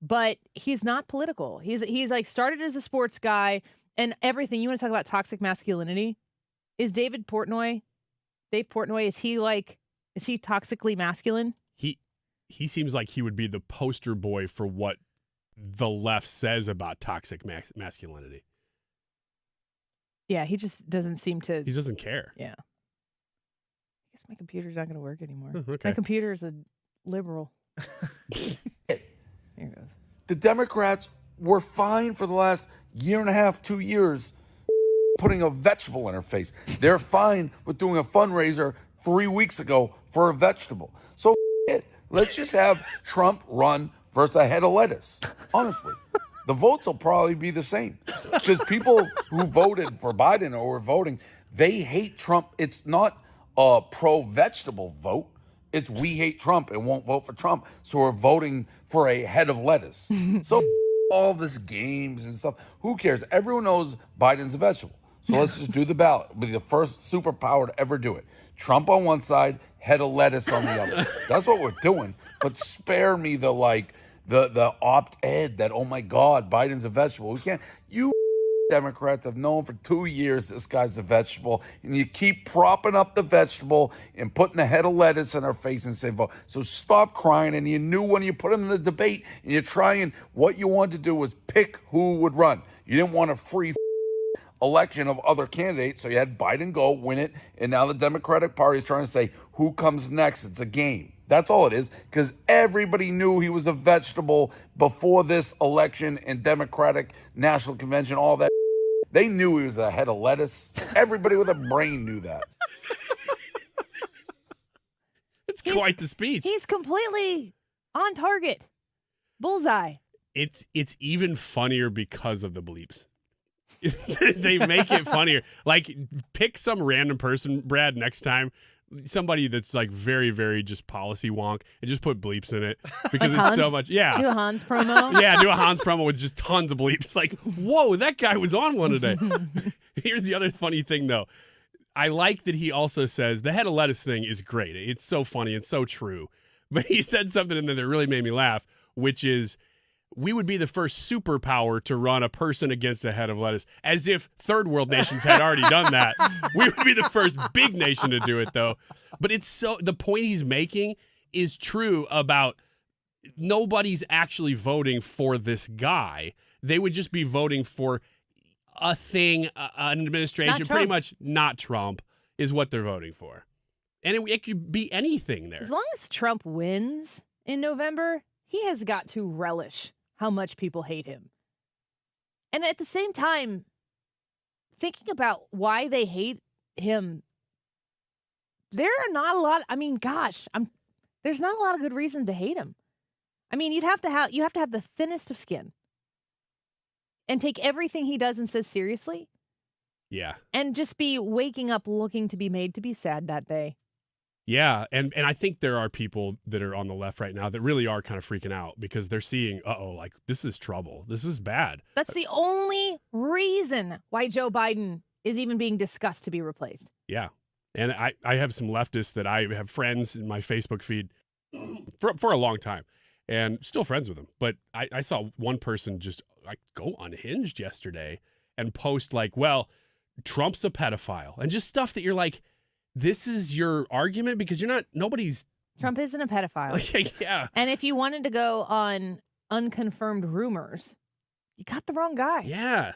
But he's not political. He's like started as a sports guy and everything. You want to talk about toxic masculinity? Is Dave Portnoy, is he toxically masculine? He seems like he would be the poster boy for what the left says about toxic masculinity. Yeah, he just doesnnit seem to. He doesn't care. Yeah. I guess my computer's not going to work anymore. Okay. My computer is a liberal. Here it goes. the Democrats were fine for the last year and a half, 2 years, putting a vegetable in her face. They're fine with doing a fundraiser 3 weeks ago for a vegetable. So it. Let's just have Trump run versus a head of lettuce. Honestly, the votes will probably be the same because people who voted for Biden or were voting, they hate Trump. It's not a pro-vegetable vote. It's we hate Trump and won't vote for Trump. So we're voting for a head of lettuce. So all this games and stuff, who cares? Everyone knows Biden's a vegetable. So let's just do the ballot. It'll be the first superpower to ever do it. Trump on one side, head of lettuce on the other. That's what we're doing. But spare me the opt-ed that, oh my God, Biden's a vegetable. We can't. You Democrats have known for 2 years this guy's a vegetable, and you keep propping up the vegetable and putting the head of lettuce in our face and saying vote. So stop crying. And you knew when you put him in the debate and you're trying, what you wanted to do was pick who would run. You didn't want a free election of other candidates, so you had Biden go win it, and now the Democratic Party is trying to say who comes next. It's a game. That's all it is, because everybody knew he was a vegetable before this election and Democratic National Convention, all that. They knew he was a head of lettuce. Everybody with a brain knew that. It's quite the speech. He's completely on target. Bullseye. It's even funnier because of the bleeps. They make it funnier. Like, pick some random person, Brad, next time. Somebody that's like very, very just policy wonk, and just put bleeps in it because like it's so much. Yeah. Do a Hans promo. Yeah, do a Hans promo with just tons of bleeps. Like, whoa, that guy was on one today. Here's the other funny thing, though. I like that he also says the head of lettuce thing is great. It's so funny and so true. But he said something in there that really made me laugh, which is, we would be the first superpower to run a person against a head of lettuce, as if third world nations had already done that. We would be the first big nation to do it, though. But it's so, the point he's making is true about nobody's actually voting for this guy. They would just be voting for a thing, an administration, pretty much not Trump, is what they're voting for. And it could be anything there. As long as Trump wins in November, he has got to relish how much people hate him. And at the same time, thinking about why they hate him, there are not a lot. I mean, gosh, there's not a lot of good reason to hate him. I mean, you have to have the thinnest of skin and take everything he does and says seriously. Yeah. And just be waking up looking to be made to be sad that day. Yeah, and I think there are people that are on the left right now that really are kind of freaking out because they're seeing, like, this is trouble. This is bad. That's the only reason why Joe Biden is even being discussed to be replaced. Yeah. And I have some leftists that I have friends in my Facebook feed for a long time and still friends with them. But I saw one person just like go unhinged yesterday and post like, well, Trump's a pedophile and just stuff that you're like, this is your argument because Trump isn't a pedophile. Yeah. And if you wanted to go on unconfirmed rumors, you got the wrong guy. Yeah.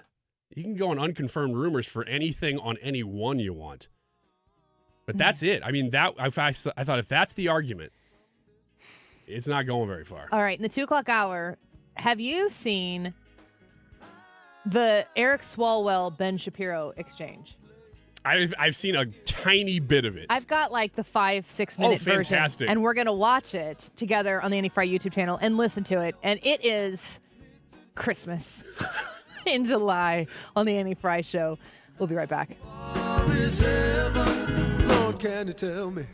You can go on unconfirmed rumors for anything on anyone you want. But that's it. I mean, I thought if that's the argument, it's not going very far. All right. In the 2:00 hour, have you seen the Eric Swalwell, Ben Shapiro exchange? I've seen a tiny bit of it. I've got like the 5-6 minute version. Fantastic. And we're going to watch it together on the Annie Fry YouTube channel and listen to it. And it is Christmas in July on the Annie Fry Show. We'll be right back. Lord, can you tell me?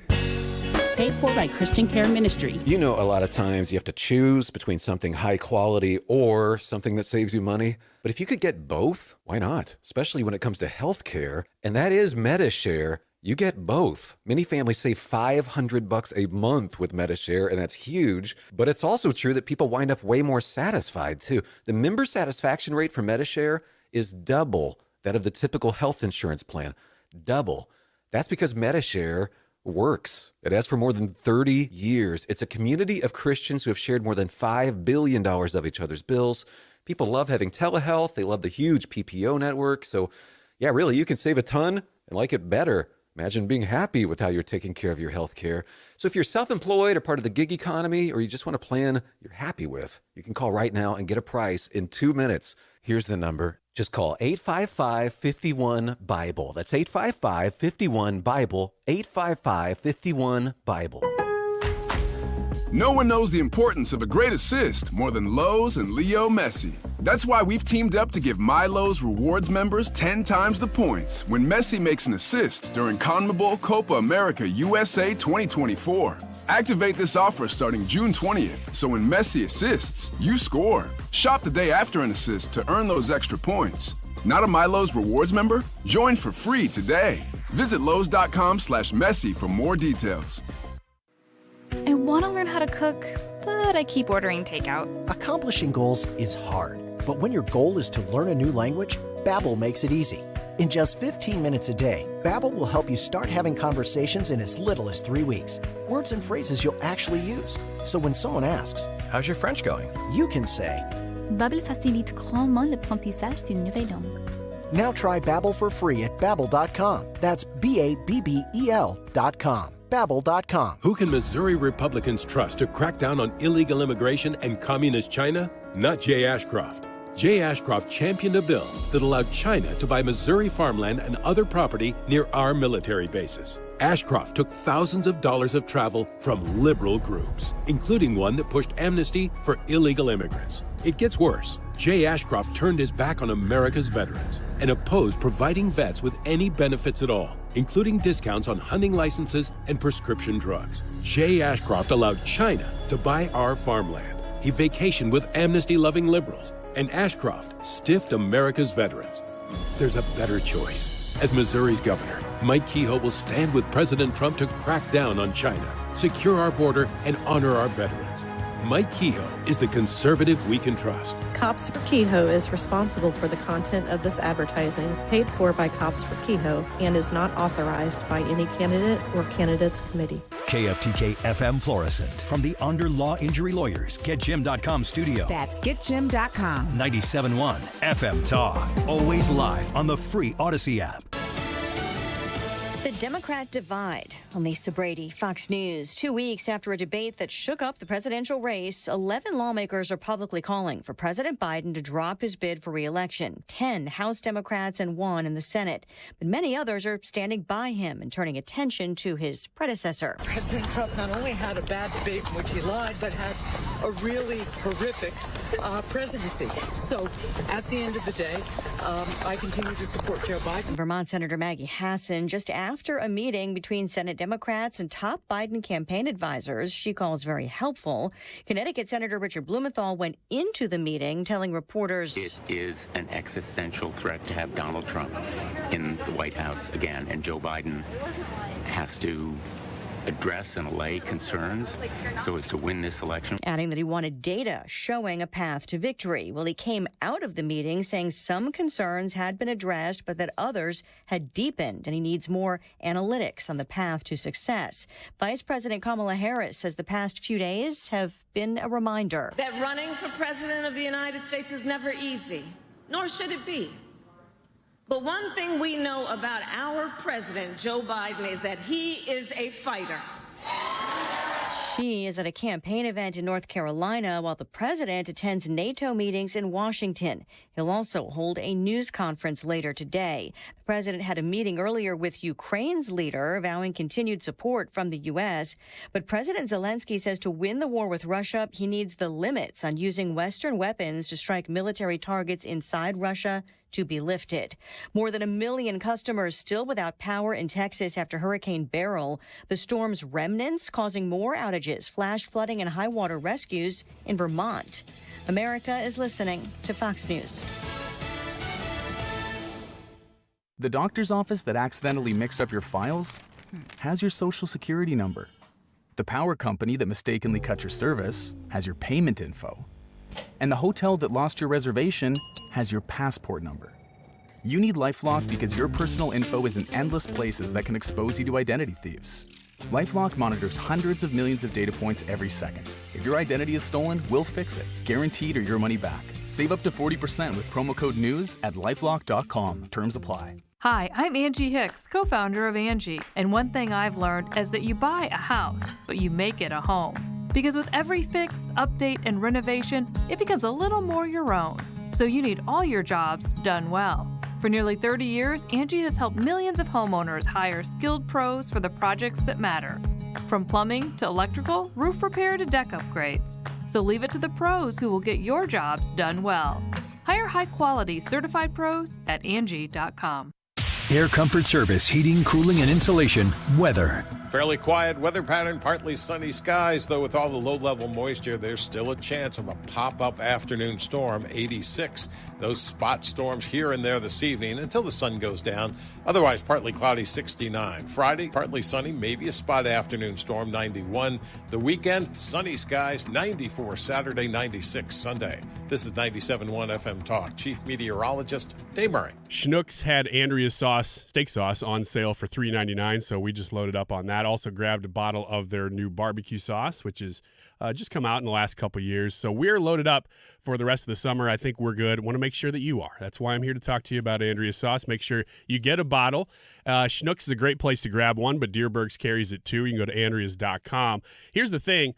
Paid for by Christian Care Ministry. You know, a lot of times you have to choose between something high quality or something that saves you money. But if you could get both, why not? Especially when it comes to health care. And that is MediShare. You get both. Many families save $500 a month with MediShare, and that's huge. But it's also true that people wind up way more satisfied, too. The member satisfaction rate for MediShare is double that of the typical health insurance plan. Double. That's because MediShare works. It has for more than 30 years. It's a community of Christians who have shared more than $5 billion of each other's bills. People love having telehealth. They love the huge PPO network. So, yeah, really, you can save a ton and like it better. Imagine being happy with how you're taking care of your health care. So if you're self-employed or part of the gig economy, or you just want a plan you're happy with, you can call right now and get a price in 2 minutes. Here's the number. Just call 855-51-BIBLE. That's 855-51-BIBLE, 855-51-BIBLE. No one knows the importance of a great assist more than Lowe's and Leo Messi. That's why we've teamed up to give My Lowe's Rewards members 10 times the points when Messi makes an assist during CONMEBOL Copa America USA 2024. Activate this offer starting June 20th, so when Messi assists, you score. Shop the day after an assist to earn those extra points. Not a MyLowe's Rewards member? Join for free today. Visit Lowe's.com/messy for more details. I want to learn how to cook, but I keep ordering takeout. Accomplishing goals is hard, but when your goal is to learn a new language, Babbel makes it easy. In just 15 minutes a day, Babbel will help you start having conversations in as little as 3 weeks. Words and phrases you'll actually use. So when someone asks, "How's your French going?" you can say, Babbel facilite grandement l'apprentissage d'une nouvelle langue. Now try Babbel for free at Babbel.com. That's BABBEL.com. Babbel.com. Who can Missouri Republicans trust to crack down on illegal immigration and communist China? Not Jay Ashcroft. Jay Ashcroft championed a bill that allowed China to buy Missouri farmland and other property near our military bases. Ashcroft took thousands of dollars of travel from liberal groups, including one that pushed amnesty for illegal immigrants. It gets worse. Jay Ashcroft turned his back on America's veterans and opposed providing vets with any benefits at all, including discounts on hunting licenses and prescription drugs. Jay Ashcroft allowed China to buy our farmland. He vacationed with amnesty-loving liberals, and Ashcroft stiffed America's veterans. There's a better choice. As Missouri's governor, Mike Kehoe will stand with President Trump to crack down on China, secure our border, and honor our veterans. Mike Kehoe is the conservative we can trust. Cops for Kehoe is responsible for the content of this advertising, paid for by Cops for Kehoe, and is not authorized by any candidate or candidates committee. KFTK FM Florissant. From the Under Law Injury Lawyers, GetJim.com studio. That's GetJim.com. 97.1 FM Talk. Always live on the free Odyssey app. The Democrat divide. On Lisa Brady, Fox News. 2 weeks after a debate that shook up the presidential race, 11 lawmakers are publicly calling for President Biden to drop his bid for re-election. 10 House Democrats and 1 in the Senate. But many others are standing by him and turning attention to his predecessor. President Trump not only had a bad debate in which he lied, but had a really horrific presidency. So at the end of the day, I continue to support Joe Biden. Vermont Senator Maggie Hassan, just after a meeting between Senate Democrats and top Biden campaign advisors she calls very helpful. Connecticut Senator Richard Blumenthal went into the meeting telling reporters it is an existential threat to have Donald Trump in the White House again, and Joe Biden has to address and allay concerns so as to win this election. Adding that he wanted data showing a path to victory. Well, he came out of the meeting saying some concerns had been addressed, but that others had deepened, and he needs more analytics on the path to success. Vice President Kamala Harris says the past few days have been a reminder that running for president of the United States is never easy, nor should it be. But one thing we know about our president, Joe Biden, is that he is a fighter. She is at a campaign event in North Carolina while the president attends NATO meetings in Washington. He'll also hold a news conference later today. The president had a meeting earlier with Ukraine's leader, vowing continued support from the U.S. But President Zelensky says to win the war with Russia, he needs the limits on using Western weapons to strike military targets inside Russia to be lifted. More than 1 million customers still without power in Texas after Hurricane Beryl. The storm's remnants causing more outages, flash flooding, and high water rescues in Vermont. America is listening to Fox News. The doctor's office that accidentally mixed up your files has your social security number. The power company that mistakenly cut your service has your payment info. And the hotel that lost your reservation has your passport number. You need LifeLock because your personal info is in endless places that can expose you to identity thieves. LifeLock monitors hundreds of millions of data points every second. If your identity is stolen, we'll fix it, guaranteed or your money back. Save up to 40% with promo code NEWS at LifeLock.com. Terms apply. Hi, I'm Angie Hicks, co-founder of Angie. And one thing I've learned is that you buy a house, but you make it a home. Because with every fix, update, and renovation, it becomes a little more your own. So you need all your jobs done well. For nearly 30 years, Angie has helped millions of homeowners hire skilled pros for the projects that matter. From plumbing to electrical, roof repair to deck upgrades. So leave it to the pros who will get your jobs done well. Hire high-quality certified pros at Angie.com. Air Comfort Service, heating, cooling, and insulation. Weather. Fairly quiet weather pattern, partly sunny skies, though with all the low-level moisture, there's still a chance of a pop-up afternoon storm, 86. Those spot storms here and there this evening until the sun goes down. Otherwise, partly cloudy, 69. Friday, partly sunny, maybe a spot afternoon storm, 91. The weekend, sunny skies, 94. Saturday, 96. Sunday. This is 97.1 FM Talk. Chief Meteorologist Dave Murray. Schnucks had Andrea's steak sauce on sale for $3.99, so we just loaded up on that. Also grabbed a bottle of their new barbecue sauce, which is just come out in the last couple years. So we're loaded up for the rest of the summer. I think we're good. Want to make sure that you are. That's why I'm here to talk to you about Andrea's sauce. Make sure you get a bottle. Schnucks is a great place to grab one, but Deerberg's carries it too. You can go to andreas.com. Here's the thing.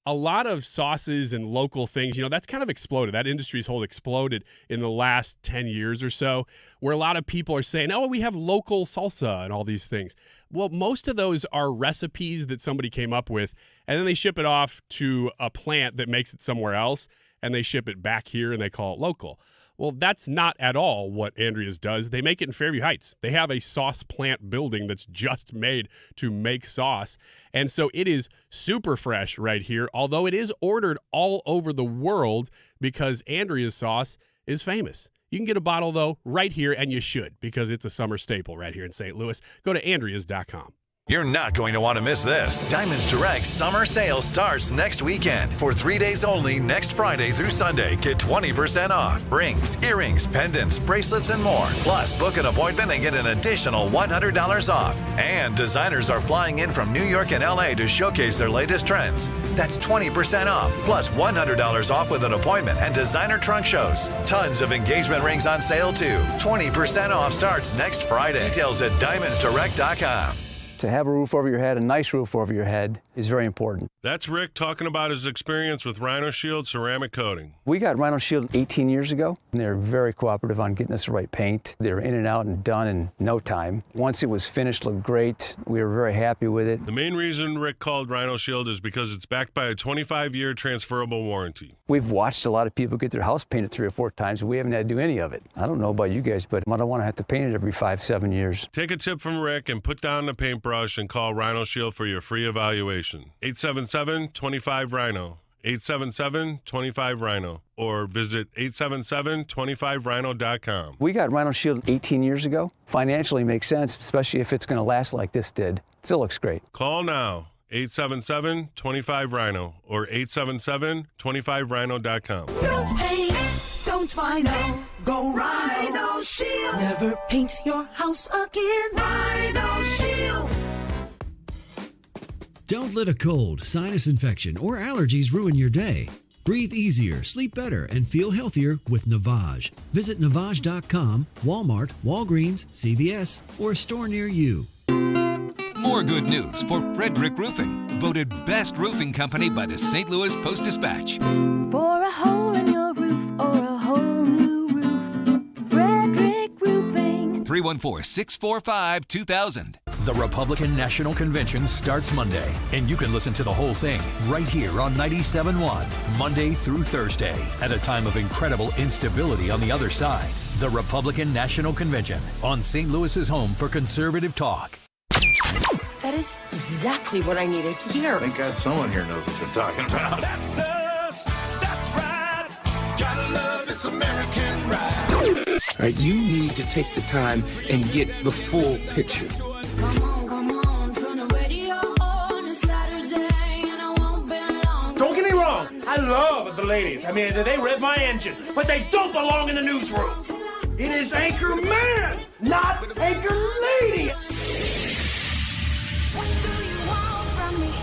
A lot of sauces and local things, that's kind of exploded. That industry's whole exploded in the last 10 years or so, where a lot of people are saying, oh, we have local salsa and all these things. Well, most of those are recipes that somebody came up with, and then they ship it off to a plant that makes it somewhere else, and they ship it back here, and they call it local. Well, that's not at all what Andrea's does. They make it in Fairview Heights. They have a sauce plant building that's just made to make sauce. And so it is super fresh right here, although it is ordered all over the world because Andrea's sauce is famous. You can get a bottle, though, right here, and you should because it's a summer staple right here in St. Louis. Go to andreas.com. You're not going to want to miss this. Diamonds Direct summer sale starts next weekend. For 3 days only, next Friday through Sunday, get 20% off. Rings, earrings, pendants, bracelets, and more. Plus, book an appointment and get an additional $100 off. And designers are flying in from New York and LA to showcase their latest trends. That's 20% off, plus $100 off with an appointment and designer trunk shows. Tons of engagement rings on sale, too. 20% off starts next Friday. Details at diamondsdirect.com. To have a roof over your head, a nice roof over your head, is very important. That's Rick talking about his experience with Rhino Shield ceramic coating. We got Rhino Shield 18 years ago, and they're very cooperative on getting us the right paint. They were in and out and done in no time. Once it was finished, looked great. We were very happy with it. The main reason Rick called Rhino Shield is because it's backed by a 25-year transferable warranty. We've watched a lot of people get their house painted 3 or 4 times, and we haven't had to do any of it. I don't know about you guys, but I don't want to have to paint it every 5-7 years. Take a tip from Rick and put down the paintbrush and call Rhino Shield for your free evaluation. 877-25-RHINO. 877-25-RHINO. Or visit 877-25rhino.com. We got Rhino Shield 18 years ago. Financially makes sense, especially if it's going to last like this did. Still looks great. Call now. 877-25-RHINO or 877-25rhino.com. Don't paint, don't Rhino, go Rhino Shield. Never paint your house again. Rhino Shield. Don't let a cold, sinus infection, or allergies ruin your day. Breathe easier, sleep better, and feel healthier with Navage. Visit Navage.com, Walmart, Walgreens, CVS, or a store near you. More good news for Frederick Roofing, voted best roofing company by the St. Louis Post-Dispatch. For a hole in your roof or a whole new roof, Frederick Roofing. 314-645-2000. The Republican National Convention starts Monday, and you can listen to the whole thing right here on 97.1, Monday through Thursday, at a time of incredible instability on the other side. The Republican National Convention on St. Louis's home for conservative talk. That is exactly what I needed to hear. Thank God someone here knows what they're talking about. That's us, that's right. Gotta love this American ride. All right, you need to take the time and get the full picture. Come on, turn the radio on. It's Saturday and I won't be long. Don't get me wrong, I love the ladies. I mean, they rev my engine, but they don't belong in the newsroom. It is Anchor Man, not Anchor Lady. What do you want from me?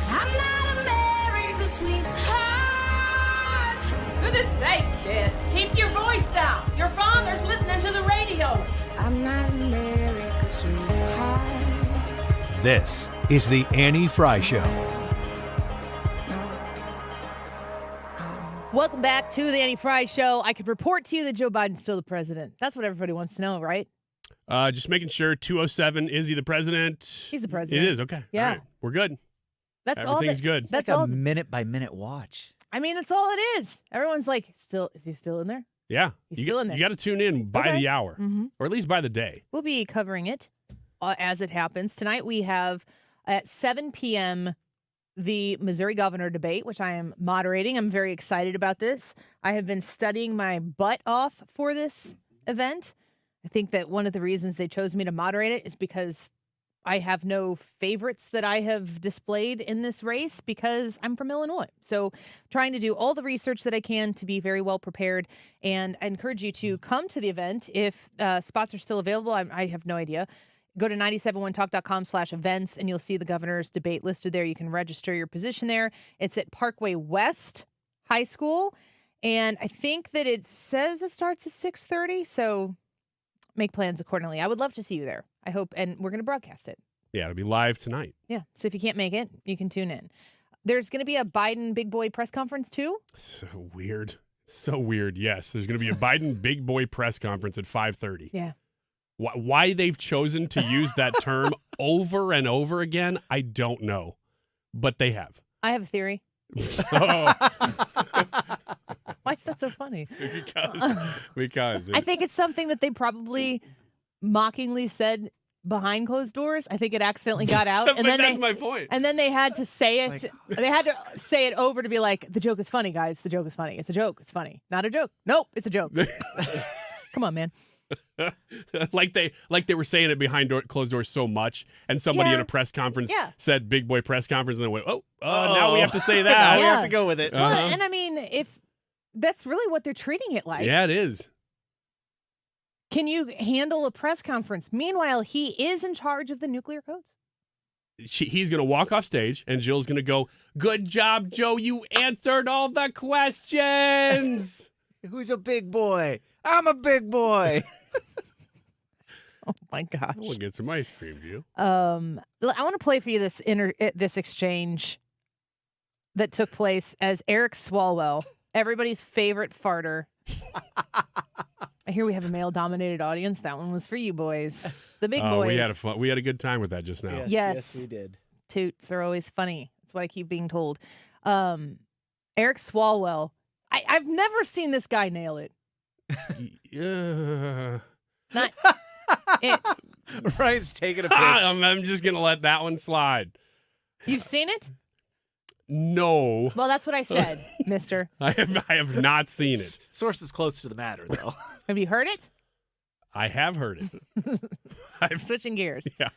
I'm not America's sweetheart. Goodness sake, kid. Keep your voice down. Your father's listening to the radio. I'm not America's sweetheart. This is the Annie Fry Show. Welcome back to the Annie Fry Show. I can report to you that Joe Biden's still the president. That's what everybody wants to know, right? Just making sure. 207. Is he the president? He's the president. It is. Okay. Yeah. All right. We're good. That's all. Everything's good. That's like a minute-by-minute watch. I mean, that's all it is. Everyone's like, is he still in there? Yeah. He's still in there. You got to tune in by the hour, or at least by the day. We'll be covering it as it happens. Tonight we have At 7 p.m., the Missouri governor debate, which I am moderating. I'm very excited about this. I have been studying my butt off for this event. I think that one of the reasons they chose me to moderate it is because I have no favorites that I have displayed in this race because I'm from Illinois. So trying to do all the research that I can to be very well prepared. And I encourage you to come to the event if spots are still available. I have no idea. Go to 971talk.com/events and you'll see the governor's debate listed there. You can register your position there. It's at Parkway West High School. And I think that it says it starts at 6:30. So make plans accordingly. I would love to see you there. I hope. And we're going to broadcast it. Yeah, it'll be live tonight. Yeah. So if you can't make it, you can tune in. There's going to be a Biden big boy press conference too. So weird. So weird. Yes. There's going to be a Biden big boy press conference at 5:30. Yeah. Why they've chosen to use that term over and over again, I don't know. But they have. I have a theory. Oh. Why is that so funny? Because I think it's something that they probably mockingly said behind closed doors. I think it accidentally got out. And then that's my point. And then they had to say it. They had to say it over to be like, the joke is funny, guys. The joke is funny. It's a joke. It's funny. Not a joke. Nope, it's a joke. Come on, man. like they were saying it behind closed doors so much, and somebody in a press conference said "big boy press conference," and they went, now we have to say that. Now we have to go with it. Well, and I mean, if that's really what they're treating it like. Yeah, it is. Can you handle a press conference? Meanwhile, he is in charge of the nuclear codes. He's going to walk off stage, and Jill's going to go, "Good job, Joe. You answered all the questions." Who's a big boy? I'm a big boy. Oh my gosh! We'll get some ice cream, Jill. I want to play for you this exchange that took place as Eric Swalwell, everybody's favorite farter. I hear we have a male-dominated audience. That one was for you boys, the big boys. We had a good time with that just now. Yes, we did. Toots are always funny. That's what I keep being told. Eric Swalwell. I've never seen this guy nail it. Not it. Ryan's taking a pitch. I'm just going to let that one slide. You've seen it? No. Well, that's what I said, mister. I have not seen it. Source is close to the matter, though. Have you heard it? I have heard it. I'm switching gears. Yeah.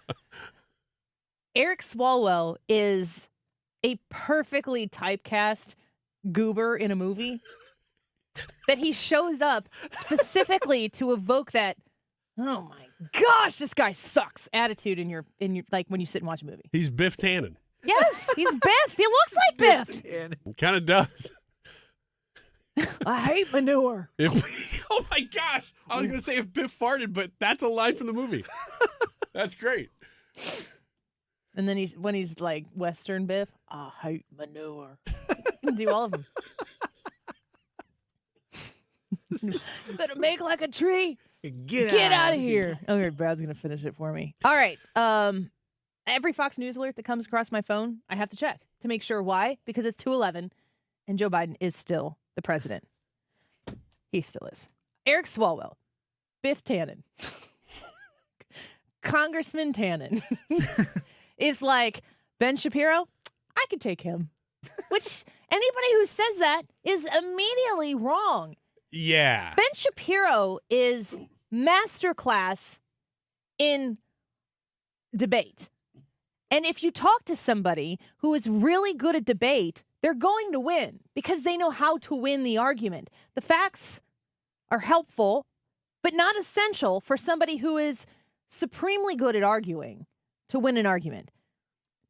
Eric Swalwell is a perfectly typecast goober in a movie that he shows up specifically to evoke that, oh my gosh, this guy sucks attitude in your like when you sit and watch a movie. He's Biff Tannen. Yes, he's Biff. He looks like Biff. He kind of does. I hate manure. Oh my gosh. I was going to say if Biff farted, but that's a line from the movie. That's great. And then when he's like Western Biff, I hate manure. You can do all of them. Better make like a tree. Get out of here. Okay, Brad's going to finish it for me. All right. Every Fox News alert that comes across my phone, I have to check to make sure. Why? Because it's 2:11 and Joe Biden is still the president. He still is. Eric Swalwell, Biff Tannen, Congressman Tannen is like, Ben Shapiro, I could take him. Which anybody who says that is immediately wrong. Yeah. Ben Shapiro is masterclass in debate. And if you talk to somebody who is really good at debate, they're going to win because they know how to win the argument. The facts are helpful, but not essential for somebody who is supremely good at arguing to win an argument.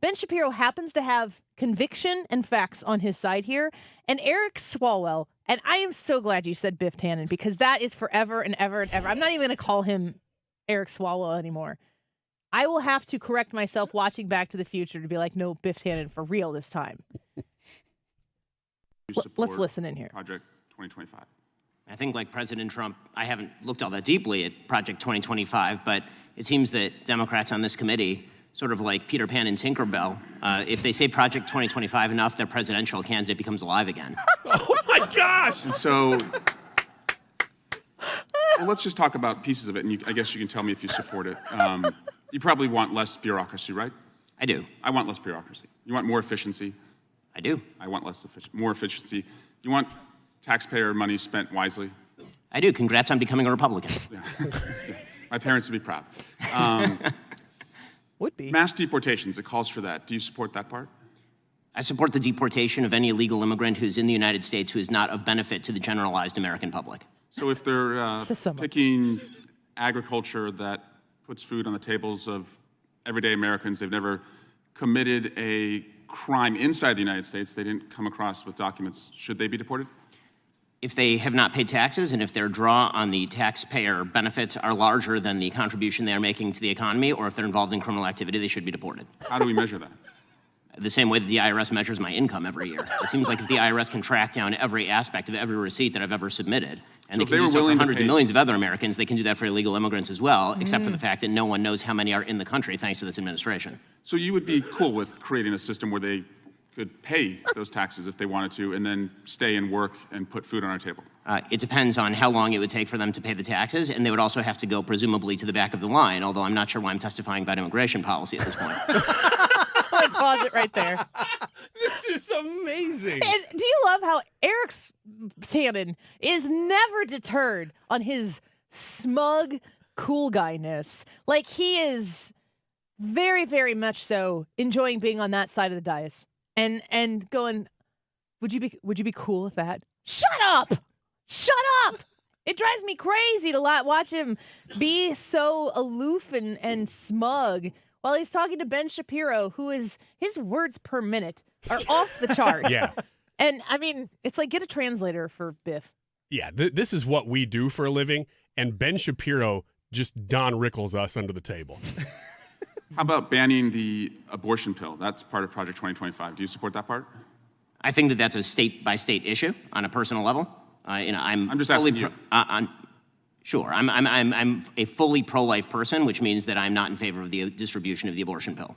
Ben Shapiro happens to have conviction and facts on his side here. And Eric Swalwell, and I am so glad you said Biff Tannen because that is forever and ever and ever. I'm not even going to call him Eric Swalwell anymore. I will have to correct myself watching Back to the Future to be like, no, Biff Tannen for real this time. Let's listen in here. Project 2025. I think like President Trump, I haven't looked all that deeply at Project 2025, but it seems that Democrats on this committee, sort of like Peter Pan and Tinkerbell, if they say Project 2025 enough, their presidential candidate becomes alive again. Oh my gosh! And so, well, let's just talk about pieces of it, and I guess you can tell me if you support it. You probably want less bureaucracy, right? I do. I want less bureaucracy. You want more efficiency? I do. I want more efficiency. You want taxpayer money spent wisely? I do. Congrats on becoming a Republican. Yeah. My parents would be proud. Would be. Mass deportations, it calls for that. Do you support that part? I support the deportation of any illegal immigrant who's in the United States who is not of benefit to the generalized American public. So if they're picking agriculture that puts food on the tables of everyday Americans, they've never committed a crime inside the United States, they didn't come across with documents, should they be deported? If they have not paid taxes and if their draw on the taxpayer benefits are larger than the contribution they are making to the economy, or if they're involved in criminal activity, they should be deported. How do we measure that? The same way that the IRS measures my income every year. It seems like if the IRS can track down every aspect of every receipt that I've ever submitted, and So they can do so for hundreds of millions of other Americans, they can do that for illegal immigrants as well, except for the fact that no one knows how many are in the country thanks to this administration. So you would be cool with creating a system where they could pay those taxes if they wanted to and then stay and work and put food on our table? It depends on how long it would take for them to pay the taxes, and they would also have to go presumably to the back of the line, although I'm not sure why I'm testifying about immigration policy at this point. I'm gonna pause it right there. This is amazing. And do you love how Eric Shannon is never deterred on his smug cool guyness? Like, he is very, very much so enjoying being on that side of the dais and going, would you be cool with that? Shut up! Shut up! It drives me crazy to watch him be so aloof and smug while he's talking to Ben Shapiro, who is, his words per minute are off the chart. Yeah. And I mean, it's like, get a translator for Biff. Yeah, this is what we do for a living, and Ben Shapiro just Don Rickles us under the table. How about banning the abortion pill? That's part of Project 2025. Do you support that part? I think that that's a state-by-state issue on a personal level. I'm just asking you. Sure, I'm a fully pro-life person, which means that I'm not in favor of the distribution of the abortion pill.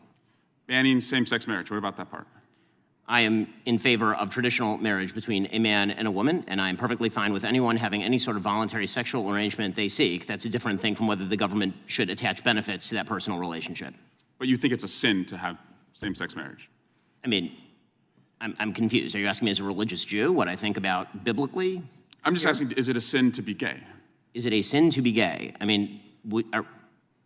Banning same-sex marriage. What about that part? I am in favor of traditional marriage between a man and a woman, and I'm perfectly fine with anyone having any sort of voluntary sexual arrangement they seek. That's a different thing from whether the government should attach benefits to that personal relationship. But you think it's a sin to have same-sex marriage? I mean, I'm confused. Are you asking me as a religious Jew what I think about biblically? I'm just asking, is it a sin to be gay? Is it a sin to be gay? I mean,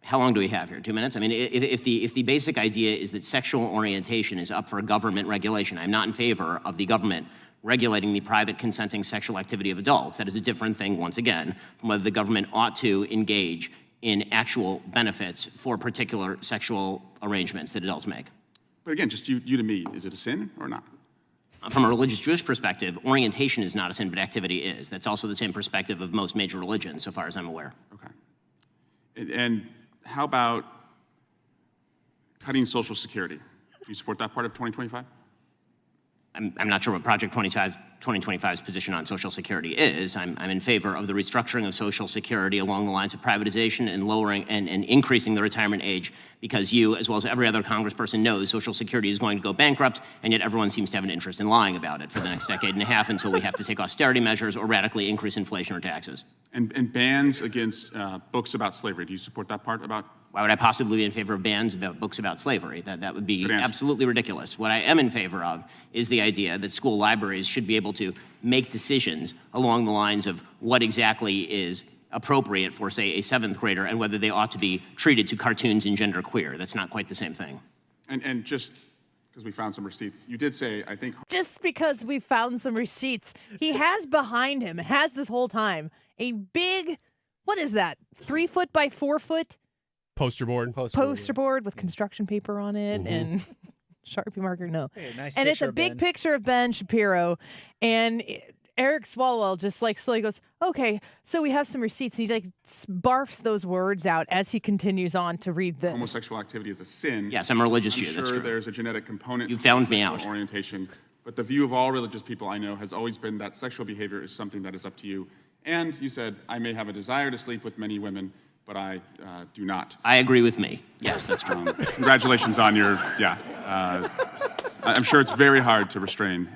how long do we have here? 2 minutes? I mean, if the basic idea is that sexual orientation is up for government regulation, I'm not in favor of the government regulating the private consenting sexual activity of adults. That is a different thing, once again, from whether the government ought to engage in actual benefits for particular sexual arrangements that adults make. But again, just you to me, is it a sin or not? From a religious Jewish perspective, orientation is not a sin, but activity is. That's also the same perspective of most major religions, so far as I'm aware. Okay. And how about cutting Social Security? Do you support that part of 2025? I'm not sure what Project 2025's position on Social Security is. I'm in favor of the restructuring of Social Security along the lines of privatization and lowering and increasing the retirement age, because you, as well as every other congressperson, knows Social Security is going to go bankrupt, and yet everyone seems to have an interest in lying about it for the next decade and a half until we have to take austerity measures or radically increase inflation or taxes. And bans against books about slavery. Do you support that part about? Why would I possibly be in favor of bans about books about slavery? That would be absolutely ridiculous. What I am in favor of is the idea that school libraries should be able to make decisions along the lines of what exactly is appropriate for, say, a 7th grader and whether they ought to be treated to cartoons and genderqueer. That's not quite the same thing. And just because we found some receipts, you did say, I think... Just because we found some receipts, he has behind him, has this whole time, a big, what is that, 3 foot by 4 foot? Poster board with construction paper on it and Sharpie marker. No, hey, nice and it's a big picture of Ben Shapiro, and Eric Swalwell just like slowly goes, "Okay, so we have some receipts." And he like barfs those words out as he continues on to read this. Homosexual activity is a sin. Yes, I'm a religious Jew. I'm that's sure true. There's a genetic component. You found me out. Orientation, but the view of all religious people I know has always been that sexual behavior is something that is up to you. And you said, "I may have a desire to sleep with many women, but I do not." I agree with me. Yes, that's true. Congratulations on your, I'm sure it's very hard to restrain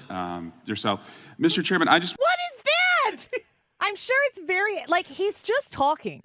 yourself. Mr. Chairman, What is that? I'm sure it's very, like, he's just talking.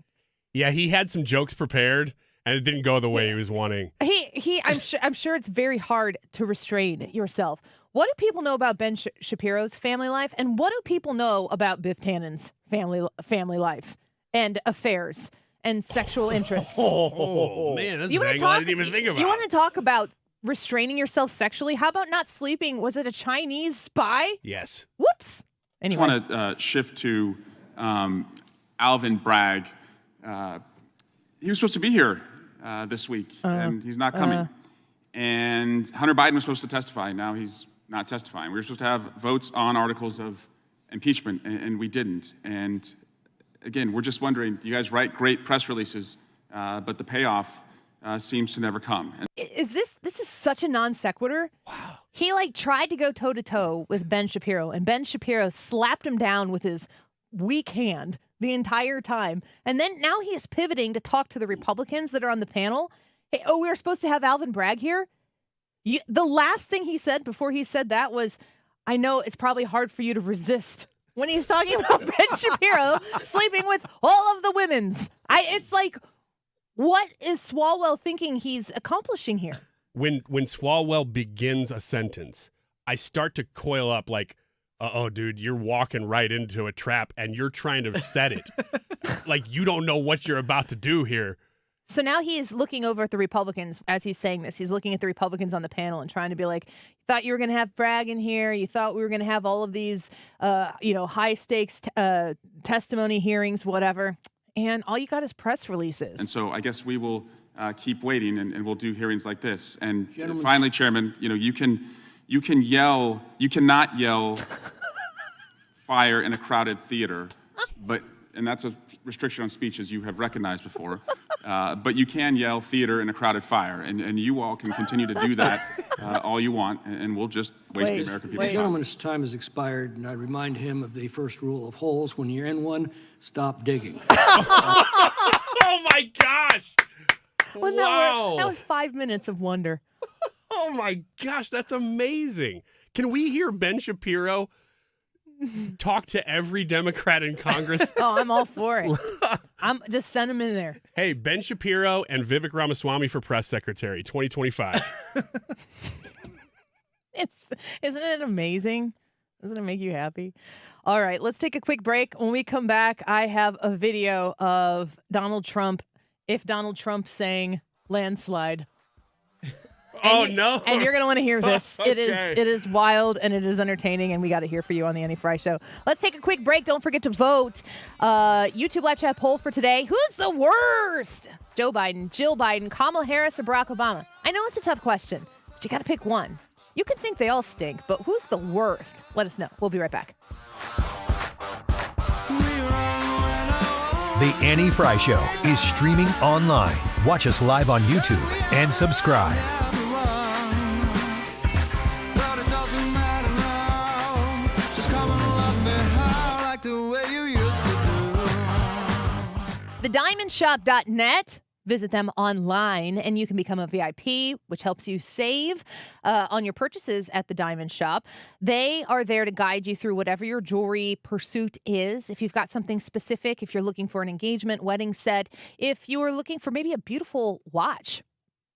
Yeah, he had some jokes prepared, and it didn't go the way he was wanting. I'm sure it's very hard to restrain yourself. What do people know about Ben Shapiro's family life, and what do people know about Biff Tannen's family life and affairs and sexual interests? Oh man, that's an angle I didn't even think about. You want to talk about restraining yourself sexually? How about not sleeping? Was it a Chinese spy? Yes. Whoops. Anyway. I want to shift to Alvin Bragg. He was supposed to be here this week, and he's not coming. And Hunter Biden was supposed to testify. Now he's not testifying. We were supposed to have votes on articles of impeachment, and we didn't. And again, we're just wondering, you guys write great press releases, but the payoff seems to never come. This is such a non sequitur. Wow. He tried to go toe to toe with Ben Shapiro, and Ben Shapiro slapped him down with his weak hand the entire time. And then now he is pivoting to talk to the Republicans that are on the panel. Hey, we were supposed to have Alvin Bragg here. The last thing he said before he said that was, I know it's probably hard for you to resist, when he's talking about Ben Shapiro sleeping with all of the women's. It's like, what is Swalwell thinking he's accomplishing here? When Swalwell begins a sentence, I start to coil up like, uh-oh, dude, you're walking right into a trap and you're trying to set it. Like you don't know what you're about to do here. So now he's looking over at the Republicans as he's saying this. He's looking at the Republicans on the panel and trying to be like, you thought you were going to have Bragg in here. You thought we were going to have all of these, high stakes testimony hearings, whatever. And all you got is press releases. And so I guess we will keep waiting, and we'll do hearings like this. And finally, Chairman, you cannot yell fire in a crowded theater, and that's a restriction on speech, as you have recognized before. But you can yell theater in a crowded fire, and you all can continue to do that all you want, and we'll just waste the American people's time. The gentleman's time has expired, and I remind him of the first rule of holes. When you're in one, stop digging. Oh, my gosh. Wow. That was 5 minutes of wonder. Oh, my gosh. That's amazing. Can we hear Ben Shapiro talk to every Democrat in Congress? Oh, I'm all for it. I'm just send him in there. Hey, Ben Shapiro and Vivek Ramaswamy for press secretary, 2025. Isn't it amazing? Doesn't it make you happy? All right, let's take a quick break. When we come back, I have a video of Donald Trump, if Donald Trump sang landslide. No. And you're going to want to hear this. Okay. It is wild and it is entertaining, and we got to hear for you on the Annie Fry Show. Let's take a quick break. Don't forget to vote. YouTube live chat poll for today. Who's the worst? Joe Biden, Jill Biden, Kamala Harris, or Barack Obama? I know it's a tough question, but you got to pick one. You can think they all stink, but who's the worst? Let us know. We'll be right back. The Annie Fry Show is streaming online. Watch us live on YouTube and subscribe. TheDiamondShop.net. Visit them online, and you can become a VIP, which helps you save on your purchases at the Diamond Shop. They are there to guide you through whatever your jewelry pursuit is. If you've got something specific, if you're looking for an engagement, wedding set, if you are looking for maybe a beautiful watch,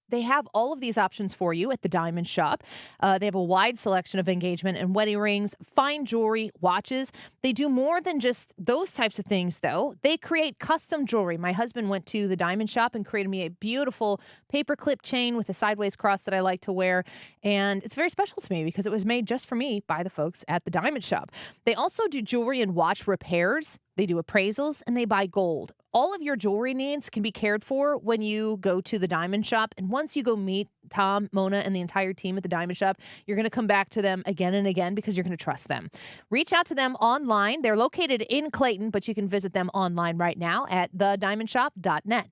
they have all of these options for you at the Diamond Shop. They have a wide selection of engagement and wedding rings, fine jewelry, watches. They do more than just those types of things, though. They create custom jewelry. My husband went to the Diamond Shop and created me a beautiful paperclip chain with a sideways cross that I like to wear. And it's very special to me because it was made just for me by the folks at the Diamond Shop. They also do jewelry and watch repairs. They do appraisals, and they buy gold. All of your jewelry needs can be cared for when you go to the Diamond Shop. And once you go meet Tom, Mona, and the entire team at the Diamond Shop, you're going to come back to them again and again because you're going to trust them. Reach out to them online. They're located in Clayton, but you can visit them online right now at thediamondshop.net.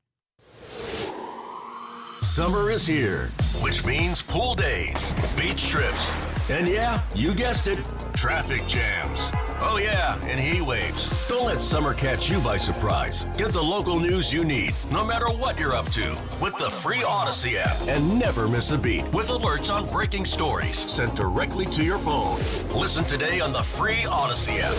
Summer is here, which means pool days, beach trips, and yeah, you guessed it, traffic jams. Oh yeah, and heat waves. Don't let summer catch you by surprise. Get the local news you need, no matter what you're up to, with the free Odyssey app. And never miss a beat with alerts on breaking stories sent directly to your phone. Listen today on the free Odyssey app.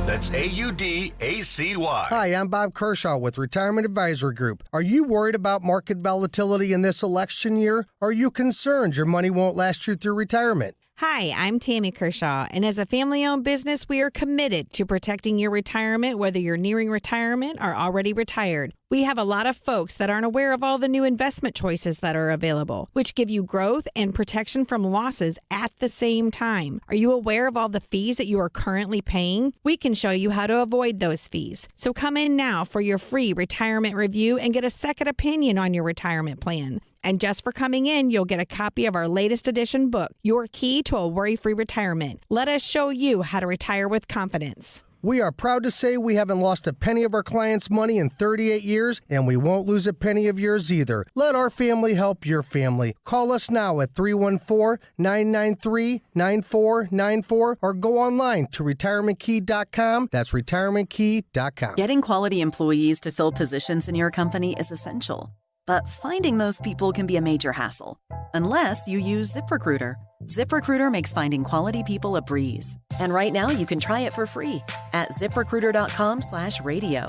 That's That's AUDACY. Hi, I'm Bob Kershaw with Retirement Advisory Group. Are you worried about market volatility in this election year? Are you concerned your money won't last you through retirement? Hi, I'm Tammy Kershaw, and as a family-owned business, we are committed to protecting your retirement, whether you're nearing retirement or already retired. We have a lot of folks that aren't aware of all the new investment choices that are available, which give you growth and protection from losses at the same time. Are you aware of all the fees that you are currently paying? We can show you how to avoid those fees. So come in now for your free retirement review and get a second opinion on your retirement plan. And just for coming in, you'll get a copy of our latest edition book, Your Key to a Worry-Free Retirement. Let us show you how to retire with confidence. We are proud to say we haven't lost a penny of our clients' money in 38 years, and we won't lose a penny of yours either. Let our family help your family. Call us now at 314-993-9494 or go online to retirementkey.com. That's retirementkey.com. Getting quality employees to fill positions in your company is essential, but finding those people can be a major hassle, unless you use ZipRecruiter. ZipRecruiter makes finding quality people a breeze. And right now you can try it for free at ZipRecruiter.com/radio.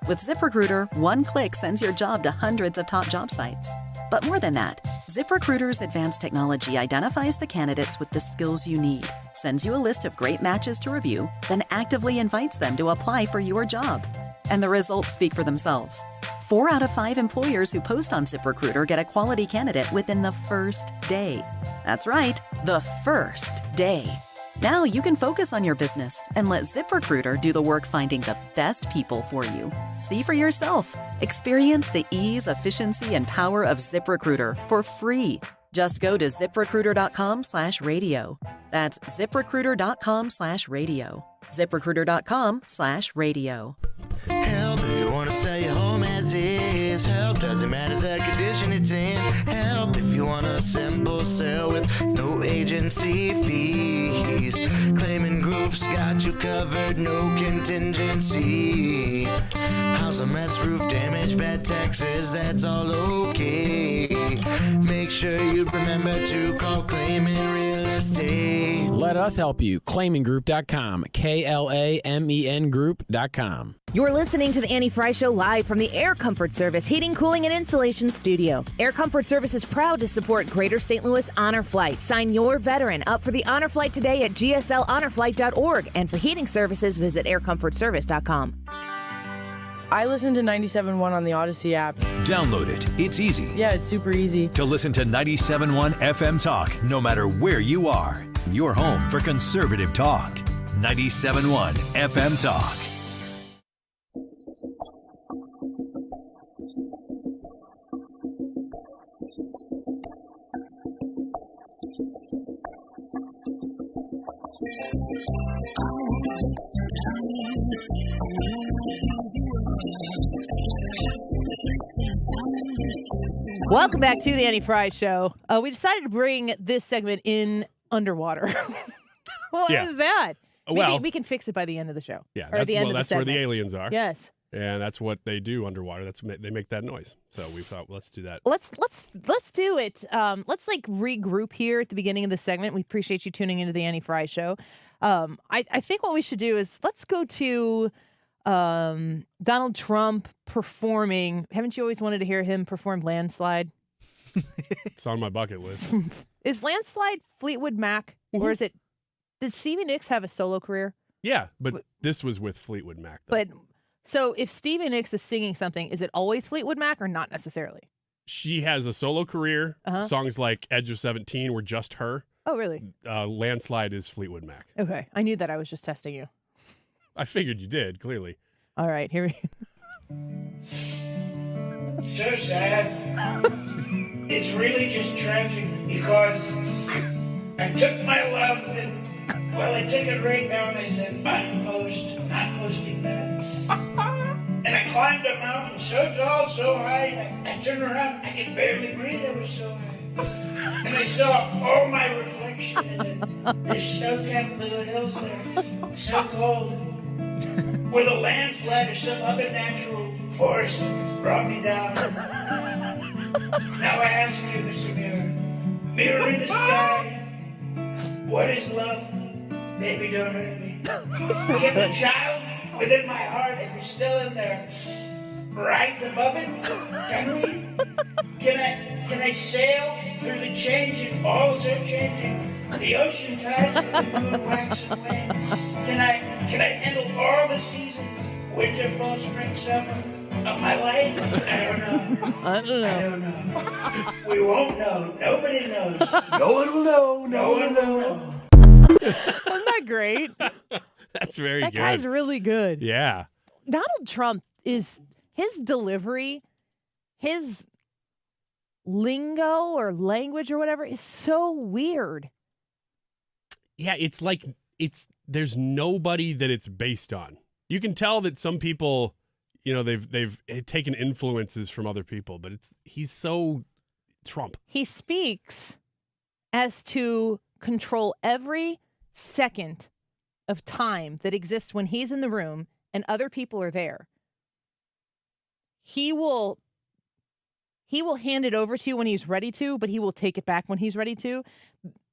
With ZipRecruiter, one click sends your job to hundreds of top job sites. But more than that, ZipRecruiter's advanced technology identifies the candidates with the skills you need, sends you a list of great matches to review, then actively invites them to apply for your job. And the results speak for themselves. 4 out of 5 employers who post on ZipRecruiter get a quality candidate within the first day. That's right, the first day. Now you can focus on your business and let ZipRecruiter do the work finding the best people for you. See for yourself. Experience the ease, efficiency, and power of ZipRecruiter for free. Just go to ZipRecruiter.com/radio. That's ZipRecruiter.com/radio. ZipRecruiter.com/radio. Help if you want to sell your home as is. Help doesn't matter the condition it's in. Help if you want a simple sale with no agency fees. Claiming groups got you covered, no contingency. House a mess, roof damage, bad taxes, that's all okay. Make sure you remember to call Claiming Real Estate. Let us help you. ClaimingGroup.com. KLAMEN Group.com. You're listening to the Annie Fry Show live from the Air Comfort Service Heating, Cooling, and Insulation Studio. Air Comfort Service is proud to support Greater St. Louis Honor Flight. Sign your veteran up for the Honor Flight today at gsLHonorFlight.org. And for heating services, visit aircomfortservice.com. I listen to 97.1 on the Odyssey app. Download it. It's easy. Yeah, it's super easy. To listen to 97.1 FM Talk, no matter where you are. Your home for conservative talk. 97.1 FM Talk. Welcome back to the Annie Fry Show. We decided to bring this segment in underwater. What was that? Well, we can fix it by the end of the show. Yeah, or the end of the that's where the segment. aliens are. Yes. And that's what they do underwater. They make that noise. So we thought, let's do that. Let's do it. Let's regroup here at the beginning of the segment. We appreciate you tuning into the Annie Fry Show. I think what we should do is let's go to Donald Trump performing. Haven't you always wanted to hear him perform Landslide? It's on my bucket list. Is Landslide Fleetwood Mac, or is it? Did Stevie Nicks have a solo career? Yeah, but this was with Fleetwood Mac. Though. But so if Stevie Nicks is singing something, is it always Fleetwood Mac or not necessarily? She has a solo career. Songs like Edge of 17 were just her. Oh, really? Landslide is Fleetwood Mac. Okay. I knew that. I was just testing you. I figured you did, clearly. All right, here we go. So sad. It's really just tragic because I took my love and, well, I took it right down. I said, button post, not posting that. And I climbed a mountain so tall, so high, and I turned around, I could barely breathe, I was so high. And I saw all my reflection in the snow-capped little hills there, so cold. Where the landslide or some other natural force brought me down. Now I ask you, Mr. Mirror, mirror in the sky, what is love? Baby, don't hurt me. Can the child within my heart, if you're still in there, rise above it? Can I sail through the changing, also changing, the ocean tides with the moon waxing wane? Can I handle all the seasons, winter, fall, spring, summer of my life? I don't know. We won't know. Nobody knows. No one will know. No one will know. Isn't that great? That's very That good. guy's really good. Yeah. Donald Trump is his delivery, his lingo or language or whatever is so weird. Yeah, it's like there's nobody that it's based on. You can tell that some people, they've taken influences from other people, but he's so Trump. He speaks as to control every second of time that exists when he's in the room and other people are there. He will hand it over to you when he's ready to, but he will take it back when he's ready to.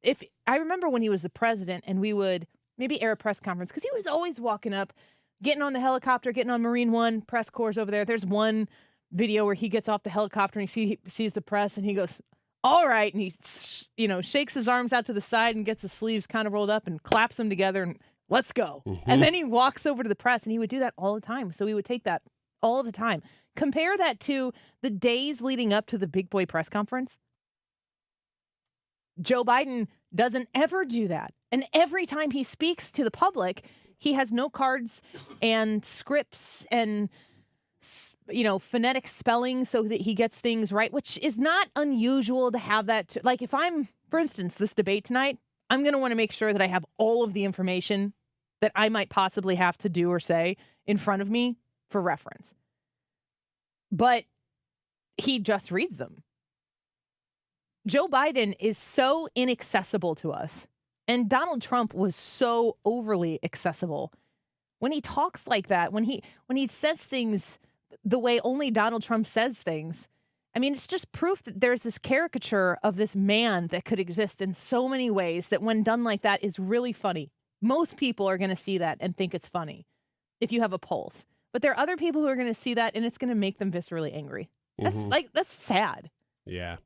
If I remember when he was the president and we would maybe air a press conference, because he was always walking up, getting on the helicopter, getting on Marine One, press corps over there. There's one video where he gets off the helicopter and he sees the press and he goes, all right. And he, shakes his arms out to the side and gets his sleeves kind of rolled up and claps them together and let's go. Mm-hmm. And then he walks over to the press and he would do that all the time. So he would take that all the time. Compare that to the days leading up to the big boy press conference. Joe Biden doesn't ever do that. And every time he speaks to the public, he has note cards and scripts and, phonetic spelling so that he gets things right, which is not unusual to have that. Like if I'm, for instance, this debate tonight, I'm going to want to make sure that I have all of the information that I might possibly have to do or say in front of me for reference. But he just reads them. Joe Biden is so inaccessible to us. And Donald Trump was so overly accessible. When he talks like that, when he says things the way only Donald Trump says things, I mean, it's just proof that there's this caricature of this man that could exist in so many ways that when done like that is really funny. Most people are going to see that and think it's funny if you have a pulse. But there are other people who are going to see that and it's going to make them viscerally angry. That's sad. Yeah,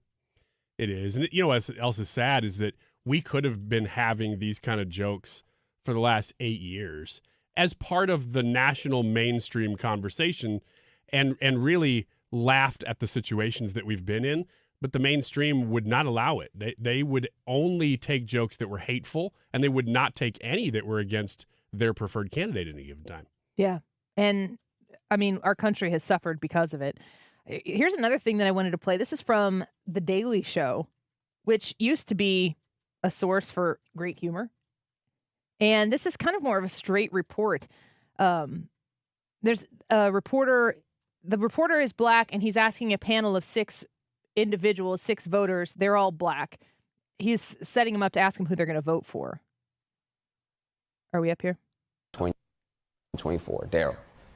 it is. And what else is sad is that we could have been having these kind of jokes for the last 8 years as part of the national mainstream conversation and really laughed at the situations that we've been in. But the mainstream would not allow it. They would only take jokes that were hateful and they would not take any that were against their preferred candidate at any given time. Yeah. And I mean, our country has suffered because of it. Here's another thing that I wanted to play. This is from The Daily Show, which used to be a source for great humor. And this is kind of more of a straight report. There's a reporter. The reporter is black, and he's asking a panel of 6 individuals, 6 voters. They're all black. He's setting them up to ask them who they're going to vote for. Are we up here? 2024. Daryl.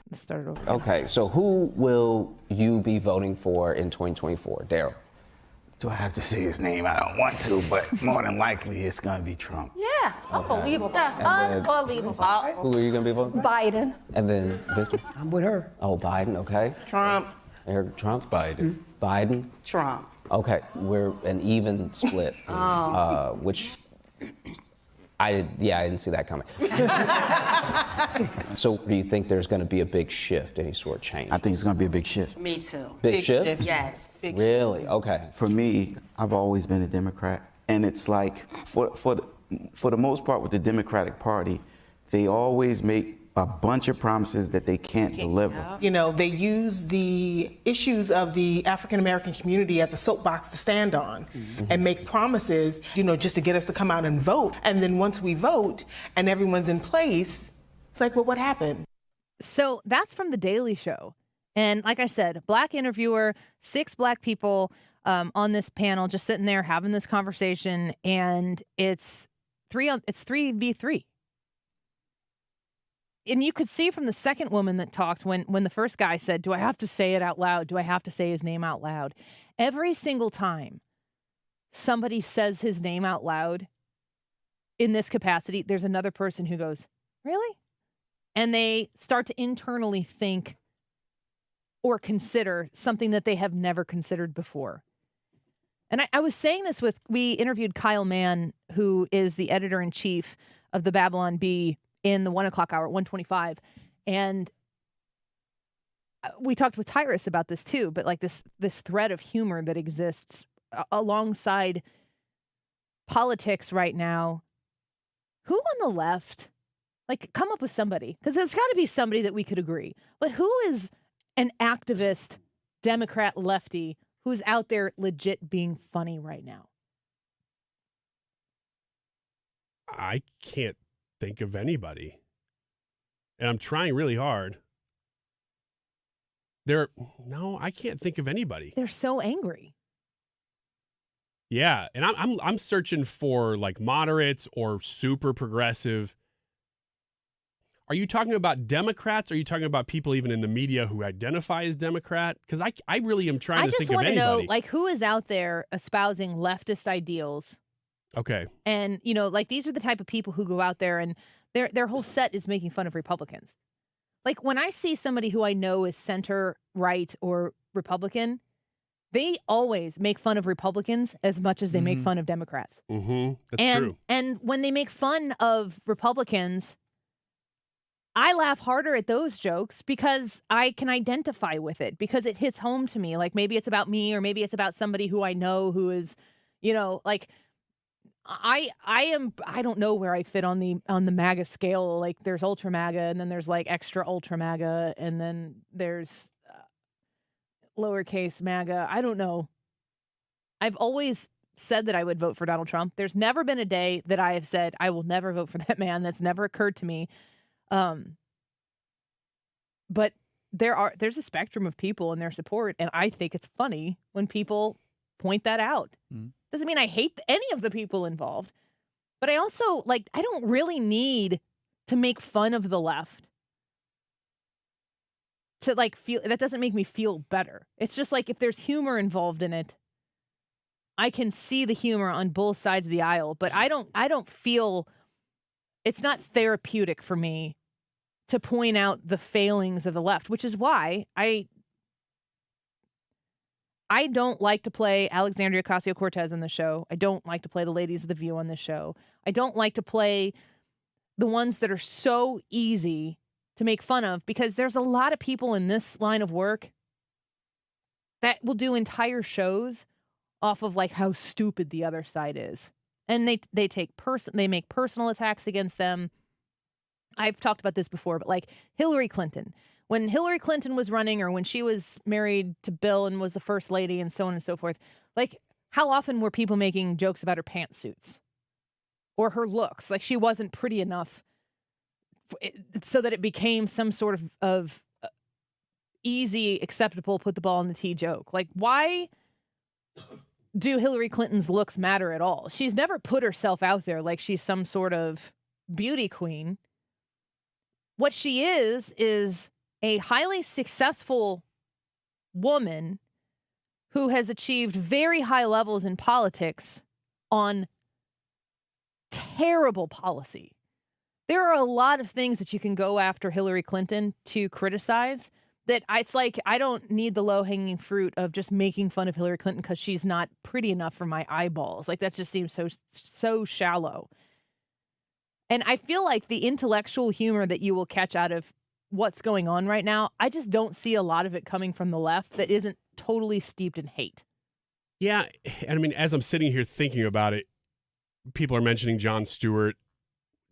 Let's start over. Okay, so who will you be voting for in 2024? Daryl. Do I have to say his name? I don't want to, but more than likely it's going to be Trump. Yeah, unbelievable. Yeah, unbelievable. Who are you going to be voting for? Biden. And then Victor? I'm with her. Oh, Biden, okay. Trump. Trump? Biden. Biden? Trump. Okay, we're an even split, which I didn't see that coming. So do you think there's going to be a big shift, any sort of change? I think it's going to be a big shift. Me too. Big shift? Yes. Big really? shift. Okay. For me, I've always been a Democrat, and it's like for the most part with the Democratic Party, they always make a bunch of promises that they can't deliver. They use the issues of the African American community as a soapbox to stand on and make promises, just to get us to come out and vote. And then once we vote and everyone's in place, it's like, well, what happened? So that's from The Daily Show. And like I said, black interviewer, 6 black people on this panel just sitting there having this conversation. And it's 3v3. And you could see from the second woman that talked when the first guy said, do I have to say it out loud? Do I have to say his name out loud? Every single time somebody says his name out loud, in this capacity, there's another person who goes, really? And they start to internally think or consider something that they have never considered before. And I was saying this we interviewed Kyle Mann, who is the editor-in-chief of the Babylon Bee in the 1 o'clock hour at 1:25. And we talked with Tyrus about this too, but like this thread of humor that exists alongside politics right now. Who on the left, like, come up with somebody, because there's got to be somebody that we could agree. But who is an activist Democrat lefty who's out there legit being funny right now? I can't think of anybody. And I'm trying really hard. No, I can't think of anybody. They're so angry. Yeah, and I'm searching for like moderates or super progressive. Are you talking about Democrats? Or are you talking about people even in the media who identify as Democrat? Because I really am trying to think of anybody. I just want to know, like, who is out there espousing leftist ideals? Okay. And, you know, like, these are the type of people who go out there and their whole set is making fun of Republicans. Like, when I see somebody who I know is center, right, or Republican, they always make fun of Republicans as much as they make fun of Democrats. Mm-hmm. That's true. And when they make fun of Republicans, I laugh harder at those jokes because I can identify with it, because it hits home to me. Like, maybe it's about me, or maybe it's about somebody who I know who is, you know, like, I don't know where I fit on the MAGA scale. Like, there's ultra MAGA, and then there's like extra ultra MAGA, and then there's lowercase MAGA. I don't know. I've always said that I would vote for Donald Trump. There's never been a day that I have said I will never vote for that man. That's never occurred to me. But there's a spectrum of people and their support, and I think it's funny when people point that out. Doesn't mean I hate any of the people involved, but I also, like, I don't really need to make fun of the left to, like, feel that doesn't make me feel better. It's just like, if there's humor involved in it, I can see the humor on both sides of the aisle, but I don't feel, it's not therapeutic for me to point out the failings of the left, which is why I don't like to play Alexandria Ocasio-Cortez on the show. I don't like to play the ladies of The View on the show. I don't like to play the ones that are so easy to make fun of, because there's a lot of people in this line of work that will do entire shows off of, like, how stupid the other side is. And they make personal attacks against them. I've talked about this before, but, like, Hillary Clinton. When Hillary Clinton was running, or when she was married to Bill and was the first lady and so on and so forth, like, how often were people making jokes about her pantsuits or her looks? Like, she wasn't pretty enough so that it became some sort of easy, acceptable, put the ball in the tee joke. Like, why do Hillary Clinton's looks matter at all? She's never put herself out there like she's some sort of beauty queen. What she is a highly successful woman who has achieved very high levels in politics on terrible policy. There are a lot of things that you can go after Hillary Clinton to criticize, that it's like, I don't need the low-hanging fruit of just making fun of Hillary Clinton because she's not pretty enough for my eyeballs. Like, that just seems so shallow. And I feel like the intellectual humor that you will catch out of what's going on right now, I just don't see a lot of it coming from the left that isn't totally steeped in hate. Yeah, and I mean, as I'm sitting here thinking about it, people are mentioning Jon Stewart.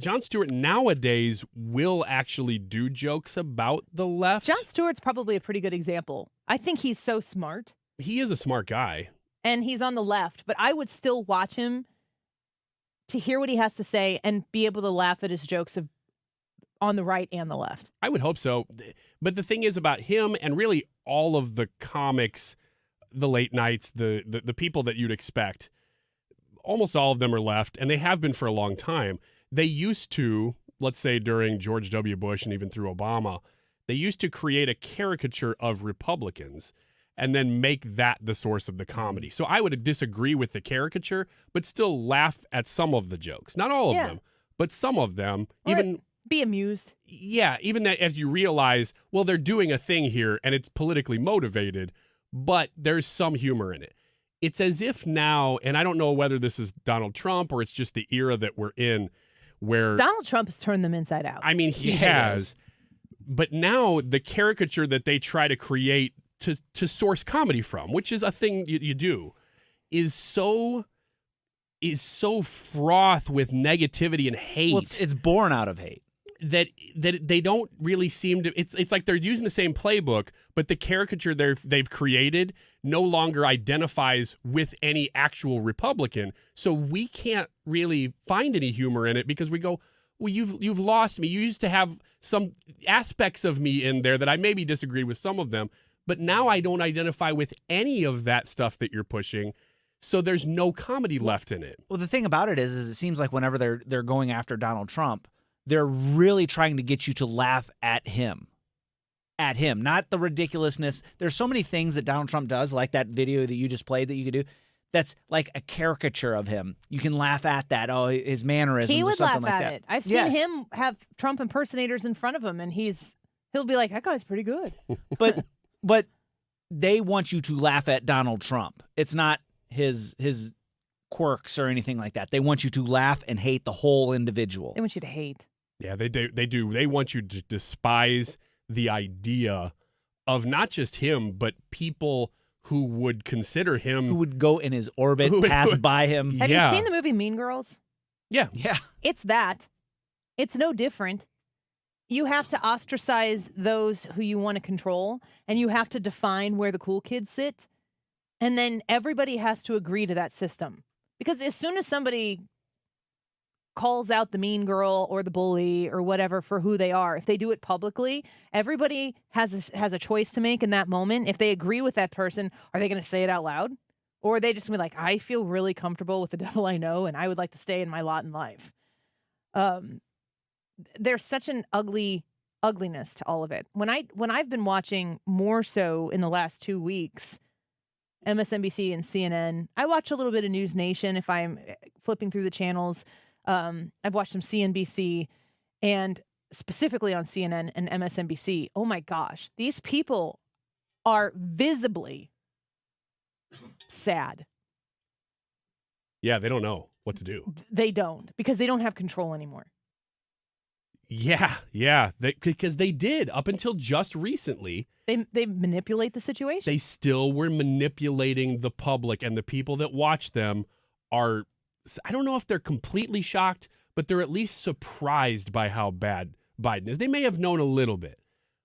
Jon Stewart nowadays will actually do jokes about the left. Jon Stewart's probably a pretty good example. I think he's so smart. He is a smart guy. And he's on the left, but I would still watch him to hear what he has to say and be able to laugh at his jokes on the right and the left. I would hope so. But the thing is about him, and really all of the comics, the late nights, the people that you'd expect, almost all of them are left, and they have been for a long time. They used to, let's say during George W. Bush and even through Obama, they used to create a caricature of Republicans. and then make that the source of the comedy. So I would disagree with the caricature, but still laugh at some of the jokes. Not all of them, but some of them. Or be amused. Yeah, even that as you realize, well, they're doing a thing here and it's politically motivated, but there's some humor in it. It's as if now, and I don't know whether this is Donald Trump or it's just the era that we're in, where Donald Trump has turned them inside out. I mean, he has. But now the caricature that they try to create to source comedy from, which is a thing you do, is so fraught with negativity and hate. Well, it's born out of hate. That they don't really seem to. It's like they're using the same playbook, but the caricature they've created no longer identifies with any actual Republican. So we can't really find any humor in it because we go, well, you've lost me. You used to have some aspects of me in there that I maybe disagreed with some of them, but now I don't identify with any of that stuff that you're pushing. So there's no comedy left in it. Well, the thing about it is it seems like whenever they're going after Donald Trump, they're really trying to get you to laugh at him. At him, not the ridiculousness. There's so many things that Donald Trump does, like that video that you just played that you could do, that's like a caricature of him. You can laugh at that. Oh, his mannerisms He or would something laugh like at that. it. I've seen him have Trump impersonators in front of him, and he'll be like, that guy's pretty good. But they want you to laugh at Donald Trump. It's not his quirks or anything like that. They want you to laugh and hate the whole individual. They want you to hate. Yeah, they do. They want you to despise the idea of not just him, but people who would consider him, who would go in his orbit, pass by him. Have you seen the movie Mean Girls? Yeah. It's that. It's no different. You have to ostracize those who you want to control, and you have to define where the cool kids sit, and then everybody has to agree to that system. Because as soon as somebody calls out the mean girl or the bully or whatever for who they are, if they do it publicly, everybody has a choice to make in that moment. If they agree with that person, are they going to say it out loud? Or are they just going to be like, I feel really comfortable with the devil I know, and I would like to stay in my lot in life. There's such an ugliness to all of it. When I've been watching more so in the last 2 weeks, MSNBC and CNN, I watch a little bit of News Nation if I'm flipping through the channels. I've watched some CNBC, and specifically on CNN and MSNBC. Oh my gosh, these people are visibly sad. Yeah, they don't know what to do. They don't, because they don't have control anymore. Yeah, because they did up until just recently. They manipulate the situation. They still were manipulating the public, and the people that watch them are, I don't know if they're completely shocked, but they're at least surprised by how bad Biden is. They may have known a little bit,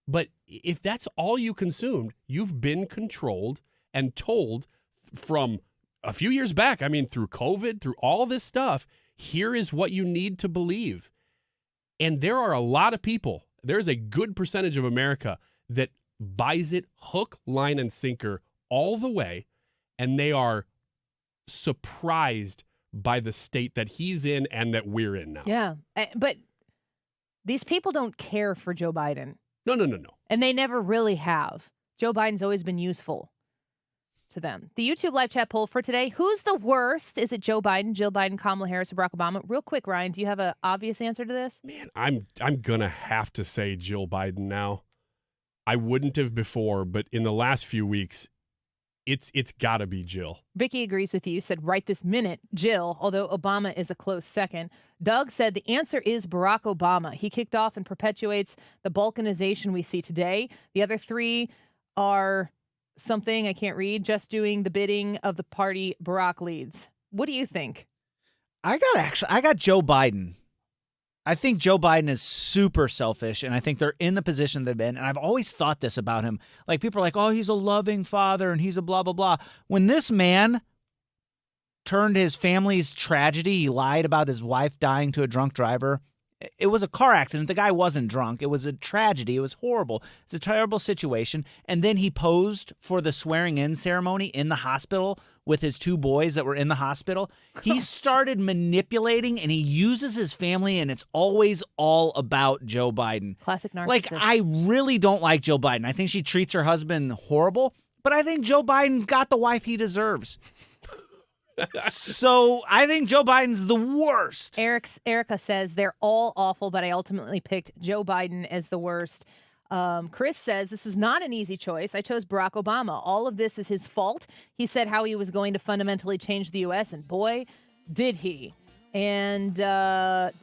but if that's all you consumed, you've been controlled and told from a few years back, I mean, through COVID, through all this stuff, here is what you need to believe. And there are a lot of people, there's a good percentage of America that buys it hook, line, and sinker all the way, and they are surprised by the state that he's in and that we're in now. Yeah, but these people don't care for Joe Biden. No. And they never really have. Joe Biden's always been useful to them. The YouTube live chat poll for today, who's the worst? Is it Joe Biden, Jill Biden, Kamala Harris, or Barack Obama? Real quick, Ryan, do you have an obvious answer to this? Man, I'm going to have to say Jill Biden now. I wouldn't have before, but in the last few weeks, it's got to be Jill. Vicky agrees with you, said right this minute, Jill, although Obama is a close second. Doug said the answer is Barack Obama. He kicked off and perpetuates the balkanization we see today. The other three are something I can't read, just doing the bidding of the party Barack leads. What do you think? I got Joe Biden. I think Joe Biden is super selfish, and I think they're in the position they've been. And I've always thought this about him. Like, people are like, oh, he's a loving father and he's a blah, blah, blah. When this man turned his family's tragedy, he lied about his wife dying to a drunk driver. It was a car accident. The guy wasn't drunk. It was a tragedy. It was horrible. It's a terrible situation. And then he posed for the swearing-in ceremony in the hospital with his two boys that were in the hospital. He started manipulating, and he uses his family, and it's always all about Joe Biden. Classic narcissist. Like, I really don't like Joe Biden. I think she treats her husband horrible, but I think Joe Biden got the wife he deserves. So I think Joe Biden's the worst. Erica says they're all awful, but I ultimately picked Joe Biden as the worst. Chris says this was not an easy choice. I chose Barack Obama. All of this is his fault. He said how he was going to fundamentally change the U.S., and boy, did he. And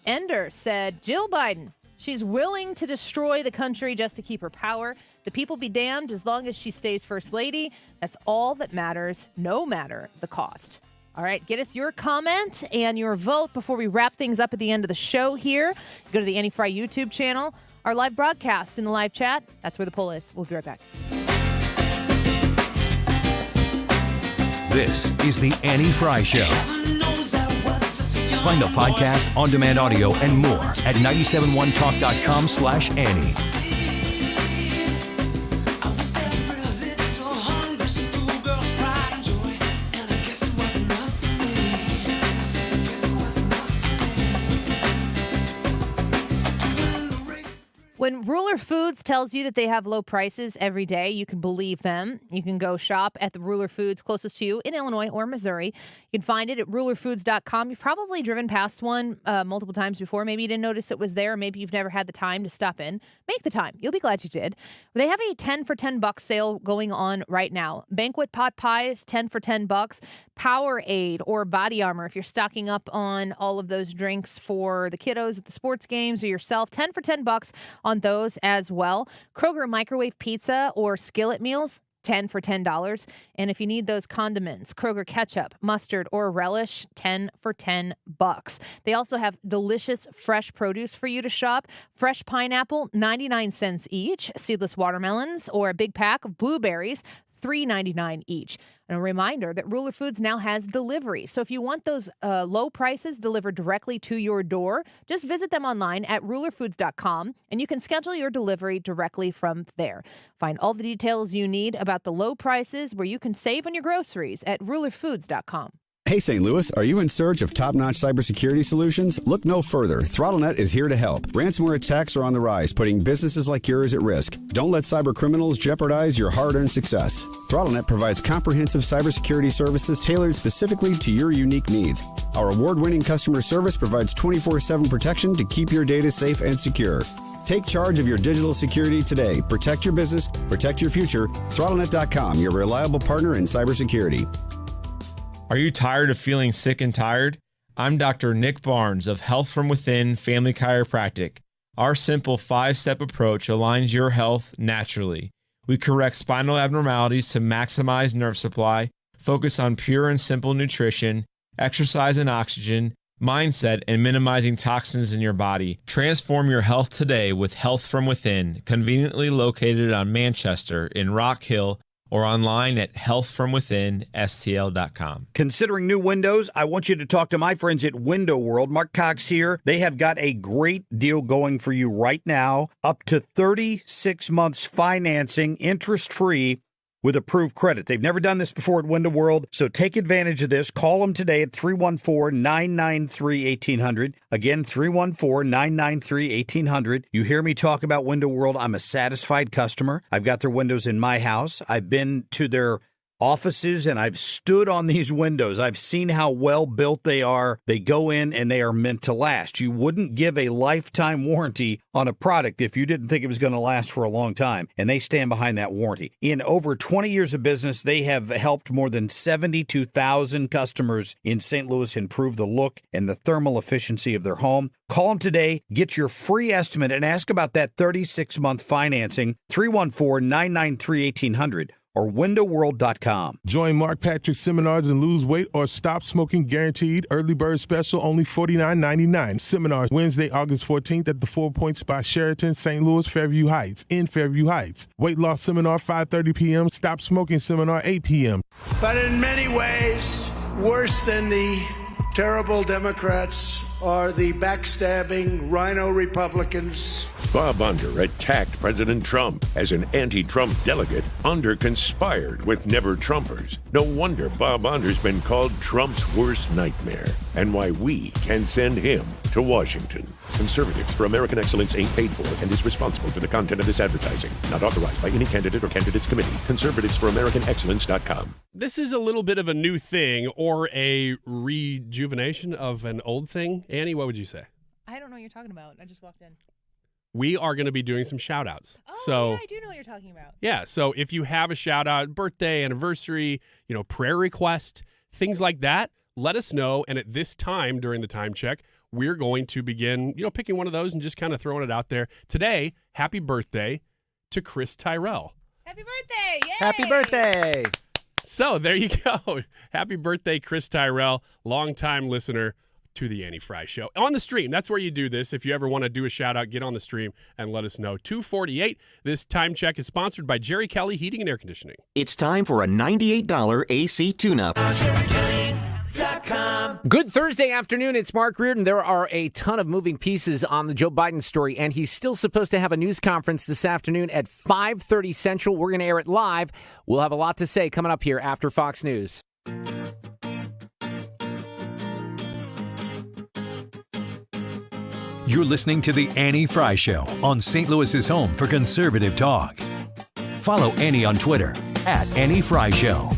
Ender said Jill Biden. She's willing to destroy the country just to keep her power. The people be damned as long as she stays first lady. That's all that matters, no matter the cost. All right, get us your comment and your vote before we wrap things up at the end of the show here. Go to the Annie Fry YouTube channel, our live broadcast in the live chat. That's where the poll is. We'll be right back. This is the Annie Fry Show. Find the podcast, on-demand audio, and more at 971talk.com/Annie. When Ruler Foods tells you that they have low prices every day, you can believe them. You can go shop at the Ruler Foods closest to you in Illinois or Missouri. You can find it at rulerfoods.com. You've probably driven past one multiple times before. Maybe you didn't notice it was there. Maybe you've never had the time to stop in. Make the time. You'll be glad you did. They have a 10 for $10 sale going on right now. Banquet pot pies, 10 for $10. Powerade or Body Armor, if you're stocking up on all of those drinks for the kiddos at the sports games or yourself, 10 for $10 on those as well. Kroger microwave pizza or skillet meals, 10 for $10. And if you need those condiments, Kroger ketchup, mustard, or relish, 10 for $10. They also have delicious fresh produce for you to shop. Fresh pineapple, 99 cents each. Seedless watermelons or a big pack of blueberries, $3.99 each. And a reminder that Ruler Foods now has delivery. So if you want those low prices delivered directly to your door, just visit them online at rulerfoods.com, and you can schedule your delivery directly from there. Find all the details you need about the low prices where you can save on your groceries at rulerfoods.com. Hey, St. Louis, are you in search of top-notch cybersecurity solutions? Look no further. ThrottleNet is here to help. Ransomware attacks are on the rise, putting businesses like yours at risk. Don't let cyber criminals jeopardize your hard-earned success. ThrottleNet provides comprehensive cybersecurity services tailored specifically to your unique needs. Our award-winning customer service provides 24/7 protection to keep your data safe and secure. Take charge of your digital security today. Protect your business, protect your future. ThrottleNet.com, your reliable partner in cybersecurity. Are you tired of feeling sick and tired? I'm Dr. Nick Barnes of Health From Within Family Chiropractic. Our simple 5-step approach aligns your health naturally. We correct spinal abnormalities to maximize nerve supply, focus on pure and simple nutrition, exercise and oxygen, mindset, and minimizing toxins in your body. Transform your health today with Health From Within, conveniently located on Manchester in Rock Hill, or online at healthfromwithinstl.com. Considering new windows, I want you to talk to my friends at Window World. Mark Cox here. They have got a great deal going for you right now. Up to 36 months financing, interest-free, with approved credit. They've never done this before at Window World, so take advantage of this. Call them today at 314-993-1800. Again, 314-993-1800. You hear me talk about Window World. I'm a satisfied customer. I've got their windows in my house. I've been to their offices and I've stood on these windows. I've seen how well built they are. They go in and they are meant to last. You wouldn't give a lifetime warranty on a product if you didn't think it was going to last for a long time, and they stand behind that warranty. In over 20 years of business, they have helped more than 72,000 customers in St. Louis improve the look and the thermal efficiency of their home. Call them today, get your free estimate, and ask about that 36-month financing, 314-993-1800. or windowworld.com. Join Mark Patrick's seminars and lose weight or stop smoking guaranteed. Early bird special, only $49.99. Seminars Wednesday, August 14th at the 4 Points by Sheraton, St. Louis, Fairview Heights. In Fairview Heights. Weight loss seminar, 5:30 p.m. Stop smoking seminar, 8 p.m. But in many ways, worse than the terrible Democrats are the backstabbing rhino Republicans. Bob Under attacked President Trump. As an anti-Trump delegate, Under conspired with never-Trumpers. No wonder Bob Under's been called Trump's worst nightmare, and why we can send him to to Washington. Conservatives for American Excellence ain't paid for and is responsible for the content of this advertising. Not authorized by any candidate or candidates committee. ConservativeSforAmericanExcellence.com. This is a little bit of a new thing or a rejuvenation of an old thing. Annie, what would you say? I don't know what you're talking about. I just walked in. We are going to be doing some shout outs. Oh, yeah, I do know what you're talking about. Yeah, so if you have a shout out, birthday, anniversary, prayer request, things like that, let us know. And at this time, during the time check, we're going to begin, picking one of those and just kind of throwing it out there. Today, happy birthday to Chris Tyrell. Happy birthday! Yay! Happy birthday! So there you go. Happy birthday, Chris Tyrell, longtime listener to the Annie Fry Show. On the stream, that's where you do this. If you ever want to do a shout out, get on the stream and let us know. 2:48. This time check is sponsored by Jerry Kelly Heating and Air Conditioning. It's time for a $98 AC tune-up. Good Thursday afternoon. It's Mark Reardon. There are a ton of moving pieces on the Joe Biden story, and he's still supposed to have a news conference this afternoon at 5:30 Central. We're going to air it live. We'll have a lot to say coming up here after Fox News. You're listening to The Annie Fry Show on St. Louis's home for conservative talk. Follow Annie on Twitter at Annie Fry Show.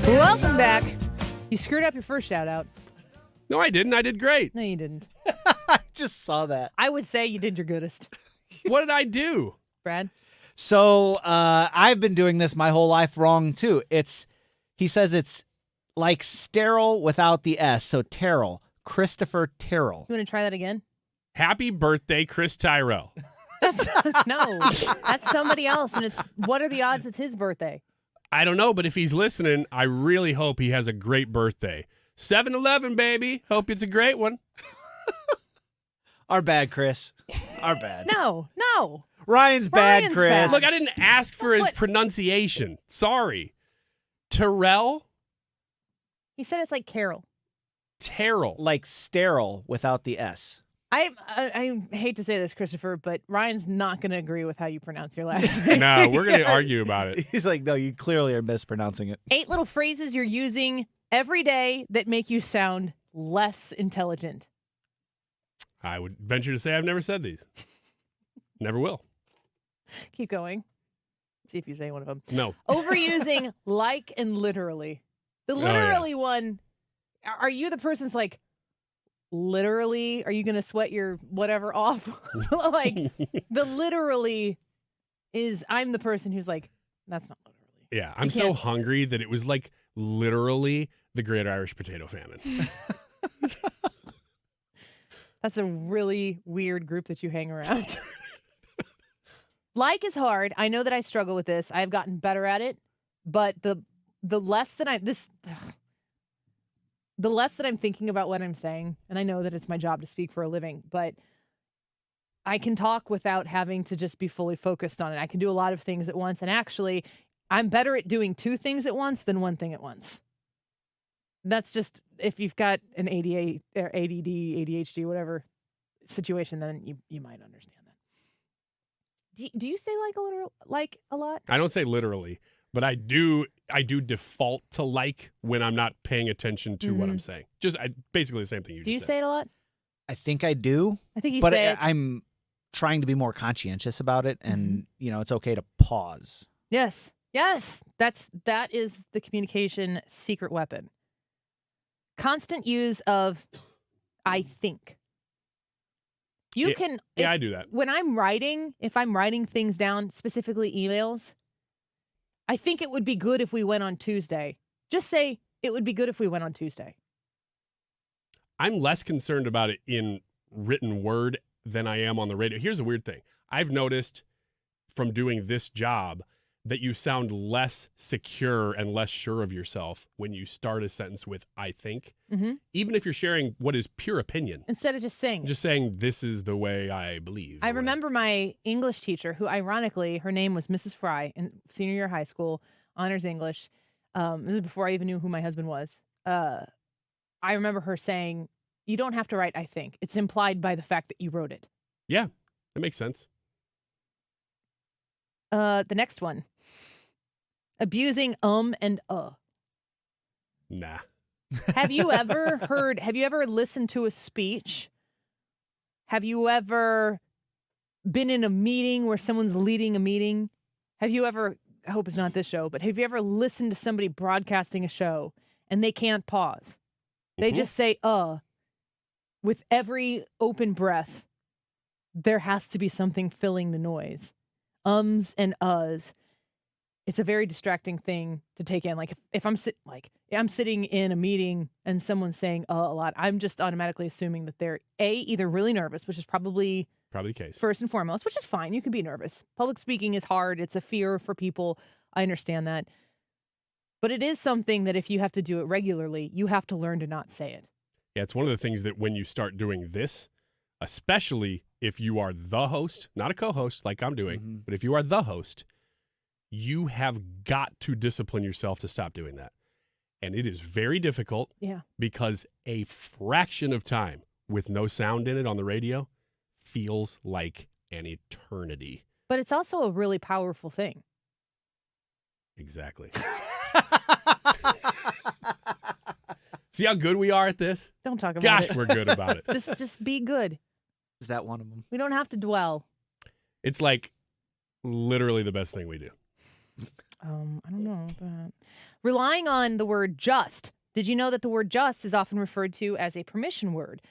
Welcome back. You screwed up your first shout out. No, I didn't. I did great. No, you didn't. I just saw that. I would say you did your goodest. What did I do? Brad? So I've been doing this my whole life wrong, too. He says it's like sterile without the S, so Terrell. Christopher Terrell. You want to try that again? Happy birthday, Chris Tyrell. No, that's somebody else, and what are the odds it's his birthday? I don't know, but if he's listening, I really hope he has a great birthday. 7-Eleven, baby. Hope it's a great one. Our bad, Chris. Our bad. No. Ryan's bad, Chris. bad. Look, I didn't ask for his pronunciation. Sorry. Terrell? He said it's like Carol. Terrell. Like sterile without the S. I hate to say this, Christopher, but Ryan's not going to agree with how you pronounce your last name. No, we're going to argue about it. He's like, no, you clearly are mispronouncing it. 8 little phrases you're using every day that make you sound less intelligent. I would venture to say I've never said these. Never will. Keep going. See if you say one of them. No. Overusing like and literally. The literally one, are you the person that's like, literally, are you going to sweat your whatever off? Like, the literally is, I'm the person who's like, that's not literally. Yeah, I'm so hungry that it was like literally the Great Irish Potato Famine. That's a really weird group that you hang around. Like is hard. I know that I struggle with this. I've gotten better at it, but the less that the less that I'm thinking about what I'm saying, and I know that it's my job to speak for a living, but I can talk without having to just be fully focused on it. I can do a lot of things at once, and actually, I'm better at doing 2 things at once than 1 thing at once. That's just, if you've got an ADA or ADD, ADHD, whatever situation, then you might understand that. Do you say like a lot? I don't say literally, but I do default to like when I'm not paying attention to what I'm saying. Just basically the same thing you just said. Do you say it a lot? I think I do. I think you but say it. I'm trying to be more conscientious about it, and it's okay to pause. Yes. That is the communication secret weapon. Constant use of I think. I do that. When I'm writing, if I'm writing things down, specifically emails, I think it would be good if we went on Tuesday. Just say it would be good if we went on Tuesday. I'm less concerned about it in written word than I am on the radio. Here's the weird thing. I've noticed from doing this job that you sound less secure and less sure of yourself when you start a sentence with I think, even if you're sharing what is pure opinion. Instead of just saying. Just saying, this is the way I believe. I remember my English teacher, who ironically, her name was Mrs. Fry in senior year of high school, honors English. This is before I even knew who my husband was. I remember her saying, "You don't have to write, I think. It's implied by the fact that you wrote it." Yeah, that makes sense. The next one. Abusing and Nah. Have you ever listened to a speech? Have you ever been in a meeting where someone's leading a meeting? Have you ever, I hope it's not this show, but have you ever listened to somebody broadcasting a show and they can't pause? They just say, with every open breath. There has to be something filling the noise. Ums and uhs. It's a very distracting thing to take in. Like if I'm I'm sitting in a meeting and someone's saying a lot, I'm just automatically assuming that they're either really nervous, which is probably the case first and foremost, which is fine. You can be nervous. Public speaking is hard. It's a fear for people. I understand that. But it is something that if you have to do it regularly, you have to learn to not say it. Yeah, it's one of the things that when you start doing this, especially if you are the host, not a co-host like I'm doing, but if you are the host, you have got to discipline yourself to stop doing that. And it is very difficult because a fraction of time with no sound in it on the radio feels like an eternity. But it's also a really powerful thing. Exactly. See how good we are at this? Don't talk about Gosh, it. we're good about it. Just be good. Is that one of them? We don't have to dwell. It's like literally the best thing we do. I don't know. But relying on the word just. Did you know that the word just is often referred to as a permission word?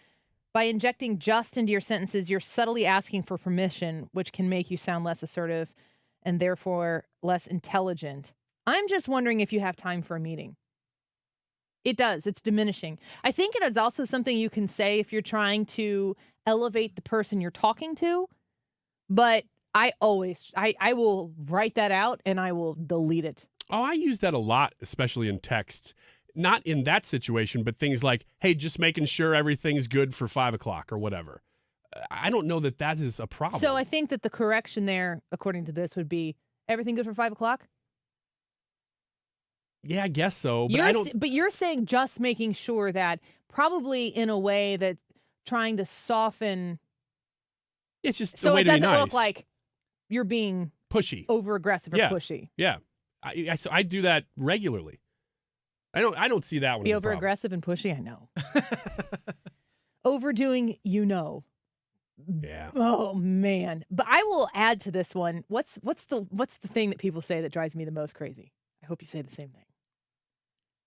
By injecting just into your sentences, you're subtly asking for permission, which can make you sound less assertive and therefore less intelligent. I'm just wondering if you have time for a meeting. It does. It's diminishing. I think it is also something you can say if you're trying to elevate the person you're talking to. But I will write that out and I will delete it. Oh, I use that a lot, especially in texts. Not in that situation, but things like, hey, just making sure everything's good for 5 o'clock or whatever. I don't know that that is a problem. So I think that the correction there, according to this, would be everything good for 5 o'clock? Yeah, I guess so. But But you're saying just making sure that probably in a way that trying to soften. It's just so a way it to be doesn't nice. look like you're being pushy, over aggressive, or pushy. Yeah, I do that regularly. I don't see that one. Be as a over problem. aggressive and pushy. I know. Overdoing, Yeah. Oh man. But I will add to this one. What's the thing that people say that drives me the most crazy? I hope you say the same thing.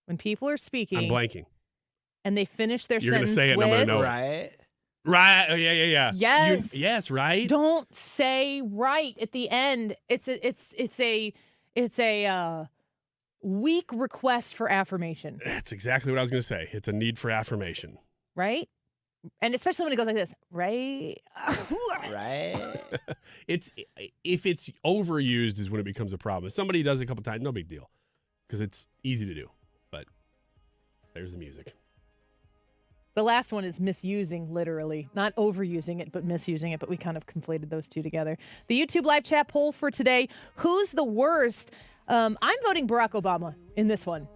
When people are speaking, I'm blanking. And they finish their You're sentence gonna say it, with, and I'm gonna know. Right. Oh, yeah. Yes. Yes. Right. Don't say right at the end. It's a weak request for affirmation. That's exactly what I was going to say. It's a need for affirmation. Right? And especially when it goes like this, right? Right. If it's overused is when it becomes a problem. If somebody does it a couple times, no big deal, because it's easy to do. But there's the music. The last one is misusing, literally. Not overusing it, but misusing it. But we kind of conflated those two together. The YouTube live chat poll for today, who's the worst? I'm voting Barack Obama in this one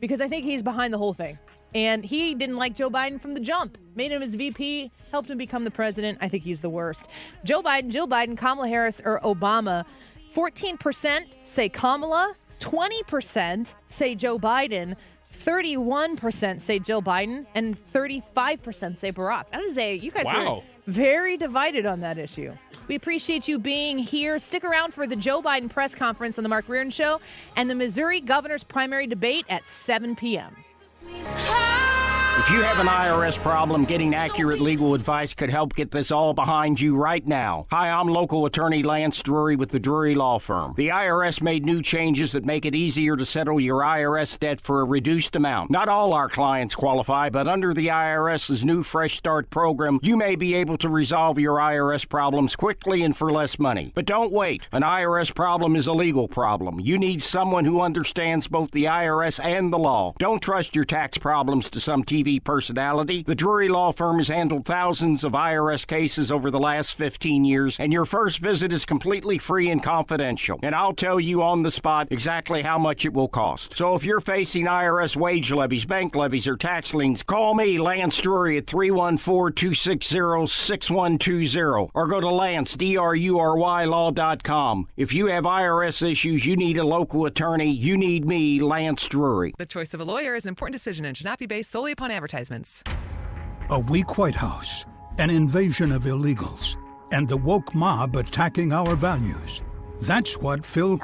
because I think he's behind the whole thing. And he didn't like Joe Biden from the jump. Made him his VP, helped him become the president. I think he's the worst. Joe Biden, Jill Biden, Kamala Harris, or Obama. 14% say Kamala. 20% say Joe Biden. 31% say Jill Biden. And 35% say Barack. That is you guys were very divided on that issue. We appreciate you being here. Stick around for the Joe Biden press conference on the Mark Reardon Show and the Missouri governor's primary debate at 7 p.m. If you have an IRS problem, getting accurate legal advice could help get this all behind you right now. Hi, I'm local attorney Lance Drury with the Drury Law Firm. The IRS made new changes that make it easier to settle your IRS debt for a reduced amount. Not all our clients qualify, but under the IRS's new Fresh Start program, you may be able to resolve your IRS problems quickly and for less money. But don't wait. An IRS problem is a legal problem. You need someone who understands both the IRS and the law. Don't trust your tax problems to some TV TV personality. The Drury Law Firm has handled thousands of IRS cases over the last 15 years, and your first visit is completely free and confidential. And I'll tell you on the spot exactly how much it will cost. So if you're facing IRS wage levies, bank levies, or tax liens, call me, Lance Drury, at 314-260-6120, or go to Lance, D-R-U-R-Y, law.com. If you have IRS issues, you need a local attorney, you need me, Lance Drury. The choice of a lawyer is an important decision and should not be based solely upon advertisements. A weak White House, an invasion of illegals, and the woke mob attacking our values. That's what Phil